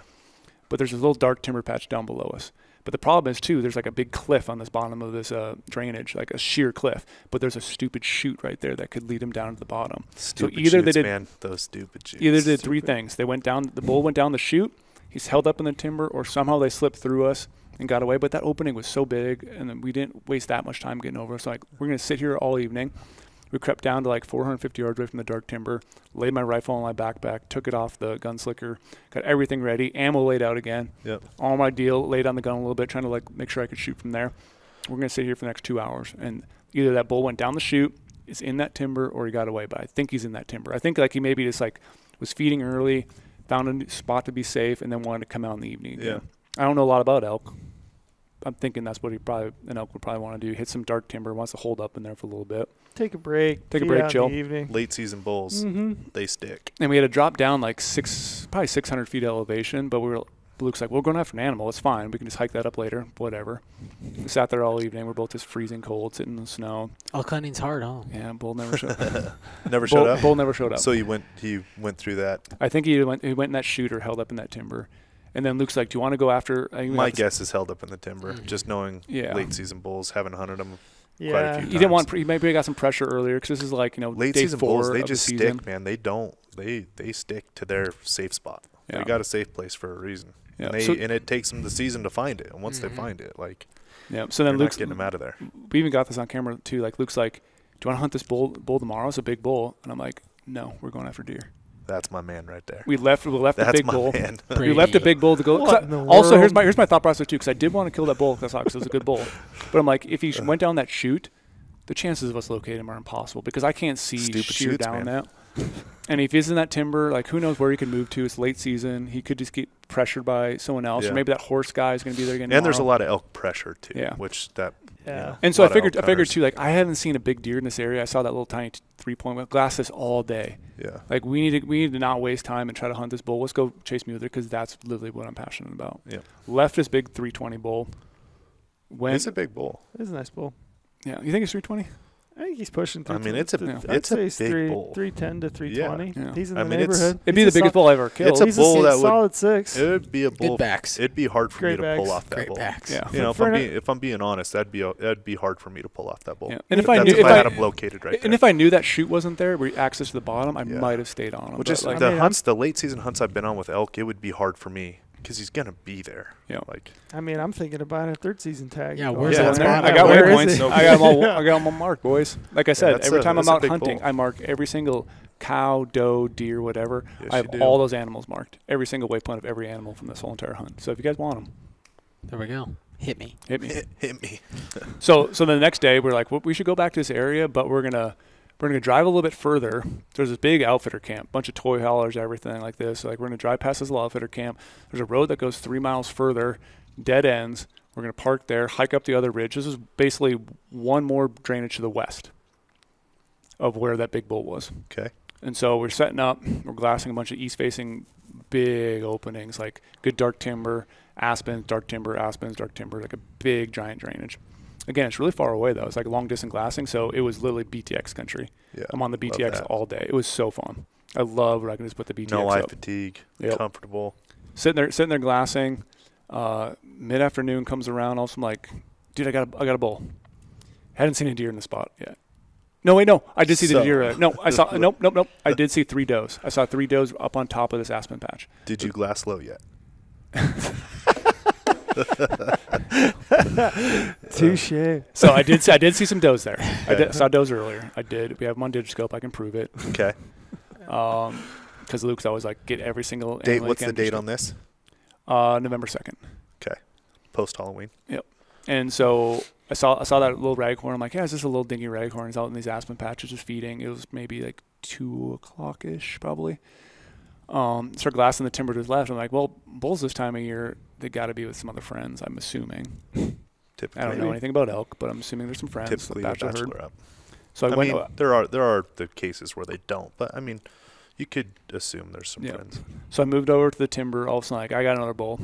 But there's this little dark timber patch down below us. But the problem is, too, there's like a big cliff on this bottom of this drainage, like a sheer cliff. But there's a stupid chute right there that could lead them down to the bottom. Stupid so either chutes, they did, man, those stupid chutes. Either did three things. They went down, the bull went down the chute, he's held up in the timber, or somehow they slipped through us and got away. But that opening was so big, and then we didn't waste that much time getting over. So like, we're going to sit here all evening. We crept down to like 450 yards away from the dark timber, laid my rifle on my backpack, took it off the gunslicker, got everything ready, ammo laid out again. Yep. All my deal, laid on the gun a little bit, trying to like make sure I could shoot from there. We're going to sit here for the next 2 hours. And either that bull went down the chute, is in that timber, or he got away. But I think he's in that timber. I think like he maybe just like was feeding early, found a spot to be safe, and then wanted to come out in the evening again. Yeah. I don't know a lot about elk. I'm thinking that's what an elk would probably want to do. Hit some dark timber, wants to hold up in there for a little bit. Take a break. Chill. In the evening. Late season bulls, they stick. And we had to drop down like probably 600 feet elevation, but Luke's like, we're going after an animal. It's fine. We can just hike that up later. Whatever. We sat there all evening. We're both just freezing cold, sitting in the snow. Elk hunting's hard, huh? Yeah, bull never showed up. Bull never showed up. So he went through that. I think he went in that chute or held up in that timber. And then Luke's like, do you want to go after? My guess is held up in the timber, just knowing late season bulls, having hunted them quite a few times. He didn't want. He maybe got some pressure earlier because this is like late day season 4 bulls. They of just the stick, season. man. They stick to their safe spot. Yeah. They got a safe place for a reason. Yeah. And it takes them the season to find it. And once they find it, like so then Luke's getting them out of there. We even got this on camera too. Like Luke's like, do you want to hunt this bull tomorrow? It's a big bull, and I'm like, no, we're going after deer. That's my man right there. We left the big bull. Man. We left the big bull to go. Also, here's my thought process too, because I did want to kill that bull because it was a good bull. But I'm like, if he went down that chute, the chances of us locating him are impossible because I can't see sheer down that. And if he's in that timber, like who knows where he could move to? It's late season. He could just get pressured by someone else, or maybe that horse guy is going to be there again. And there's a lot of elk pressure too. Yeah. And so I figured too, like I haven't seen a big deer in this area. I saw that little tiny 3-point glass this all day. Yeah. Like we need to not waste time and try to hunt this bull. Let's go chase mule deer because that's literally what I'm passionate about. Yeah. Left this big 320 bull. It's a big bull. It's a nice bull. Yeah. You think it's 320? I think he's pushing through. I mean, it's a big bull. 310 to 320. Yeah. He's in the neighborhood. It'd be the biggest bull I've ever killed. It's a bull that would solid 6. It would be a bull. Good backs. It'd be hard for me to pull off that Great bull. backs. Yeah. If I'm being honest, that'd be hard for me to pull off that bull. Yeah. And if I had him located right there. And if I knew that chute wasn't there, where access to the bottom, I might have stayed on him. Which is the late season hunts I've been on with elk, it would be hard for me. Because he's gonna be there. Yeah. I'm thinking of buying a 3rd season tag. Yeah, where's that spot? I got waypoints. No, I got them all marked, boys. Like I said, every time I'm out hunting, bull. I mark every single cow, doe, deer, whatever. Yes, I have all those animals marked. Every single waypoint of every animal from this whole entire hunt. So if you guys want them, There we go. Hit me. Hit me. So the next day we're like, well, we should go back to this area, but we're gonna drive a little bit further. There's this big outfitter camp, bunch of toy haulers, everything like this. Like we're gonna drive past this little outfitter camp. There's a road that goes 3 miles further, dead ends. We're gonna park there, hike up the other ridge. This is basically one more drainage to the west of where that big bull was. Okay. And so we're setting up. We're glassing a bunch of east-facing big openings, like good dark timber, aspens, dark timber, like a big giant drainage. Again, it's really far away, though. It's like long-distance glassing, so it was literally BTX country. Yeah, I'm on the BTX all day. It was so fun. I love where I can just put the BTX no eye up. fatigue, comfortable. Sitting there glassing. Mid-afternoon comes around. Also, I'm like, dude, I got a bull. Hadn't seen a deer in the spot yet. No, wait, no. I did see the deer. No, I saw. Nope. I did see 3 does. I saw 3 does up on top of this aspen patch. Did you glass low yet? Touche. So I did see some does there. I saw does earlier. I did. We have them on Digiscope. I can prove it. Okay. Because Luke's always like, get every single date. What's the date on this? November 2nd. Okay. Post Halloween. Yep. And so I saw that little raghorn. I'm like, yeah, it's just a little dinky raghorn. He's out in these aspen patches just feeding. It was maybe like 2 o'clock-ish probably. Start glassing the timber to his left. I'm like, well, bulls this time of year, they got to be with some other friends, I'm assuming. Typically. I don't know anything about elk, but I'm assuming there's some friends. Typically, bachelor up. So I mean, there are the cases where they don't, but I mean, you could assume there's some friends. So I moved over to the timber. All of a sudden, like, I got another bull.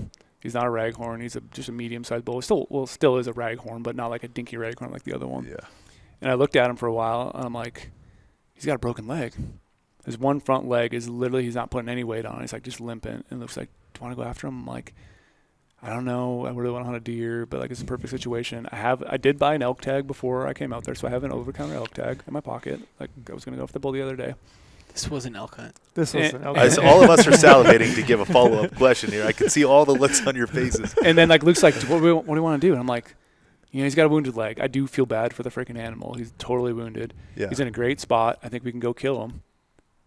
He's not a raghorn. He's just a medium-sized bull. Still is a raghorn, but not like a dinky raghorn like the other one. Yeah. And I looked at him for a while, and I'm like, he's got a broken leg. His one front leg is literally, he's not putting any weight on it. He's like just limping. And looks like, do you want to go after him? I'm like, I don't know. I really want to hunt a deer, but like it's a perfect situation. I did buy an elk tag before I came out there, so I have an over-the-counter elk tag in my pocket. Like I was gonna go for the bull the other day. This was an elk hunt. This was an elk hunt. So all of us are salivating to give a follow-up question here. I can see all the looks on your faces. And then like Luke's like, what do you want to do? And I'm like, he's got a wounded leg. I do feel bad for the freaking animal. He's totally wounded. Yeah. He's in a great spot. I think we can go kill him.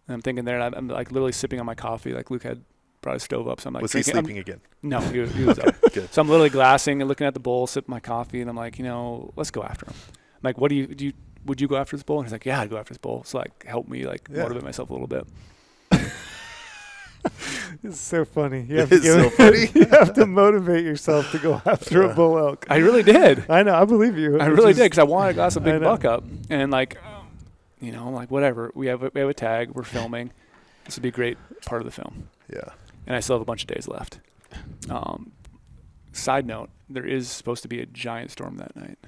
And I'm thinking there, and I'm like literally sipping on my coffee. Like Luke had brought his stove up, so I'm like, was he sleeping again? No, he was up. Good. So I'm literally glassing and looking at the bull, sipping my coffee, and I'm like, let's go after him. I'm like, would you go after this bull? And he's like, yeah, I'd go after this bull. So like, help me motivate myself a little bit. It's so funny. You have to motivate yourself to go after a bull elk. I really did. I know. I believe you. I really did because I wanted a glass of big buck up, and like, I'm like, whatever. We have a tag. We're filming. This would be a great part of the film. Yeah. And I still have a bunch of days left. Side note: there is supposed to be a giant storm that night.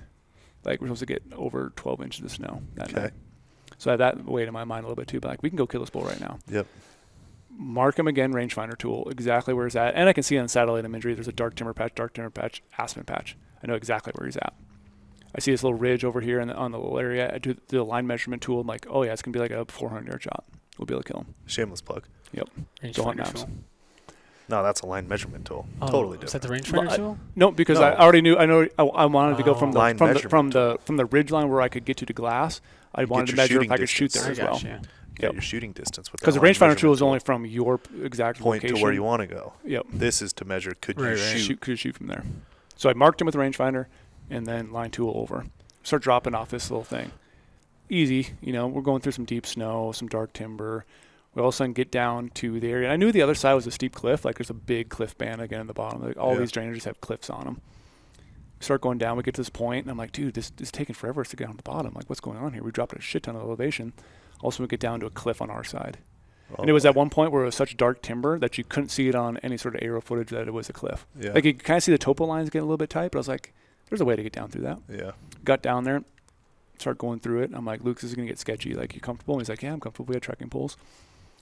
Like we're supposed to get over 12 inches of snow that night. So I have that weight in my mind a little bit too. But like, we can go kill this bull right now. Yep. Mark him again, rangefinder tool, exactly where he's at. And I can see on satellite imagery, there's a dark timber patch, aspen patch. I know exactly where he's at. I see this little ridge over here on the little area. I do the line measurement tool. I'm like, oh yeah, it's going to be like a 400-yard shot. We'll be able to kill him. Shameless plug. Yep. GOHUNT tool. No, that's a line measurement tool. Totally different. Is that the rangefinder tool? No, because I already knew. I wanted to go from the ridge line where I could get to the glass. I wanted to measure if I could shoot there as well. Your shooting distance with that. Because the rangefinder tool is only from your exact point location to where you want to go. Yep. This is to measure could you shoot. Could you shoot from there? So I marked him with the rangefinder, and then line tool over. Start dropping off this little thing. Easy, we're going through some deep snow, some dark timber. We all of a sudden get down to the area. And I knew the other side was a steep cliff. Like there's a big cliff band again at the bottom. Like all these drainages have cliffs on them. We start going down. We get to this point, and I'm like, dude, this is taking forever to get on the bottom. Like, what's going on here? We dropped a shit ton of elevation. Also, we get down to a cliff on our side. And it was at one point where it was such dark timber that you couldn't see it on any sort of aerial footage that it was a cliff. Yeah. Like you could kind of see the topo lines getting a little bit tight, but I was like, there's a way to get down through that. Yeah. Got down there, start going through it. I'm like, Luke, this is going to get sketchy. Like, you comfortable? And he's like, yeah, I'm comfortable. We had trekking poles.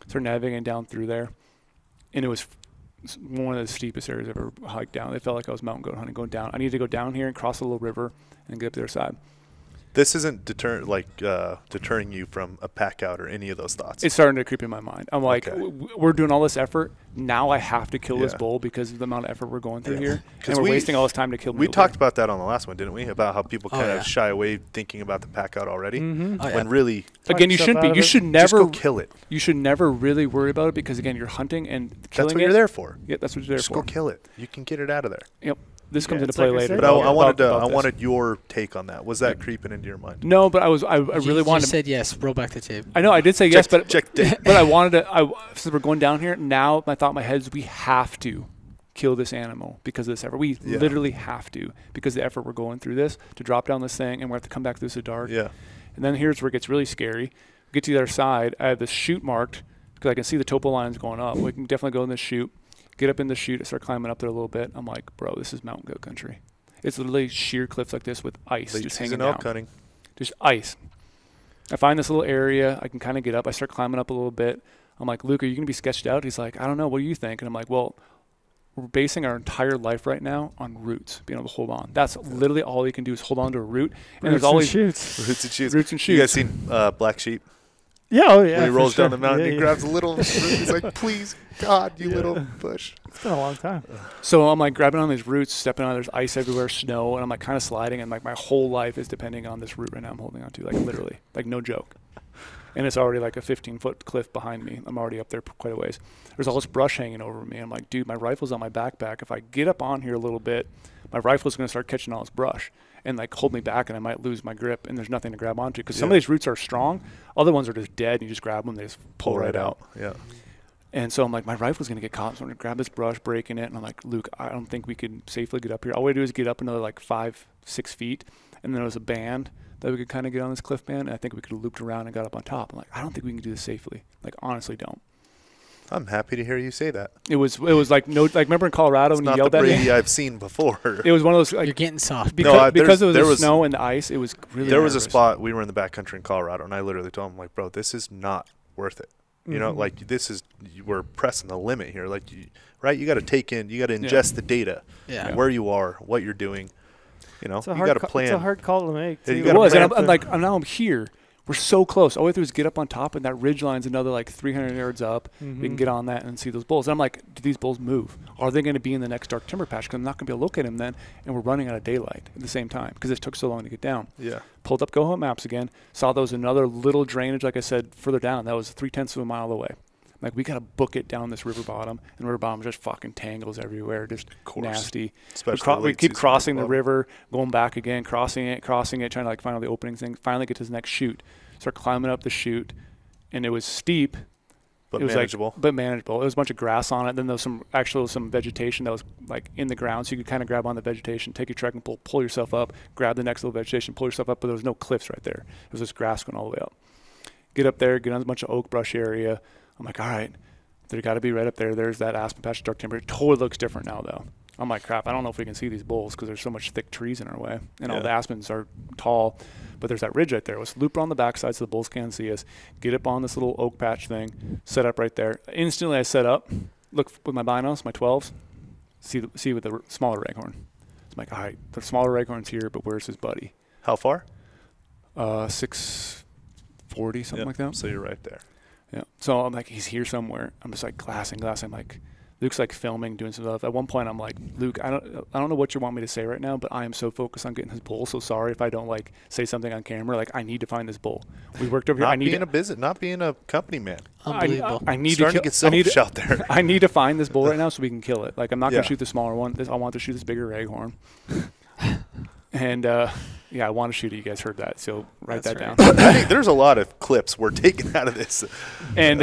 Start navigating down through there. And it was one of the steepest areas I've ever hiked down. It felt like I was mountain goat hunting going down. I needed to go down here and cross a little river and get up the other side. This isn't deterring you from a pack out or any of those thoughts. It's starting to creep in my mind. I'm like, we're doing all this effort. Now I have to kill this bull because of the amount of effort we're going through here. And we're wasting all this time to kill We talked about that on the last one, didn't we? About how people kind of shy away thinking about the pack out already. When really... Again, you shouldn't be. You should never... Just go kill it. You should never really worry about it because, again, you're hunting and killing it. That's what you're there for. Yeah, that's what you're there for. Just go kill it. You can get it out of there. Yep. This comes into play later. But I wanted your take on that. Was that creeping into your mind? No, but I really wanted. You said yes. Roll back the tape. I know I did say yes, but I wanted to. Since we're going down here now, my thought in my head is we have to kill this animal because of this effort. We literally have to because of the effort we're going through this to drop down this thing, and we have to come back through the dark. Yeah. And then here's where it gets really scary. We get to the other side. I have this chute marked because I can see the topo lines going up. We can definitely go in this chute. Get up in the chute, I start climbing up there a little bit. I'm like, bro, this is mountain goat country. It's literally sheer cliffs like this with ice just hanging down. Cutting. Just ice. I find this little area. I can kind of get up. I start climbing up a little bit. I'm like, Luke, are you going to be sketched out? He's like, I don't know. What do you think? And I'm like, well, we're basing our entire life right now on roots, being able to hold on. That's literally all you can do is hold on to a root. And there's always shoots. Roots and shoots. Roots and shoots. You guys seen Black Sheep? Yeah, oh yeah. When he rolls down the mountain, he grabs a little root. He's like, please, God, you little bush. It's been a long time. So I'm like grabbing on these roots, stepping on. There's ice everywhere, snow, and I'm like kind of sliding. And like my whole life is depending on this root right now. I'm holding on to, like literally, like no joke. And it's already like a 15-foot cliff behind me. I'm already up there quite a ways. There's all this brush hanging over me. I'm like, dude, my rifle's on my backpack. If I get up on here a little bit, my rifle's going to start catching all this brush and like hold me back, and I might lose my grip, and there's nothing to grab onto because some of these roots are strong. Other ones are just dead, and you just grab them, they just pull right out. Yeah. And so I'm like, my rifle's going to get caught, so I'm going to grab this brush, breaking it, and I'm like, Luke, I don't think we could safely get up here. All we do is get up another like 5-6 feet, and then there was a band that we could kind of get on this cliff band, and I think we could have looped around and got up on top. I'm like, I don't think we can do this safely. Like, honestly don't. I'm happy to hear you say that. It was like no, like remember in Colorado when you yelled at me? Not the Brady I've seen before. It was one of those. Like, you're getting soft. Because of the snow and the ice, it was really. There was a spot we were in the backcountry in Colorado, and I literally told him like, bro, this is not worth it. You know, like we're pressing the limit here. Like, right? You got to ingest the data, where you are, what you're doing. You know, you got to plan. It's a hard call to make. Yeah, it was, and I'm like, now I'm here. We're so close. All we have to do is get up on top, and that ridge line's another like 300 yards up. We can get on that and see those bulls. And I'm like, do these bulls move? Are they going to be in the next dark timber patch? Because I'm not going to be able to locate them then, and we're running out of daylight at the same time because it took so long to get down. Yeah. Pulled up GOHUNT maps again. Saw there was another little drainage, like I said, further down. That was 0.3 of a mile away. Like, we got to book it down this river bottom, and river bottom just fucking tangles everywhere, just nasty. We keep crossing the river, going back again, crossing it, trying to like find all the opening things. Finally get to the next chute. Start climbing up the chute, and it was steep. But it was manageable. But manageable. There was a bunch of grass on it. Then there was some vegetation that was like in the ground, so you could kind of grab on the vegetation, take your trekking pole, pull yourself up, grab the next little vegetation, pull yourself up, but there was no cliffs right there. There was just grass going all the way up. Get up there, get on a bunch of oak brush area. I'm like, all right, they got to be right up there. There's that aspen patch, dark timber. It totally looks different now, though. I'm like, crap, I don't know if we can see these bulls because there's so much thick trees in our way. And all the aspens are tall, but there's that ridge right there. Let's loop around the backside so the bulls can't see us. Get up on this little oak patch thing, set up right there. Instantly I set up, look with my binos, my 12s, see with the smaller raghorn. I'm like, all right, the smaller raghorn's here, but where's his buddy? How far? 640, something like that. So you're right there. Yeah. So I'm like, he's here somewhere. I'm just like glassing. I'm like, Luke's like filming, doing some stuff. At one point, I'm like, Luke, I don't know what you want me to say right now, but I am so focused on getting this bull. So sorry if I don't like say something on camera. Like, I need to find this bull. We worked over here. Not being a company man. Unbelievable. I need to get selfish out there. I need to find this bull right now so we can kill it. Like, I'm not gonna shoot the smaller one. I want to shoot this bigger raghorn. And I want to shoot it. You guys heard that, so write that down. I think there's a lot of clips we're taking out of this. And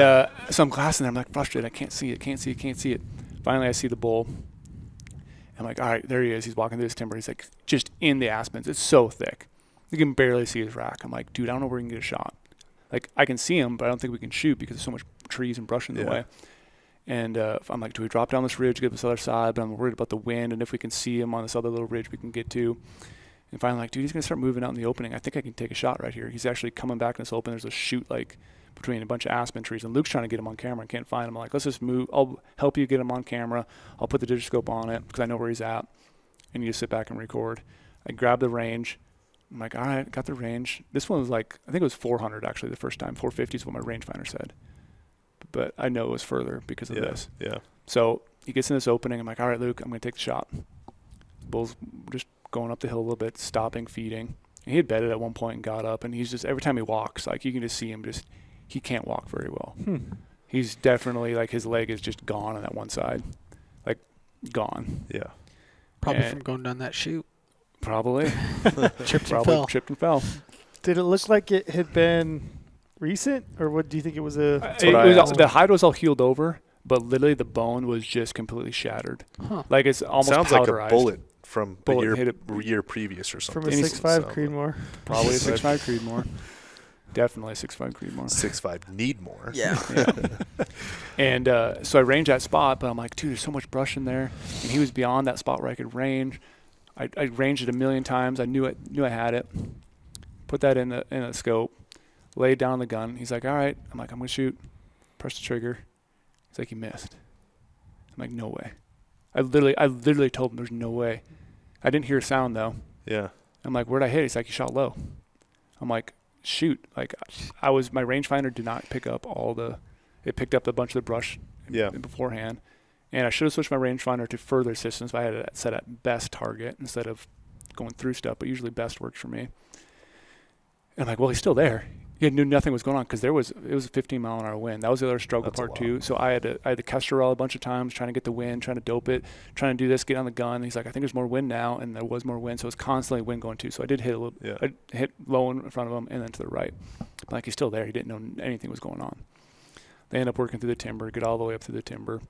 so I'm glassing there. I'm like frustrated. I can't see it. Finally, I see the bull. I'm like, all right, there he is. He's walking through this timber. He's like just in the aspens. It's so thick. You can barely see his rack. I'm like, dude, I don't know where we can get a shot. Like, I can see him, but I don't think we can shoot because there's so much trees and brush in the way. And I'm like, do we drop down this ridge, get this other side? But I'm worried about the wind, and if we can see him on this other little ridge we can get to. And finally, like, dude, he's going to start moving out in the opening. I think I can take a shot right here. He's actually coming back in this open. There's a chute, like, between a bunch of aspen trees. And Luke's trying to get him on camera and can't find him. I'm like, let's just move. I'll help you get him on camera. I'll put the digiscope on it because I know where he's at. And you just sit back and record. I grab the range. I'm like, all right, got the range. This one was like, I think it was 400 actually the first time. 450 is what my rangefinder said. But I know it was further because of this. Yeah. So he gets in this opening. I'm like, all right, Luke, I'm going to take the shot. Bull's just going up the hill a little bit, stopping, feeding. And he had bedded at one point and got up, and he's just, every time he walks, like, you can just see him he can't walk very well. He's definitely, like, his leg is just gone on that one side. Like, gone. Yeah. Probably from going down that chute. Probably. Tripped and fell. Did it look like it had been recent, or what do you think it was the hide was all healed over, but literally the bone was just completely shattered. Like, it's almost sounds powderized. Like a bullet from a year previous or something. From a 6.5 Creedmoor. Probably a 6.5 Creedmoor. Definitely a 6.5 Creedmoor. 6.5 need more. Yeah. And so I ranged that spot, but I'm like, dude, there's so much brush in there. And he was beyond that spot where I could range. I ranged it a million times. I knew I had it. Put that in the scope. Laid down the gun. He's like, all right. I'm like, I'm going to shoot. Press the trigger. He's like, you missed. I'm like, no way. I literally told him there's no way. I didn't hear a sound though. Yeah. I'm like, where'd I hit? He's like, you shot low. I'm like, shoot. Like, my rangefinder did not pick up it picked up a bunch of the brush beforehand. And I should have switched my rangefinder to further distance. I had it set at best target instead of going through stuff, but usually best works for me. And I'm like, well, he's still there. He knew nothing was going on because it was a 15-mile-an-hour wind. That was the other struggle part too. So I had to Kestrel a bunch of times, trying to get the wind, trying to dope it, trying to do this, get on the gun. And he's like, I think there's more wind now, and there was more wind, so it was constantly wind going too. So I did hit a little. Yeah. I hit low in front of him and then to the right. But like, he's still there. He didn't know anything was going on. They end up working through the timber, get all the way up through the timber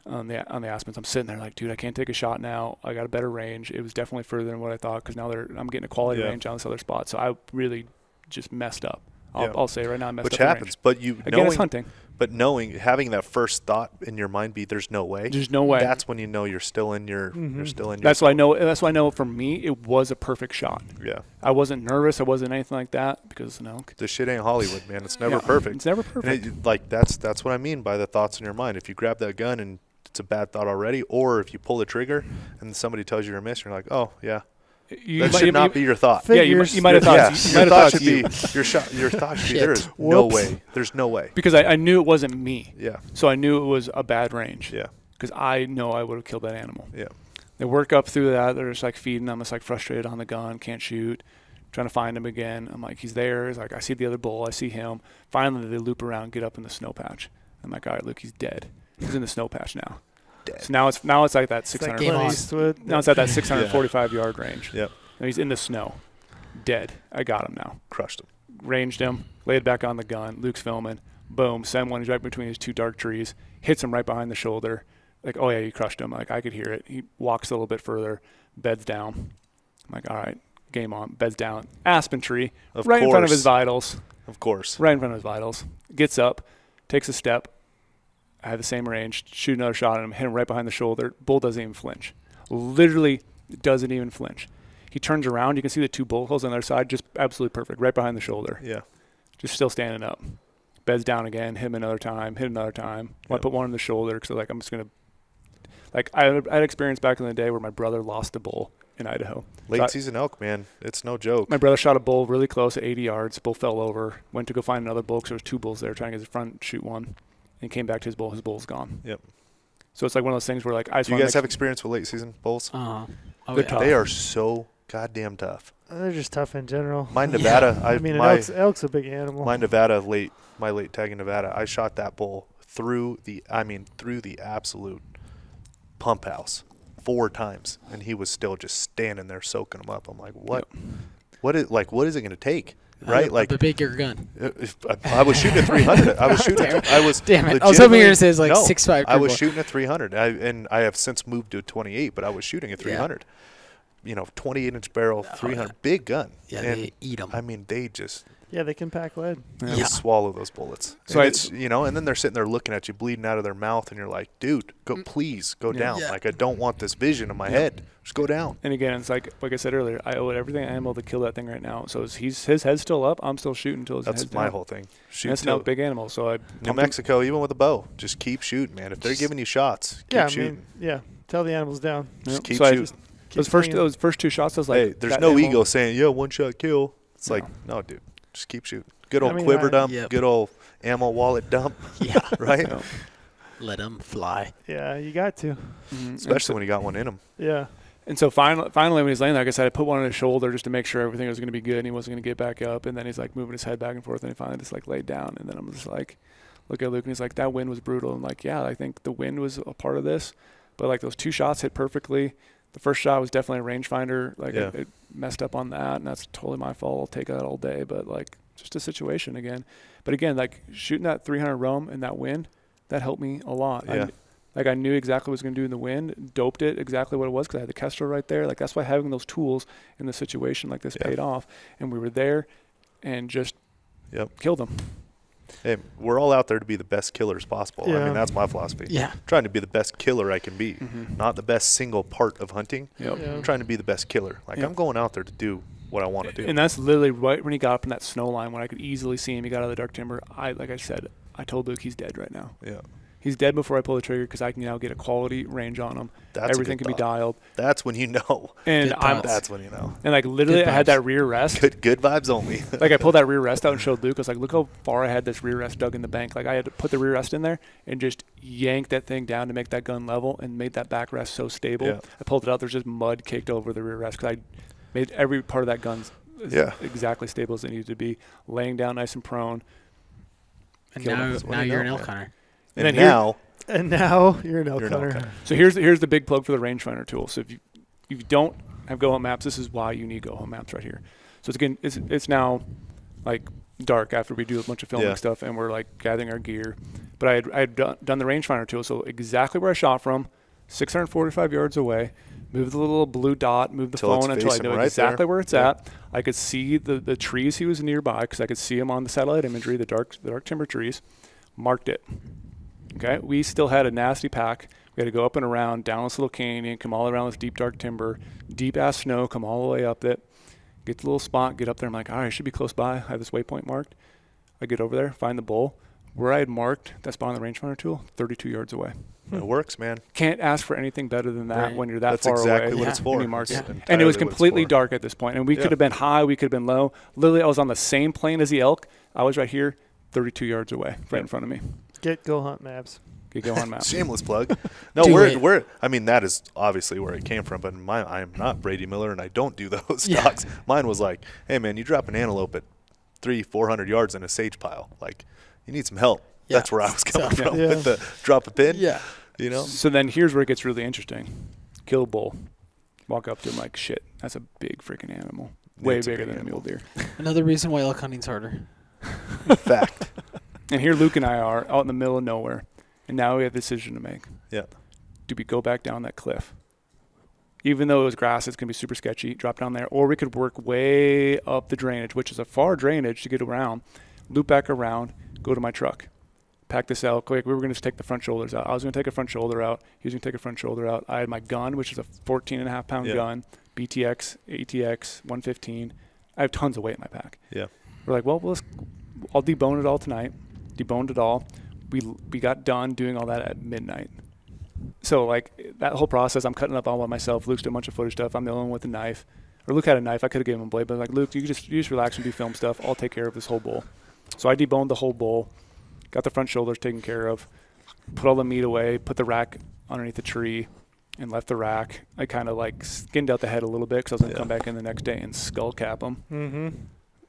on the aspens. I'm sitting there like, dude, I can't take a shot now. I got a better range. It was definitely further than what I thought because now I'm getting a quality range on this other spot. So I really just messed up. I'll say right now I messed up. Which happens, but it's hunting. But having that first thought in your mind be there's no way. There's no way. That's when you know you're still in your. You're still in your. That's why I know. That's why I know. For me, it was a perfect shot. Yeah. I wasn't nervous. I wasn't anything like that because this shit ain't Hollywood, man. It's never perfect. It's never perfect. That's what I mean by the thoughts in your mind. If you grab that gun and it's a bad thought already, or if you pull the trigger and somebody tells you you're a miss, you're like, oh yeah. That should not be your thought. Yeah, you might have thought. Your thought should be your thought should be there is no way. There's no way. Because I knew it wasn't me. Yeah. So I knew it was a bad range. Yeah. Because I know I would have killed that animal. Yeah. They work up through that. They're just like feeding. I'm just like frustrated on the gun. Can't shoot. Trying to find him again. I'm like, he's there. He's like, I see the other bull. I see him. Finally, they loop around, get up in the snow patch. I'm like, all right, look, he's dead. He's in the snow patch now. Dead. So now it's like that 600. Now it's at that 645 yard range. Yep. And he's in the snow, dead. I got him now. Crushed him. Ranged him, laid back on the gun. Luke's filming. Boom. Send one. He's right between his two dark trees. Hits him right behind the shoulder. Like, oh yeah, you crushed him. Like, I could hear it. He walks a little bit further, beds down. I'm like, all right, game on. Beds down. Aspen tree, in front of his vitals. Of course. Right in front of his vitals. Gets up, takes a step. I have the same range. Shoot another shot at him. Hit him right behind the shoulder. Bull doesn't even flinch. Literally doesn't even flinch. He turns around. You can see the two bullet holes on the other side. Just absolutely perfect. Right behind the shoulder. Yeah. Just still standing up. Beds down again. Hit him another time. Hit another time. I put one in the shoulder because I'm just going to. Like, I had experience back in the day where my brother lost a bull in Idaho. Late season elk, man. It's no joke. My brother shot a bull really close at 80 yards. Bull fell over. Went to go find another bull because there was two bulls there trying to get his front shoot one. And came back to his bull. His bull's gone. Yep. So it's like one of those things where, like, I just Do you guys have experience with late season bulls? Oh, They are so goddamn tough. They're just tough in general. My Nevada, elk's a big animal. My Nevada my late tag in Nevada, I shot that bull through the absolute pump house 4 times, and he was still just standing there soaking them up. I'm like, what? Yep. What is it going to take? Right, like a bigger gun. I was shooting a 300. I was shooting. Damn it! I was hoping you were gonna say it's like 6.5. I was shooting a 300. I have since moved to a 28, but I was shooting a 300. Yeah. 28-inch barrel, 300, big gun. Yeah, and they eat them. I mean, they just. Yeah, they can pack lead. They swallow those bullets. So it's and then they're sitting there looking at you, bleeding out of their mouth, and you're like, dude, please go down. Yeah. Like, I don't want this vision in my head. Just go down. And again, it's like I said earlier, I owe it everything I am able to kill that thing right now. So his head's still up. I'm still shooting until his head's down. That's my whole thing. Shoot. That's not a big animal. So New Mexico, even with a bow, just keep shooting, man. If they're giving you shots, keep shooting. Tell the animals down. Just keep shooting. Those first 2 shots, I was like, hey, there's no ego saying, 1 shot kill. It's like, no, dude, just keep shooting. Good old quiver dump, good old ammo wallet dump. Yeah. Right? Let them fly. Yeah, you got to. Mm-hmm. Especially when you got one in them. Yeah. And so finally when he's laying there, like I said, I put one on his shoulder just to make sure everything was going to be good and he wasn't going to get back up. And then he's like moving his head back and forth, and he finally just like laid down. And then I'm just like, look at Luke, and he's like, that wind was brutal. And like, yeah, I think the wind was a part of this. But like those 2 shots hit perfectly. The first shot was definitely a rangefinder. Like it messed up on that, and that's totally my fault. I'll take that all day. But like, just a situation again. But again, like shooting that 300 roam in that wind, that helped me a lot. Yeah. I knew exactly what I was going to do in the wind, doped it exactly what it was because I had the Kestrel right there. Like that's why having those tools in the situation like this paid off. And we were there and just killed them. Hey, we're all out there to be the best killers possible. Yeah. I mean, that's my philosophy. Yeah. I'm trying to be the best killer I can be, not the best single part of hunting. Yep. Yeah. I'm trying to be the best killer. Like I'm going out there to do what I want to do. And that's literally right when he got up in that snow line when I could easily see him. He got out of the dark timber. Like I said, I told Luke he's dead right now. Yeah. He's dead before I pull the trigger because I can now get a quality range on him. Everything can be dialed. That's when you know. And that's when you know. And like literally, I had that rear rest. Good vibes only. Like I pulled that rear rest out and showed Luke. I was like, look how far I had this rear rest dug in the bank. Like I had to put the rear rest in there and just yank that thing down to make that gun level and made that back rest so stable. Yeah. I pulled it out. There's just mud caked over the rear rest because I made every part of that gun exactly stable as it needed to be, laying down nice and prone. And now you're an elk hunter. And now you're an elk hunter. So here's the big plug for the rangefinder tool. So if you don't have GOHUNT maps, this is why you need GOHUNT maps right here. So it's now like dark after we do a bunch of filming stuff and we're like gathering our gear. But I had done the rangefinder tool, so exactly where I shot from, 645 yards away. Move the little blue dot, move the phone until I know exactly where it's at. I could see the trees he was nearby because I could see him on the satellite imagery, the dark timber trees. marked it. Okay, we still had a nasty pack. We had to go up and around, down this little canyon, come all around this deep, dark timber, deep-ass snow, come all the way up it, get to the little spot, get up there. I'm like, all right, I should be close by. I have this waypoint marked. I get over there, find the bull. Where I had marked that spot on the rangefinder tool, 32 yards away. It works, man. Can't ask for anything better than that when you're that That's far exactly away. what it's for. And it was completely dark at this point. And we could have been high, we could have been low. Literally, I was on the same plane as the elk. I was right here, 32 yards away, right in front of me. Get GOHUNT maps. Get GOHUNT maps. Shameless plug. No, we're. I mean, that is obviously where it came from. But I am not Brady Miller, and I don't do those stocks. Mine was like, hey man, you drop an antelope at 300-400 yards in a sage pile. Like, you need some help. Yeah. That's where I was coming from with the drop a pin. Yeah. You know. So then here's where it gets really interesting. Kill a bull. Walk up to him like, shit, that's a big freaking animal. Way bigger than a mule deer. Another reason why elk hunting's harder. Fact. And here Luke and I are out in the middle of nowhere. And now we have a decision to make. Yeah. Do we go back down that cliff? Even though it was grass, it's going to be super sketchy. Drop down there. Or we could work way up the drainage, which is a far drainage to get around. Loop back around. Go to my truck. Pack this out quick. We were going to take the front shoulders out. I was going to take a front shoulder out. He was going to take a front shoulder out. I had my gun, which is a 14.5-pound gun. BTX, ATX, 115. I have tons of weight in my pack. Yeah. We're like, well, I'll debone it all tonight. Deboned it all. We got done doing all that at midnight. So like that whole process, I'm cutting up all by myself. Luke's doing a bunch of footage stuff. I'm the only one with a knife. Or Luke had a knife. I could have given him a blade, but I was like, Luke, you just relax and do film stuff. I'll take care of this whole bull. So I deboned the whole bull, got the front shoulders taken care of, put all the meat away, put the rack underneath the tree, and left the rack. I kind of like skinned out the head a little bit because I was going to come back in the next day and skull cap him. Mm-hmm.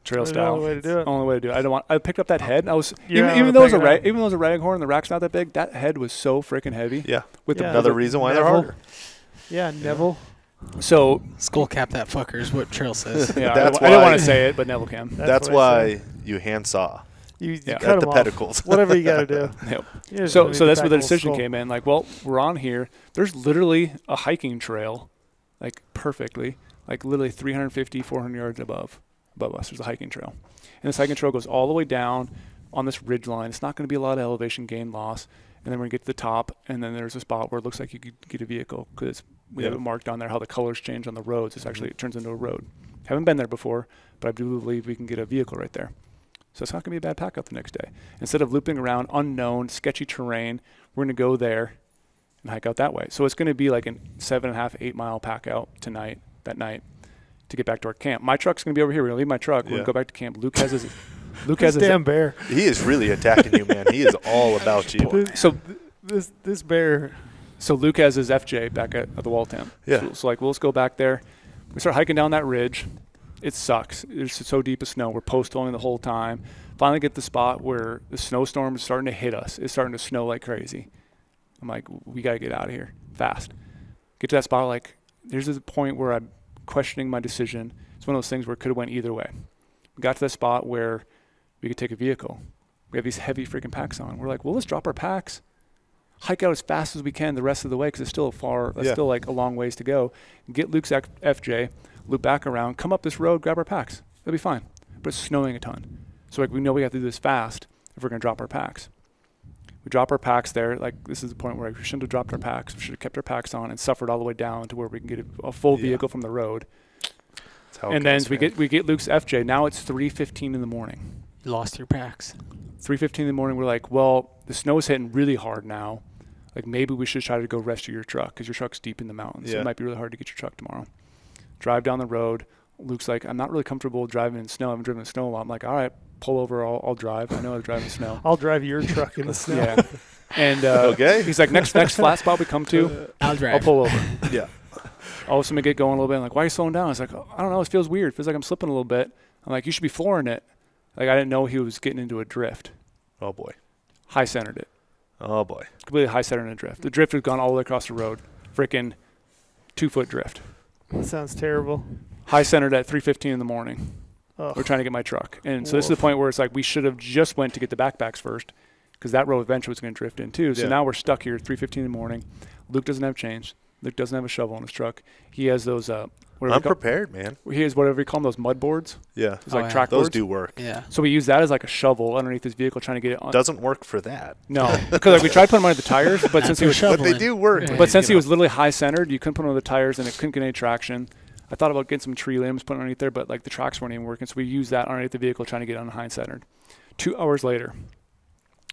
Trail style. Only way to do it. Only way to do it. I picked up that head. And I was even though it was a raghorn, the rack's not that big. That head was so freaking heavy. Yeah. With another reason why they're harder. Yeah, Neville. So skull cap that fucker is what Trail says. Yeah, I don't want to say it, but Neville can. That's why you hand saw. You cut the off. pedicles. Whatever you got to do. Yep. So that's where the decision came in. Like, well, we're on here. There's literally a hiking trail, like perfectly, like literally 350, 400 yards above us. There's a hiking trail. And this hiking trail goes all the way down on this ridge line. It's not going to be a lot of elevation gain loss. And then we're going to get to the top, and then there's a spot where it looks like you could get a vehicle because we have it marked on there how the colors change on the roads. It's actually, it turns into a road. Haven't been there before, but I do believe we can get a vehicle right there. So it's not going to be a bad pack up the next day. Instead of looping around unknown, sketchy terrain, we're going to go there and hike out that way. So it's going to be like a 7.5, 8 mile pack out that night to get back to our camp. My truck's going to be over here. We're going to leave my truck. We're going to go back to camp. Luke has his damn bear. He is really attacking you, man. He is all about you. So this bear. So Luke has his FJ back at the wall tent. Yeah. So like, let's go back there. We start hiking down that ridge. It sucks. It's so deep of snow. We're post-holing the whole time. Finally get the spot where the snowstorm is starting to hit us. It's starting to snow like crazy. I'm like, we got to get out of here fast. Get to that spot, like, there's a point where I'm questioning my decision. It's one of those things where it could have went either way. We got to that spot where we could take a vehicle. We have these heavy freaking packs on. We're like, well, let's drop our packs, hike out as fast as we can the rest of the way because it's still still like a long ways to go. Get Luke's FJ, loop back around, come up this road, grab our packs. It'll be fine. But it's snowing a ton. So like we know we have to do this fast if we're going to drop our packs. We drop our packs there. Like this is the point where we shouldn't have dropped our packs. We should have kept our packs on and suffered all the way down to where we can get a full vehicle from the road. And then we get Luke's FJ. Now it's 3:15 in the morning. You lost your packs. 3:15 in the morning. We're like, well, the snow's hitting really hard now. Like maybe we should try to go rescue your truck because your truck's deep in the mountains. So it might be really hard to get your truck tomorrow. Drive down the road. Luke's like, I'm not really comfortable driving in snow. I haven't driven in snow a lot. I'm like, all right, pull over. I'll drive. I know how to drive in snow. I'll drive your truck in the snow. Yeah. And he's like, next flat spot we come to, I'll drive. I'll pull over. Yeah. All of a sudden we get going a little bit. I'm like, why are you slowing down? I was like, I don't know. It feels weird. It feels like I'm slipping a little bit. I'm like, you should be flooring it. Like I didn't know he was getting into a drift. Oh, boy. High centered it. Oh, boy. Completely high centered in a drift. The drift has gone all the way across the road. Freaking 2-foot drift. That sounds terrible. High centered at 3:15 in the morning. Ugh. We're trying to get my truck. And so this is the point where it's like we should have just went to get the backpacks first because that road eventually was going to drift in too. So now we're stuck here at 3:15 in the morning. Luke doesn't have change. Luke doesn't have a shovel in his truck. He has those. I'm prepared, man. He has whatever we call them, those mud boards. Yeah. It's like track those boards. do work. Yeah. So we use that as like a shovel underneath his vehicle, trying to get it on. Doesn't work for that. No, because like we tried putting them under the tires, but since he was but they do work. Yeah. But since he was literally high centered, you couldn't put it on the tires, and it couldn't get any traction. I thought about getting some tree limbs put underneath there, but like the tracks weren't even working, so we used that underneath the vehicle trying to get it on high centered. 2 hours later,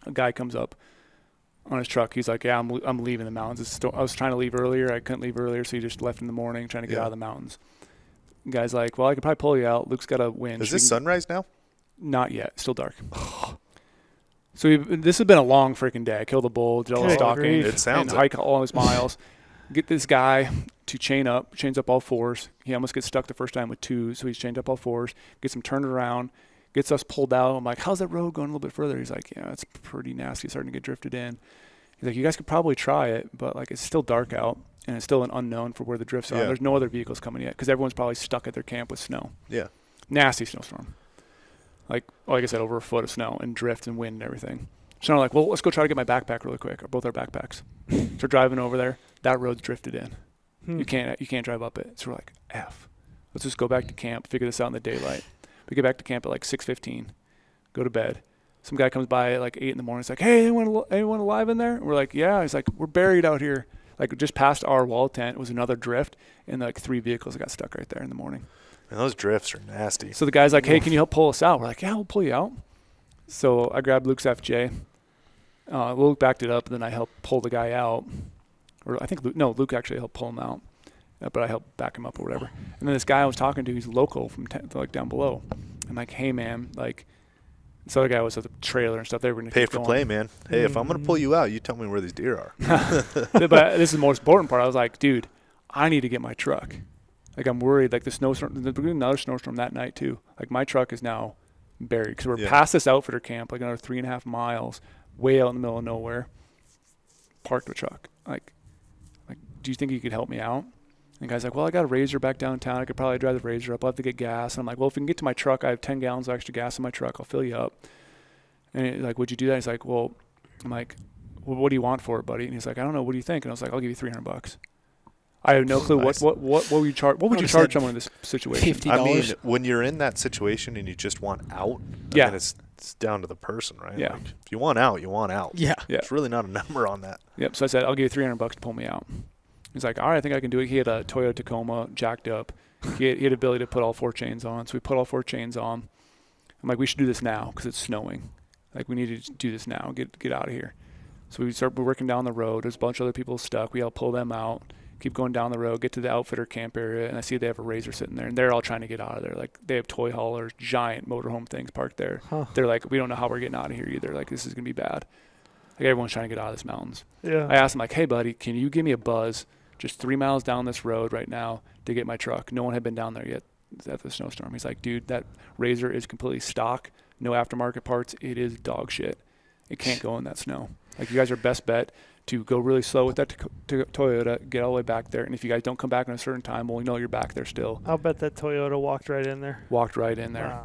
a guy comes up on his truck. He's like, "Yeah, I'm leaving the mountains. I was trying to leave earlier. I couldn't leave earlier, so he just left in the morning, trying to get out of the mountains." The guy's like, "Well, I could probably pull you out. Luke's got a winch." Is this sunrise now? Not yet. Still dark. So this has been a long freaking day. I killed a bull, did all the stalking, and hike all his miles. Get this guy to chains up all fours. He almost gets stuck the first time with 2, so he's chained up all fours. Gets him turned around, gets us pulled out. I'm like, "How's that road going a little bit further?" He's like, "Yeah, it's pretty nasty. It's starting to get drifted in." He's like, "You guys could probably try it, but like it's still dark out, and it's still an unknown for where the drifts are. There's no other vehicles coming yet because everyone's probably stuck at their camp with snow." Yeah. Nasty snowstorm. Like I said, over a foot of snow and drift and wind and everything. So I'm like, "Well, let's go try to get my backpack really quick," or both our backpacks. So we're driving over there. That road's drifted in. You can't drive up it. So we're like, F. Let's just go back to camp, figure this out in the daylight. We get back to camp at like 6:15, go to bed. Some guy comes by at like 8 in the morning. He's like, "Hey, anyone alive in there?" And we're like, "Yeah." He's like, "We're buried out here." Like just past our wall tent was another drift, and like 3 vehicles got stuck right there in the morning. And those drifts are nasty. So the guy's like, "Hey, can you help pull us out?" We're like, "Yeah, we'll pull you out." So I grabbed Luke's FJ. Luke backed it up, and then I helped pull the guy out. Or I think Luke actually helped pull him out, but I helped back him up or whatever. And then this guy I was talking to, he's local from like down below. I'm like, "Hey man, like," this other guy was at the trailer and stuff. They were gonna pay for play, man. Hey, if I'm gonna pull you out, you tell me where these deer are. But this is the most important part. I was like, "Dude, I need to get my truck. Like I'm worried. Like the snowstorm, there's another snowstorm that night too. Like my truck is now buried because we're past this outfitter camp, like another 3.5 miles, way out in the middle of nowhere. Parked the truck. Like, do you think you could help me out?" And the guy's like, "Well, I got a Razor back downtown. I could probably drive the Razor up. I'll have to get gas." And I'm like, "Well, if we can get to my truck, I have 10 gallons of extra gas in my truck. I'll fill you up." And he's like, "Would you do that?" He's like, "Well," I'm like, "Well, what do you want for it, buddy?" And he's like, "I don't know. What do you think?" And I was like, "I'll give you $300. I have no clue. Nice. What would you charge? What would you charge someone in this situation? $50. I mean, when you're in that situation and you just want out, I mean, it's down to the person, right? Yeah. Like, if you want out, you want out. Yeah. It's really not a number on that. Yep. So I said, "I'll give you $300 to pull me out." He's like, "All right, I think I can do it." He had a Toyota Tacoma jacked up. He had ability to put all 4 chains on. So we put all 4 chains on. I'm like, "We should do this now because it's snowing. Like we need to do this now. Get out of here." So we're working down the road. There's a bunch of other people stuck. We all pull them out. Keep going down the road, get to the outfitter camp area, and I see they have a Razor sitting there, and they're all trying to get out of there. Like, they have toy haulers, giant motorhome things parked there. They're like, "We don't know how we're getting out of here either. Like, this is going to be bad." Like, everyone's trying to get out of this mountains. Yeah. I asked him, like, "Hey, buddy, can you give me a buzz just 3 miles down this road right now to get my truck?" No one had been down there yet at the snowstorm. He's like, "Dude, that Razor is completely stock, no aftermarket parts. It is dog shit. It can't go in that snow. Like, you guys are best bet to go really slow with that Toyota, get all the way back there. And if you guys don't come back in a certain time, well, we know you're back there still." I'll bet that Toyota walked right in there. Walked right in there.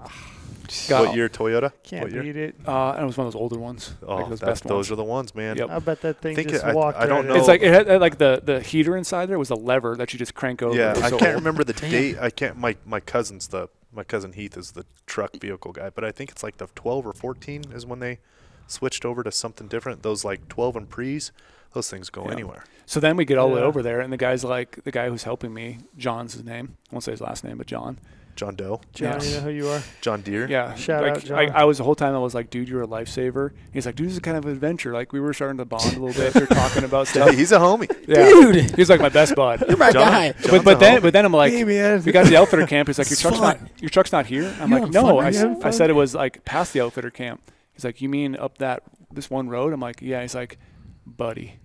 What year Toyota? Can't beat it. And it was one of those older ones. Oh, like those are the ones, man. Yep. I bet that thing just walked I don't know. It's like it had like the heater inside there was a lever that you just crank over. Yeah, I can't remember the date. I can't. My cousin Heath is the truck vehicle guy, but I think it's like the 12 or 14 is when they switched over to something different. Those like 12 and pre's, those things go anywhere. So then we get all the way over there, and the guy who's helping me, John's his name. I won't say his last name, but John. John Doe. John, you know who you are? John Deere. Yeah. Shout out, John. I was the whole time I was like, "Dude, you're a lifesaver." He's like, "Dude, this is kind of an adventure." Like, we were starting to bond a little bit. We were talking about stuff. Hey, he's a homie. Yeah. Dude. He's like my best bud. You're my guy. But then I'm like, "Hey, man, we got to the outfitter camp. He's like, your truck's not here?" I'm like, "No." I said it was like past the outfitter camp. He's like, "You mean up this one road?" I'm like, "Yeah." He's like, "Buddy,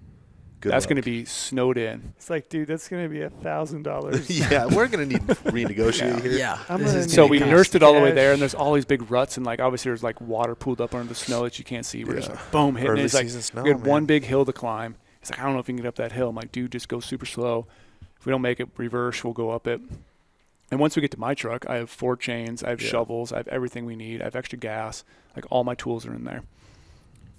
that's going to be snowed in." It's like, dude, that's going to be $1,000. Yeah, we're going to need to renegotiate here. Yeah. So we nursed it all the way there, and there's all these big ruts, and like obviously there's like water pooled up under the snow that you can't see. We're just like, boom, hitting it. It's like snow, we had one big hill to climb. He's like, "I don't know if you can get up that hill." I'm like, "Dude, just go super slow. If we don't make it reverse, we'll go up it." And once we get to my truck, I have 4 chains, I have shovels, I have everything we need, I have extra gas, like all my tools are in there.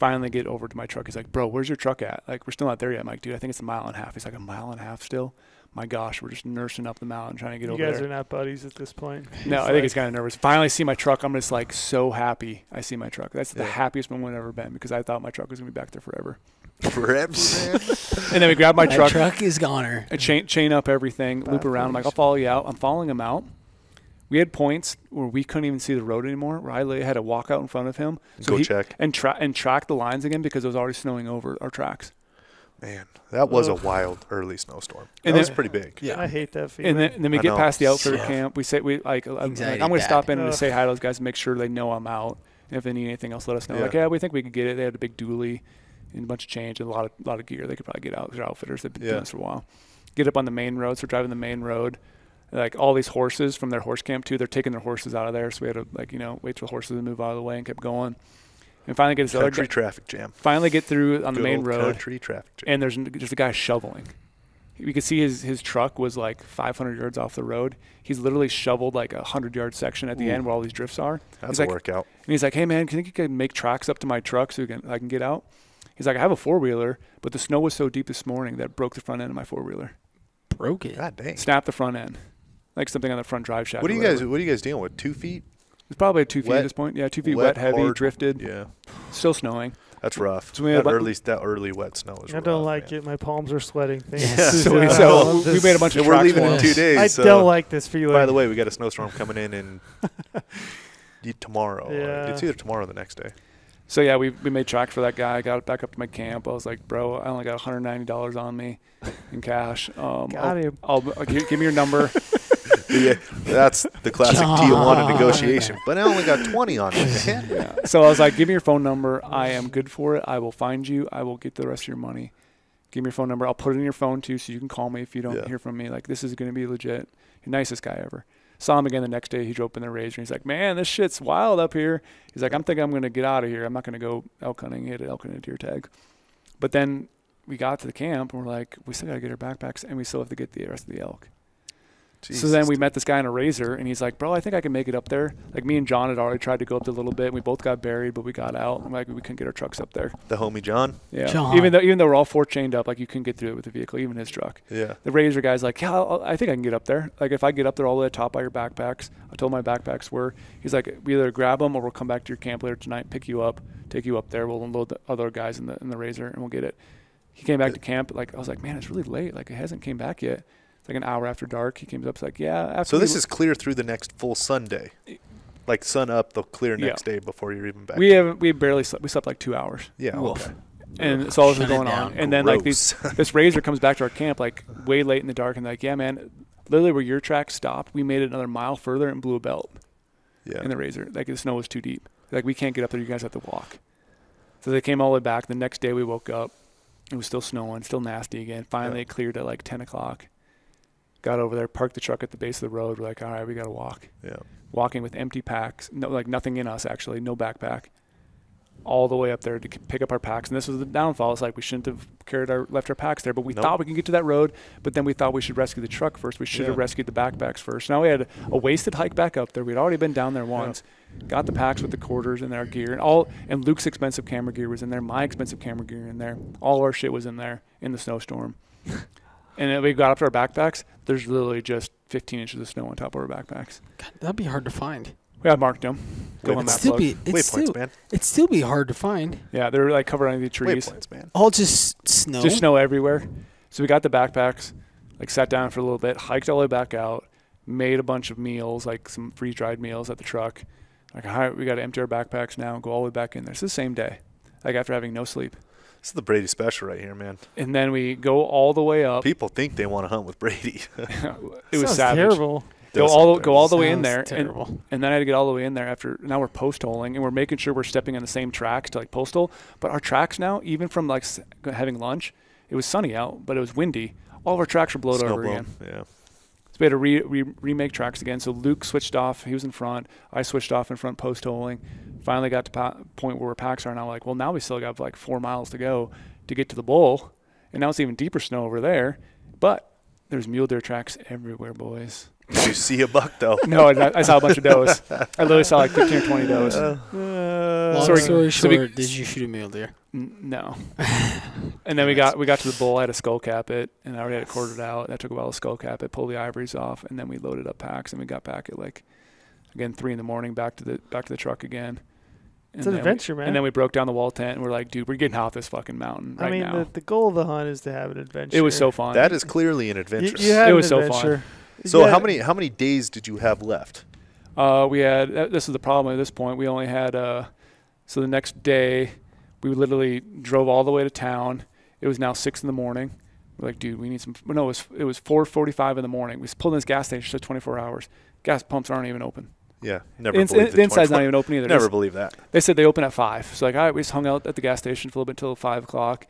Finally get over to my truck. He's like, bro, where's your truck at? Like, we're still not there yet. I'm like, dude, I think it's 1.5 miles. He's like, 1.5 miles still? My gosh, we're just nursing up the mountain trying to get over there. You guys are not buddies at this point. No, I think he's kind of nervous. Finally see my truck. I'm just like so happy I see my truck. That's the happiest moment I've ever been because I thought my truck was going to be back there forever. Forever, man. And then we grab my truck. My truck is goner. Chain up everything, loop around. I'm like, I'll follow you out. I'm following him out. We had points where we couldn't even see the road anymore, where I had to walk out in front of him. Check. And track the lines again because it was already snowing over our tracks. Man, that was a wild early snowstorm. And that was pretty big. Yeah, I hate that feeling. And then we get past the outfitter camp. We say I'm going to stop in and say hi to those guys and make sure they know I'm out. And if they need anything else, let us know. Yeah. Like, we think we can get it. They had a big dually and a bunch of change and a lot of gear. They could probably get out. They're outfitters. They've been doing this for a while. Get up on the main road. So we're driving the main road. Like all these horses from their horse camp too, they're taking their horses out of there. So we had to wait for the horses to move out of the way and kept going. And finally get this country traffic jam. Finally get through on the main road. Country traffic jam. And there's a guy shoveling. You could see his truck was like 500 yards off the road. He's literally shoveled like a 100-yard section at the end where all these drifts are. That's a workout. And he's like, hey man, can you make tracks up to my truck so I can get out? He's like, I have a 4-wheeler, but the snow was so deep this morning that it broke the front end of my 4-wheeler. Broke it. God dang. Snapped the front end. Like something on the front drive shaft. What are you guys dealing with? 2 feet? It's probably 2 feet at this point. Yeah, 2 feet wet, heavy, hard, drifted. Yeah. Still snowing. That's rough. So we that early wet snow is rough. I don't like it. My palms are sweating. So we made a bunch of tracks. We're leaving in 2 days. I don't like this feeling. By the way, we got a snowstorm coming in tomorrow. Yeah. It's either tomorrow or the next day. So yeah, we made tracks for that guy. I got it back up to my camp. I was like, bro, I only got $190 on me in cash. Got him. I'll give me your number. Yeah, that's the classic Tijuana negotiation. But I only got 20 on it, man. Yeah. So I was like, give me your phone number. I am good for it. I will find you. I will get the rest of your money. Give me your phone number. I'll put it in your phone too, so you can call me if you don't hear from me. Like, this is going to be legit. You're nicest guy ever. Saw him again the next day. He drove up in the Razor. He's like, man, this shit's wild up here. He's like, I'm thinking I'm going to get out of here. I'm not going to go elk hunting. He had an elk hunting deer tag. But then we got to the camp, and we're like, we still got to get our backpacks, and we still have to get the rest of the elk. Jesus. So then we met this guy in a Razor, and he's like, bro, I think I can make it up there. Like, me and John had already tried to go up there a little bit. And we both got buried, but we got out. I'm like, we couldn't get our trucks up there. The homie John? Yeah. John. Even though we're all 4 chained up, like, you couldn't get through it with the vehicle, even his truck. Yeah. The Razor guy's like, yeah, I think I can get up there. Like, if I get up there all the way to the top by your backpacks. I told him my backpacks were. He's like, we either grab them or we'll come back to your camp later tonight, pick you up, take you up there. We'll unload the other guys in the Razor, and we'll get it. He came back to camp. Like, I was like, man, it's really late. Like, it hasn't came back yet. It's like an hour after dark. He came up. It's like, yeah. So this is clear through the next full Sunday. Like sun up, they'll clear next day before you're even back. We barely slept. We slept like 2 hours. Yeah. Okay. And so all this was going on. And then like Gross. this Razor comes back to our camp like way late in the dark and like, yeah, man, literally where your track stopped, we made it another mile further and blew a belt. Yeah. In the Razor. Like the snow was too deep. Like we can't get up there. You guys have to walk. So they came all the way back. The next day we woke up. It was still snowing, still nasty again. Finally it cleared at like 10 o'clock. Got over there, parked the truck at the base of the road. We're like, all right, we got to walk. Yeah. Walking with empty packs, no, like nothing in us actually, no backpack. All the way up there to pick up our packs. And this was the downfall. It's like we shouldn't have left our packs there, but we thought we could get to that road, but then we thought we should rescue the truck first. We should have rescued the backpacks first. Now we had a wasted hike back up there. We'd already been down there once. Got the packs with the quarters and our gear and Luke's expensive camera gear was in there, my expensive camera gear in there. All our shit was in there in the snowstorm. And then we got up to our backpacks. There's literally just 15 inches of snow on top of our backpacks. God, that'd be hard to find. We had marked them. It'd still be hard to find. Yeah, they're like covered under the trees. Waypoints, man. All just snow. Just snow everywhere. So we got the backpacks, like sat down for a little bit, hiked all the way back out, made a bunch of meals, like some freeze-dried meals at the truck. Like, all right, we got to empty our backpacks now and go all the way back in there. It's the same day, like after having no sleep. This is the Brady special right here, man. And then we go all the way up. People think they want to hunt with Brady. It was savage. Terrible. Go all the way in there, terrible. and then I had to get all the way in there after. Now we're post holing, and we're making sure we're stepping on the same tracks to like post hole. But our tracks now, even from like having lunch, it was sunny out, but it was windy. All of our tracks were blown over again. Yeah. So we had to remake tracks again. So Luke switched off; he was in front. I switched off in front post holing. Finally got to point where our packs are. And I'm like, well, now we still got like 4 miles to go to get to the bowl, and now it's even deeper snow over there. But there's mule deer tracks everywhere, boys. Did you see a buck though? No, I saw a bunch of does. I literally saw like 15 or 20 does. Long story short, did you shoot a mule deer? No. And then we got to the bull. I had to skull cap it, and I already had it quartered out. That took a while to skull cap it, pull the ivories off, and then we loaded up packs, and we got back at like, again, 3 a.m. back to the truck again. It's an adventure, man. And then we broke down the wall tent, and we're like, dude, we're getting off this fucking mountain right now. I mean, the goal of the hunt is to have an adventure. It was so fun. That is clearly an adventure. It was so fun. So how many days did you have left? We had, this is the problem at this point. We only had, so the next day, we literally drove all the way to town. It was now 6 a.m. We're like, dude, we need some, no, it was 4:45 in the morning. We pulled in this gas station for 24 hours. Gas pumps aren't even open. Yeah, never believed the inside's not even open either. Never believe that. They said they open at 5. So like, all right, we just hung out at the gas station for a little bit until 5 o'clock.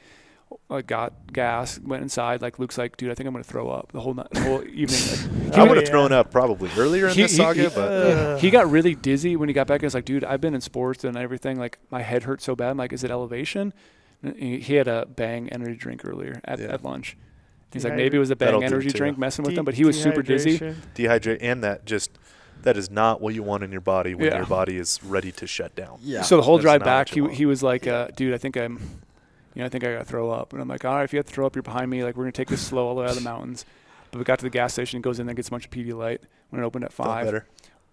Got gas, went inside. Like Luke's like, dude, I think I'm gonna throw up the whole evening. Like, I would have thrown up probably earlier in this saga, but he got really dizzy when he got back. He was like, dude, I've been in sports and everything. Like my head hurts so bad. I'm like, is it elevation? And he had a Bang energy drink earlier at lunch. He's like, maybe it was a Bang energy drink messing with him, but he was super dizzy. Dehydrate, and that is not what you want in your body when your body is ready to shut down. Yeah. So the whole drive back, he was like, dude, I think I gotta throw up. And I'm like, all right, if you have to throw up, you're behind me. Like we're gonna take this slow all the way out of the mountains. But we got to the gas station, goes in there, gets a bunch of Pedialyte. When it opened at 5,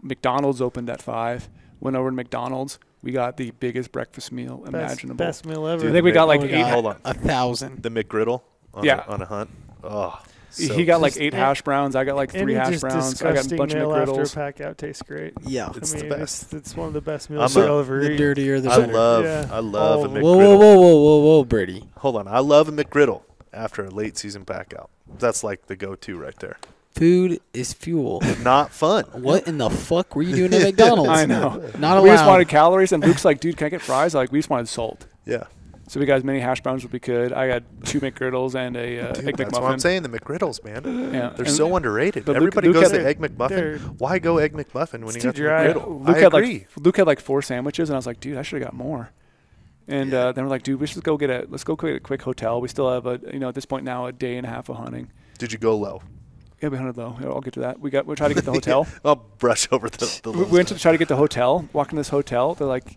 McDonald's opened at 5. Went over to McDonald's. We got the biggest breakfast meal imaginable. Best meal ever. Dude, I think we got like 8. Hold on, 1,000. The McGriddle on a hunt. Oh. So he got like 8 hash browns. I got like 3 hash browns. I got a bunch of McGriddles. After a pack out tastes great. Yeah, it's the best. It's one of the best meals you'll ever eat. The dirtier, the better. I love a McGriddle. Whoa, Brady. Hold on, I love a McGriddle after a late season pack out. That's like the go-to right there. Food is fuel. Not fun. What in the fuck were you doing at McDonald's? I know. Not allowed. We just wanted calories, and Luke's like, dude, can I get fries? Like we just wanted salt. Yeah. So we got as many hash browns as we could. I got 2 McGriddles and a Egg McMuffin. That's what I'm saying, the McGriddles, man. Yeah. They're so underrated. But Everybody Luke goes had to Egg McMuffin. Why go Egg McMuffin when you got the McGriddle? Luke had like 4 sandwiches, and I was like, dude, I should have got more. And then we're like, dude, let's go get a quick hotel. We still have at this point now, a day and a half of hunting. Did you go low? Yeah, we hunted low. Yeah, I'll get to that. We're trying to get the hotel. I'll brush over the we went to try to get the hotel. Walk in this hotel. They're like,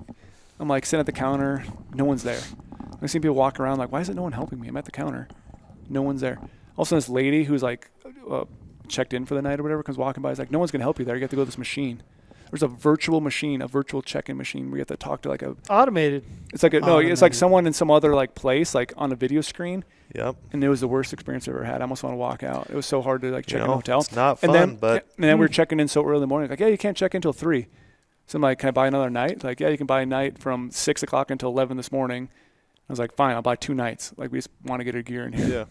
I'm like sitting at the counter. No one's there. I see people walk around like, why isn't no one helping me? I'm at the counter. No one's there. All of a sudden, this lady who's like checked in for the night or whatever comes walking by. Is like, no one's going to help you there. You have to go to this machine. There's a virtual machine, a virtual check-in machine where you have to talk to like a... Automated. It's like it's like someone in some other like place, like on a video screen. Yep. And it was the worst experience I've ever had. I almost want to walk out. It was so hard to like check in a hotel. It's not fun, and then we were checking in so early in the morning. Like, yeah, you can't check in until 3. So I'm like, can I buy another night? Like, yeah, you can buy a night from 6 o'clock until 11 this morning. I was like, fine, I'll buy 2 nights. Like, we just want to get our gear in here. Yeah.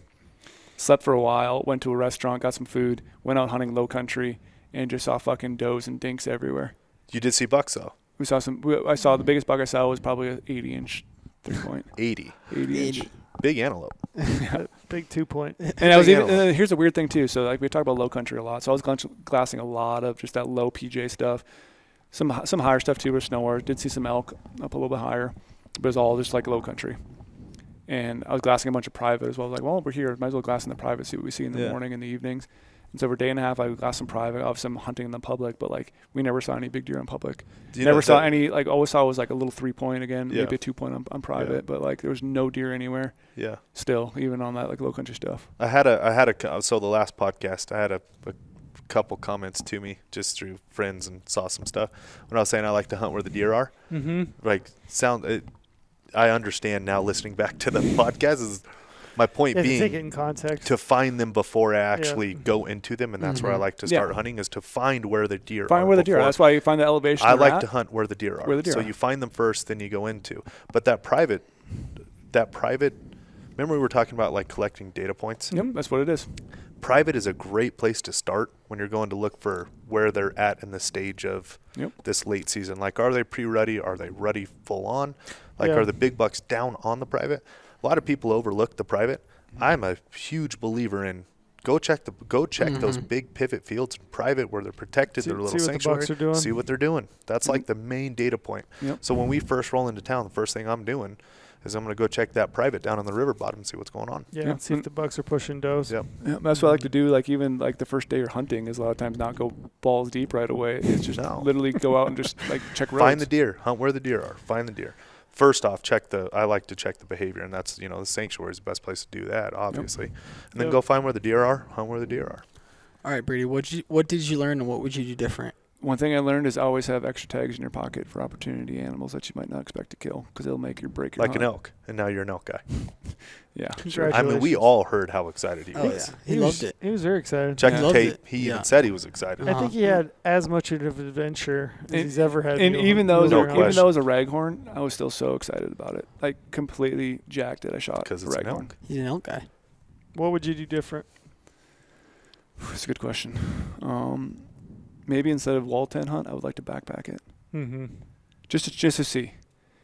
Slept for a while, went to a restaurant, got some food, went out hunting low country, and just saw fucking does and dinks everywhere. You did see bucks, though? I saw the biggest buck I saw was probably an 80-inch 3-point. 80 inch. Big antelope. Yeah. Big 2-point. And I was even, here's a weird thing, too. So, like, we talk about low country a lot. So I was glassing a lot of just that low PJ stuff. Some higher stuff, too, with snowers. Did see some elk up a little bit higher. But it was all just like low country. And I was glassing a bunch of private as well. I was like, well, we're here. Might as well glass in the private, see what we see in the morning and the evenings. And so for a day and a half, I glassed some private. Obviously, I'm hunting in the public, but like we never saw any big deer in public. Never saw any, like always saw was like a little 3-point again, maybe a 2-point on private, but like there was no deer anywhere. Yeah. Still, even on that like low country stuff. So the last podcast, I had a couple comments to me just through friends and saw some stuff when I was saying I like to hunt where the deer are. Mm-hmm. I understand now listening back to the podcast is my point being to take it in context. To find them before I actually go into them, and that's where I like to start hunting is to find where the deer are. Find where the deer are. That's why you find the elevation. I like to hunt where the deer are. So you find them first, then you go into. But that private, remember we were talking about like collecting data points? Yep, that's what it is. Private is a great place to start when you're going to look for where they're at in the stage of this late season. Like, are they pre-ruddy? Are they ruddy full on? Like, are the big bucks down on the private? A lot of people overlook the private. I'm a huge believer in go check those big pivot fields in private where they're protected, their little sanctuary. See what they're doing. That's like the main data point. Yep. So when we first roll into town, the first thing I'm doing is I'm going to go check that private down on the river bottom and see what's going on. Yeah, see if the bucks are pushing does. Yep. Yeah, that's what I like to do. Like even like the first day you're hunting is a lot of times not go balls deep right away. It's just literally go out and just like check roads. Find the deer, hunt where the deer are, find the deer. First off, I like to check the behavior, and that's, the sanctuary is the best place to do that, obviously. Yep. And then go find where the deer are, hunt where the deer are. All right, Brady, what did you learn, and what would you do different? One thing I learned is always have extra tags in your pocket for opportunity animals that you might not expect to kill, because they'll make your break your Like hunt. an elk, and now you're an elk guy. Yeah. Sure. I mean, we all heard how excited he was. Yeah. He loved it. He was very excited. Check the Loved tape. it. He even said he was excited. I think he had as much of an adventure as he's ever had. And even though No it question. was a raghorn, I was still so excited about it. Like completely jacked that I shot Because a it's an raghorn. elk. He's an elk guy. What would you do different? That's a good question. Maybe instead of wall tent hunt, I would like to backpack it. Mm-hmm. Just to see.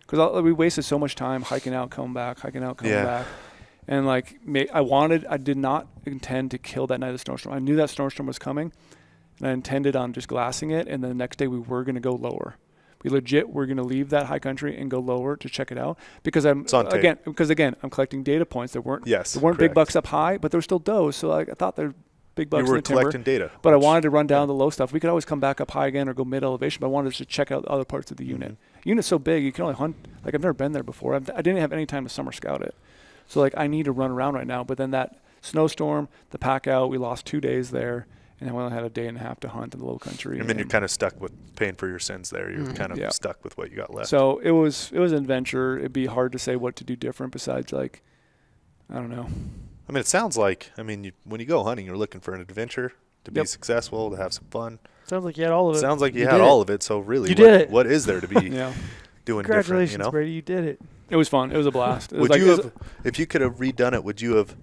Because we wasted so much time hiking out, coming back, back. And like, I did not intend to kill that night of the snowstorm. I knew that snowstorm was coming, and I intended on just glassing it, and then the next day we were going to go lower. We legit were going to leave that high country and go lower to check it out, because I'm collecting data points. There weren't big bucks up high, but there were still does. So I thought there were big bucks in the timber. You were collecting data. But I wanted to run down the low stuff. We could always come back up high again or go mid elevation, but I wanted to check out other parts of the unit. Mm-hmm. Unit's so big, you can only hunt. Like, I've never been there before. I didn't have any time to summer scout it. So like, I need to run around right now. But then that snowstorm, the pack out, we lost 2 days there, and then we only had a day and a half to hunt in the low country. And then you're kind of stuck with paying for your sins there. You're kind of stuck with what you got left. So it was an adventure. It'd be hard to say what to do different besides, like, I don't know. I mean, it sounds like, when you go hunting, you're looking for an adventure, to be successful, to have some fun. Sounds like you had all of it. Sounds like you had all of it. So really, what is there to be doing different? Congratulations, Brady, you did it. It was fun. It was a blast. If you could have redone it, would you have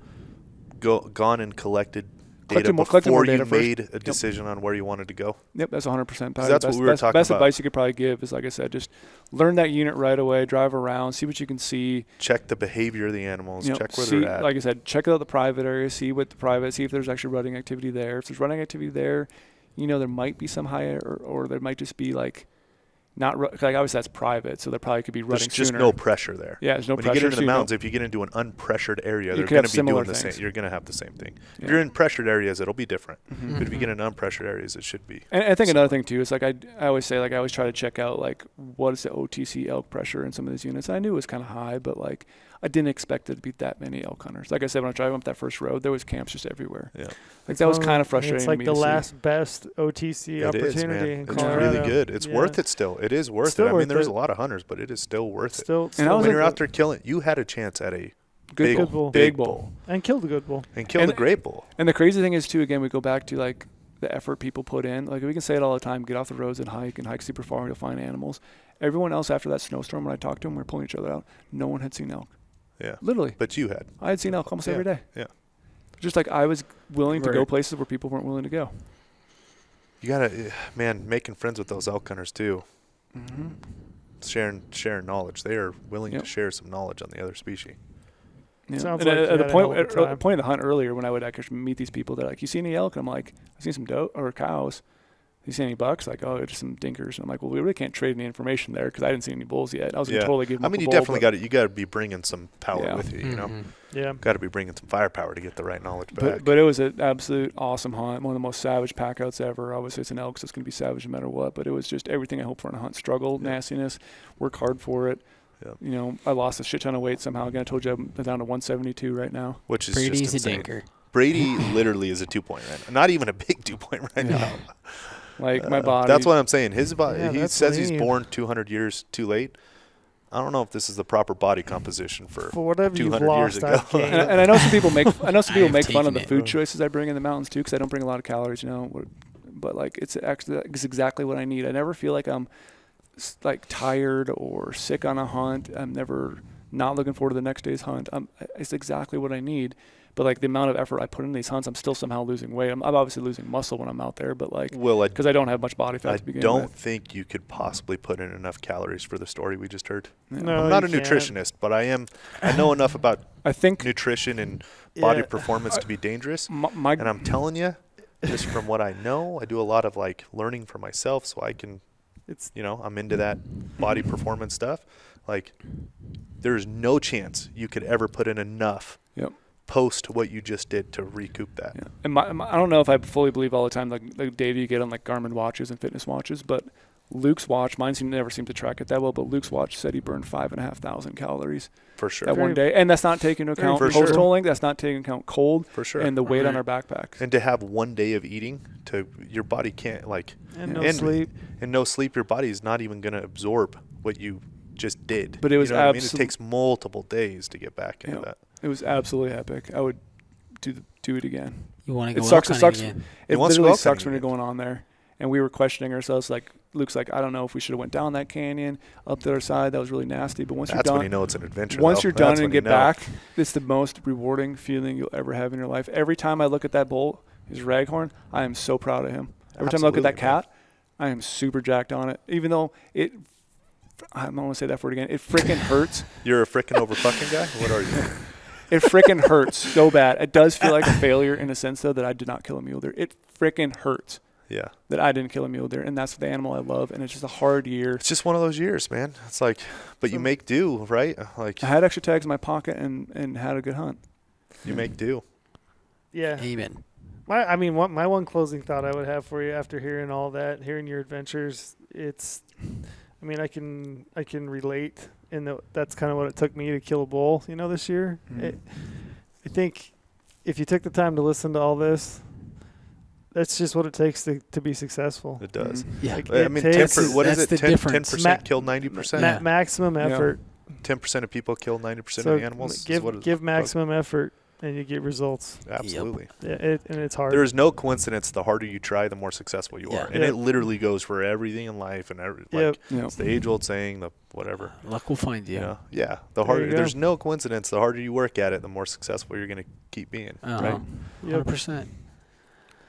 gone and collected data before you made a decision on where you wanted to go? Yep, that's 100%. That's what we were talking about. Best advice you could probably give is, like I said, just learn that unit right away, drive around, see what you can see. Check the behavior of the animals, check where they're at. Like I said, check out the private area, see if there's actually running activity there. If there's running activity there, there might be some high or there might just be like, not like obviously that's private, so there probably could be running There's just sooner. no pressure there. Yeah, there's no pressure. When you get into the mountains, if you get into an unpressured area, they're going to be doing the same. You're going to have the same thing. If you're in pressured areas, it'll be different. Mm-hmm. But if you get in unpressured areas, it should be. And I think another thing too is like I always say, like I always try to check out like what is the OTC elk pressure in some of these units. And I knew it was kind of high, but like I didn't expect it to be that many elk hunters. Like I said, when I was driving up that first road, there was camps just everywhere. Yeah, like that was kind of frustrating. It's like to me the last best OTC opportunity in Colorado. It's really good. It's worth it still. It is worth it. I mean, there's a lot of hunters, but it is still worth it. And when you're out there killing, you had a chance at a big bull. And killed a good bull. And killed a great bull. And the crazy thing is too, again, we go back to like the effort people put in. Like we can say it all the time, get off the roads and hike super far and you'll find animals. Everyone else after that snowstorm, when I talked to them, we were pulling each other out. No one had seen elk. Yeah. Literally. But you had. I had seen elk almost every day. Yeah. Just like I was willing to go places where people weren't willing to go. You gotta, making friends with those elk hunters too. Mm-hmm. Sharing knowledge. They are willing to share some knowledge on the other species. Yeah. Sounds like at the point of the hunt earlier, when I would actually meet these people, they're like, "You see any elk?" And I'm like, "I've seen some doe or cows." You see any bucks? Like, oh, just some dinkers. And I'm like, well, we really can't trade any information there because I didn't see any bulls yet. I was going to totally give them you definitely got you got to be bringing some power with you, you know? Yeah. Got to be bringing some firepower to get the right knowledge back. But it was an absolute awesome hunt. One of the most savage pack outs ever. Obviously, it's an elk, so it's going to be savage no matter what. But it was just everything I hoped for in a hunt. Struggle, nastiness, work hard for it. Yep. I lost a shit ton of weight somehow. Again, I told you I'm down to 172 right now. Which is Brady's just insane. a dinker. Brady literally is a 2-point right now. Not even a big 2-point right now. Like my body. That's what I'm saying. His body. He says he's born 200 years too late. I don't know if this is the proper body composition for 200 years ago. And I know some people make fun of the food choices I bring in the mountains too, because I don't bring a lot of calories, But like it's exactly what I need. I never feel like I'm like tired or sick on a hunt. I'm never not looking forward to the next day's hunt. It's exactly what I need. But like the amount of effort I put in these hunts, I'm still somehow losing weight. I'm obviously losing muscle when I'm out there, but like because I don't have much body fat to begin with. I don't think you could possibly put in enough calories for the story we just heard. Yeah. No, I'm not a nutritionist, but I know enough about nutrition and body performance to be dangerous. And I'm telling you, just from what I know, I do a lot of like learning for myself, so I can. I'm into that body performance stuff. Like, there's no chance you could ever put in enough post what you just did to recoup that. Yeah. And I don't know if I fully believe all the time like the data you get on like Garmin watches and fitness watches, but Luke's watch, mine never seemed to track it that well, but Luke's watch said he burned 5,500 calories for sure that one day, and that's not taking into account post holing. That's not taking into account cold for sure, and the weight on our backpacks. And to have one day of eating, to your body can't like and no sleep, and no sleep. Your body is not even going to absorb what you just did. But it was I mean? It takes multiple days to get back into that. It was absolutely epic. I would do it again. You want to go elk hunting again? It literally sucks when you're going on there. And we were questioning ourselves, like, Luke's like, I don't know if we should have went down that canyon, up the other side. That was really nasty. But once you're done. That's when you know it's an adventure. Once you're done and get back, it's the most rewarding feeling you'll ever have in your life. Every time I look at that bull, his raghorn, I am so proud of him. Every time I look at that cat, I am super jacked on it. Even though I don't want to say that word again. It freaking hurts. You're a freaking over fucking guy? What are you? It freaking hurts so bad. It does feel like a failure in a sense, though, that I did not kill a mule deer. It freaking hurts. Yeah. That I didn't kill a mule deer, and that's the animal I love, and it's just a hard year. It's just one of those years, man. It's like, but you make do, right? Like I had extra tags in my pocket and had a good hunt. You make do. Yeah. Amen. My one closing thought I would have for you after hearing all that, hearing your adventures, I can relate in that that's kind of what it took me to kill a bull, this year. Mm-hmm. I think if you took the time to listen to all this, that's just what it takes to be successful. It does. Mm-hmm. Yeah. Like, I mean, 10% kill 90%. Maximum effort. 10% of people kill 90% of the animals. Give maximum effort, and you get results. Absolutely. Yep. Yeah, and it's hard. There is no coincidence. The harder you try, the more successful you are. And it literally goes for everything in life. And it's the age-old saying, the whatever. Luck will find you. Yeah. The harder. There's no coincidence. The harder you work at it, the more successful you're going to keep being. Right? 100%.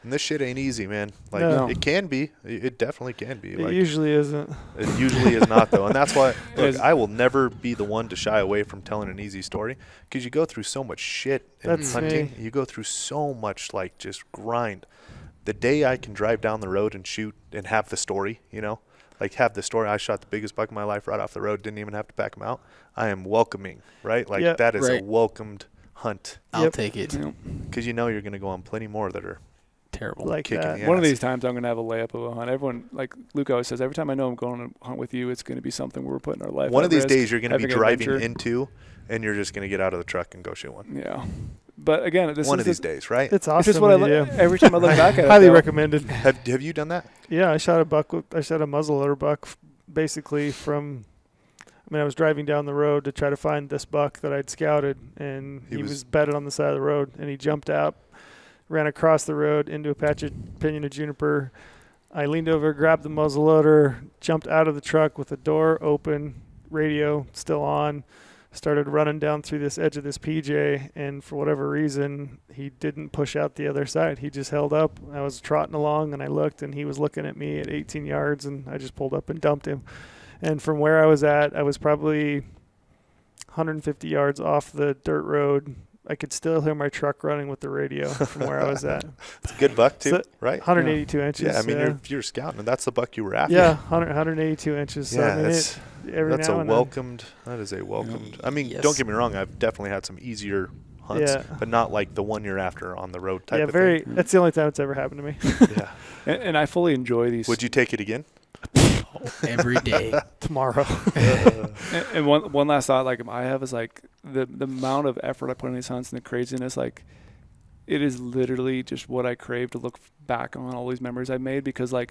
And this shit ain't easy, man. It can be. It definitely can be. It usually isn't. It usually is not, though. And that's why, look, I will never be the one to shy away from telling an easy story because you go through so much shit in hunting. You go through so much, just grind. The day I can drive down the road and shoot and have the story, have the story. I shot the biggest buck of my life right off the road, didn't even have to pack him out. I am welcoming, right? That is a welcomed hunt. I'll take it. Because you're going to go on plenty more that are terrible. Like that. One of these times I'm going to have a layup of a hunt. Everyone, like Luke always says, every time I know I'm going to hunt with you, it's going to be something where we're putting our life. One of these days you're going to be driving into, and you're just going to get out of the truck and go shoot one. Yeah. But again, one of these days, right? It's awesome. It's just what every time I look back at it. Highly recommended. Have you done that? Yeah, I shot a muzzleloader buck basically from I was driving down the road to try to find this buck that I'd scouted, and he was bedded on the side of the road, and he jumped out, ran across the road into a patch of pinyon and juniper. I leaned over, grabbed the muzzleloader, jumped out of the truck with the door open, radio still on, started running down through this edge of this PJ, and for whatever reason, he didn't push out the other side. He just held up. I was trotting along, and I looked, and he was looking at me at 18 yards, and I just pulled up and dumped him. And from where I was at, I was probably 150 yards off the dirt road. I could still hear my truck running with the radio from where I was at. It's a good buck, too, so, right? 182 inches. Yeah, you're scouting, and that's the buck you were after. Yeah, 182 inches. So, yeah, that's a welcomed. Then. That is a welcomed. I mean, don't get me wrong. I've definitely had some easier hunts, but not like the one you're after on the road type of thing. That's the only time it's ever happened to me. Yeah. And I fully enjoy these. Would you take it again? Every day. Tomorrow. And one last thought I have is the amount of effort I put in these hunts and the craziness, it is literally just what I crave to look back on all these memories I made because I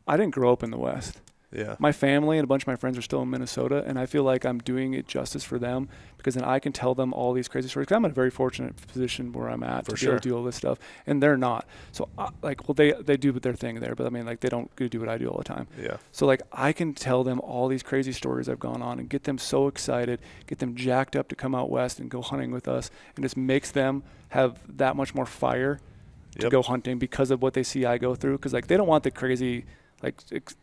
didn't grow up in the West. Yeah. My family and a bunch of my friends are still in Minnesota, and I feel like I'm doing it justice for them because then I can tell them all these crazy stories. 'Cause I'm in a very fortunate position where I'm at to be able to do all this stuff, and they're not. So, they do their thing there, but they don't do what I do all the time. Yeah. So, I can tell them all these crazy stories I've gone on and get them so excited, get them jacked up to come out west and go hunting with us, and just makes them have that much more fire to go hunting because of what they see I go through. Because, they don't want the crazy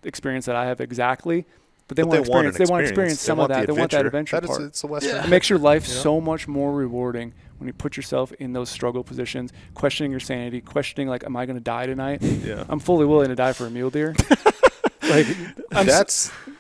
experience that I have exactly, but they want to experience some of that. They want that adventure part. It's a Western. It makes your life so much more rewarding when you put yourself in those struggle positions, questioning your sanity, questioning am I going to die tonight? Yeah. I'm fully willing to die for a mule deer.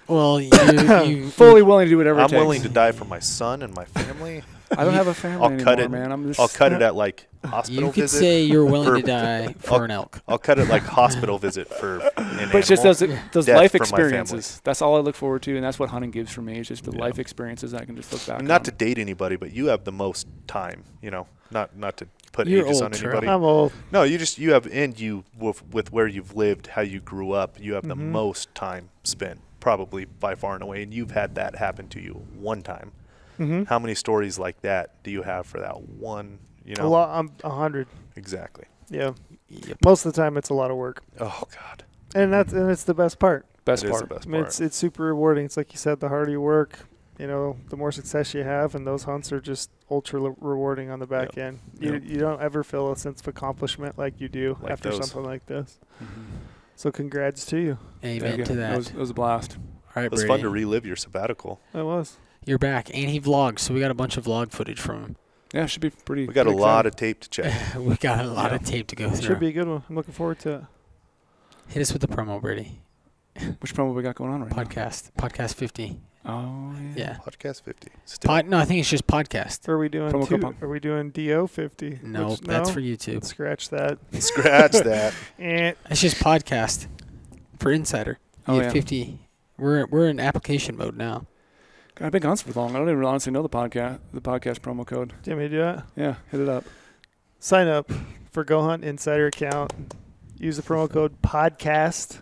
Well, you fully willing to do whatever it I'm takes. willing to die for my son and my family. I don't have a family anymore, man. I'll cut it at like hospital you could visit. say you're willing to die for an elk. I'll cut it like hospital visit for an animal. But it's just those Death life for my family. experiences. That's all I look forward to, and that's what hunting gives for me. It's just the life experiences I can just look back on. Not to date anybody, but you have the most time, you know, not to put You're ages old, on Trey. anybody. I'm old. No, you have, and you, with where you've lived, how you grew up, you have the most time spent, probably by far and away, and you've had that happen to you one time. How many stories like that do you have for that one, you know? A lot. I'm 100. Exactly. Yeah. Most of the time, it's a lot of work. Oh, God. And it's the best part. Best It is part. the best I mean, part. it's super rewarding. It's like you said, the harder you work, you know, the more success you have, and those hunts are just ultra rewarding on the back end. You don't ever feel a sense of accomplishment like you do Like after those. something like this. So congrats to you. Amen to that. It was a blast. All right, It was Brady. fun to relive your sabbatical. It was. You're back, and he vlogs, so we got a bunch of vlog footage from him. Yeah, it should be pretty. We got a pretty lot exciting. of tape to check. We got a lot of tape to go through. Should be a good one. I'm looking forward to it. Hit us with the promo, Brady. Which promo we got going on right Podcast 50. now? Oh, yeah. Yeah. Podcast 50. Still. No, I think it's just podcast. Are we doing Promo coupon. Are we doing DO 50? No, that's for YouTube. Scratch that. Scratch that. It's just podcast for Insider. Oh, You have yeah. 50. We're in application mode now. God, I've been gone for long. I don't even honestly know the podcast promo code. Do you want me to do that? Yeah, hit it up. Sign up for GOHUNT Insider account. Use the promo code PODCAST.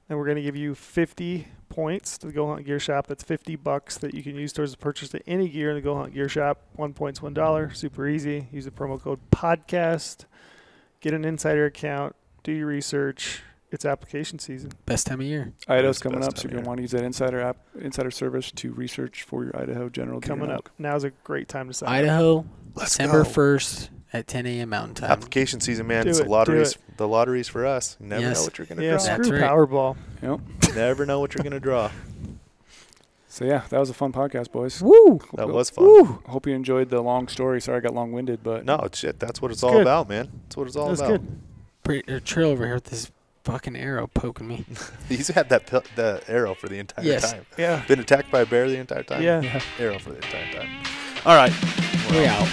And we're going to give you 50 points to the GOHUNT Gear Shop. That's $50 that you can use towards the purchase of any gear in the GOHUNT Gear Shop. 1 point's $1. Super easy. Use the promo code PODCAST. Get an Insider account. Do your research. It's application season. Best time of year. Idaho's the coming best up, so time you're going of to want to use that insider service to research for your Idaho general deer Coming and up. elk. Now's a great time to sign up. Idaho, Let's December go. 1st at 10 a.m. Mountain Time. Application season, man. Do It's it, the do lotteries. it. The lotteries for us. You never Yes. know what you're gonna Yeah, draw. That's screw right. Powerball. Yep. Never know what you're gonna draw. So, yeah, that was a fun podcast, boys. Woo! That was fun. Woo! Hope you enjoyed the long story. Sorry I got long-winded, but No, shit. That's what it's It's all good. about, man. That's what it's all That's about. good. Trail over here with this fucking arrow poking me. He's had the arrow for the entire Yes. time. Yeah. Been attacked by a bear the entire time. Yeah. Arrow for the entire time. All right. We're out.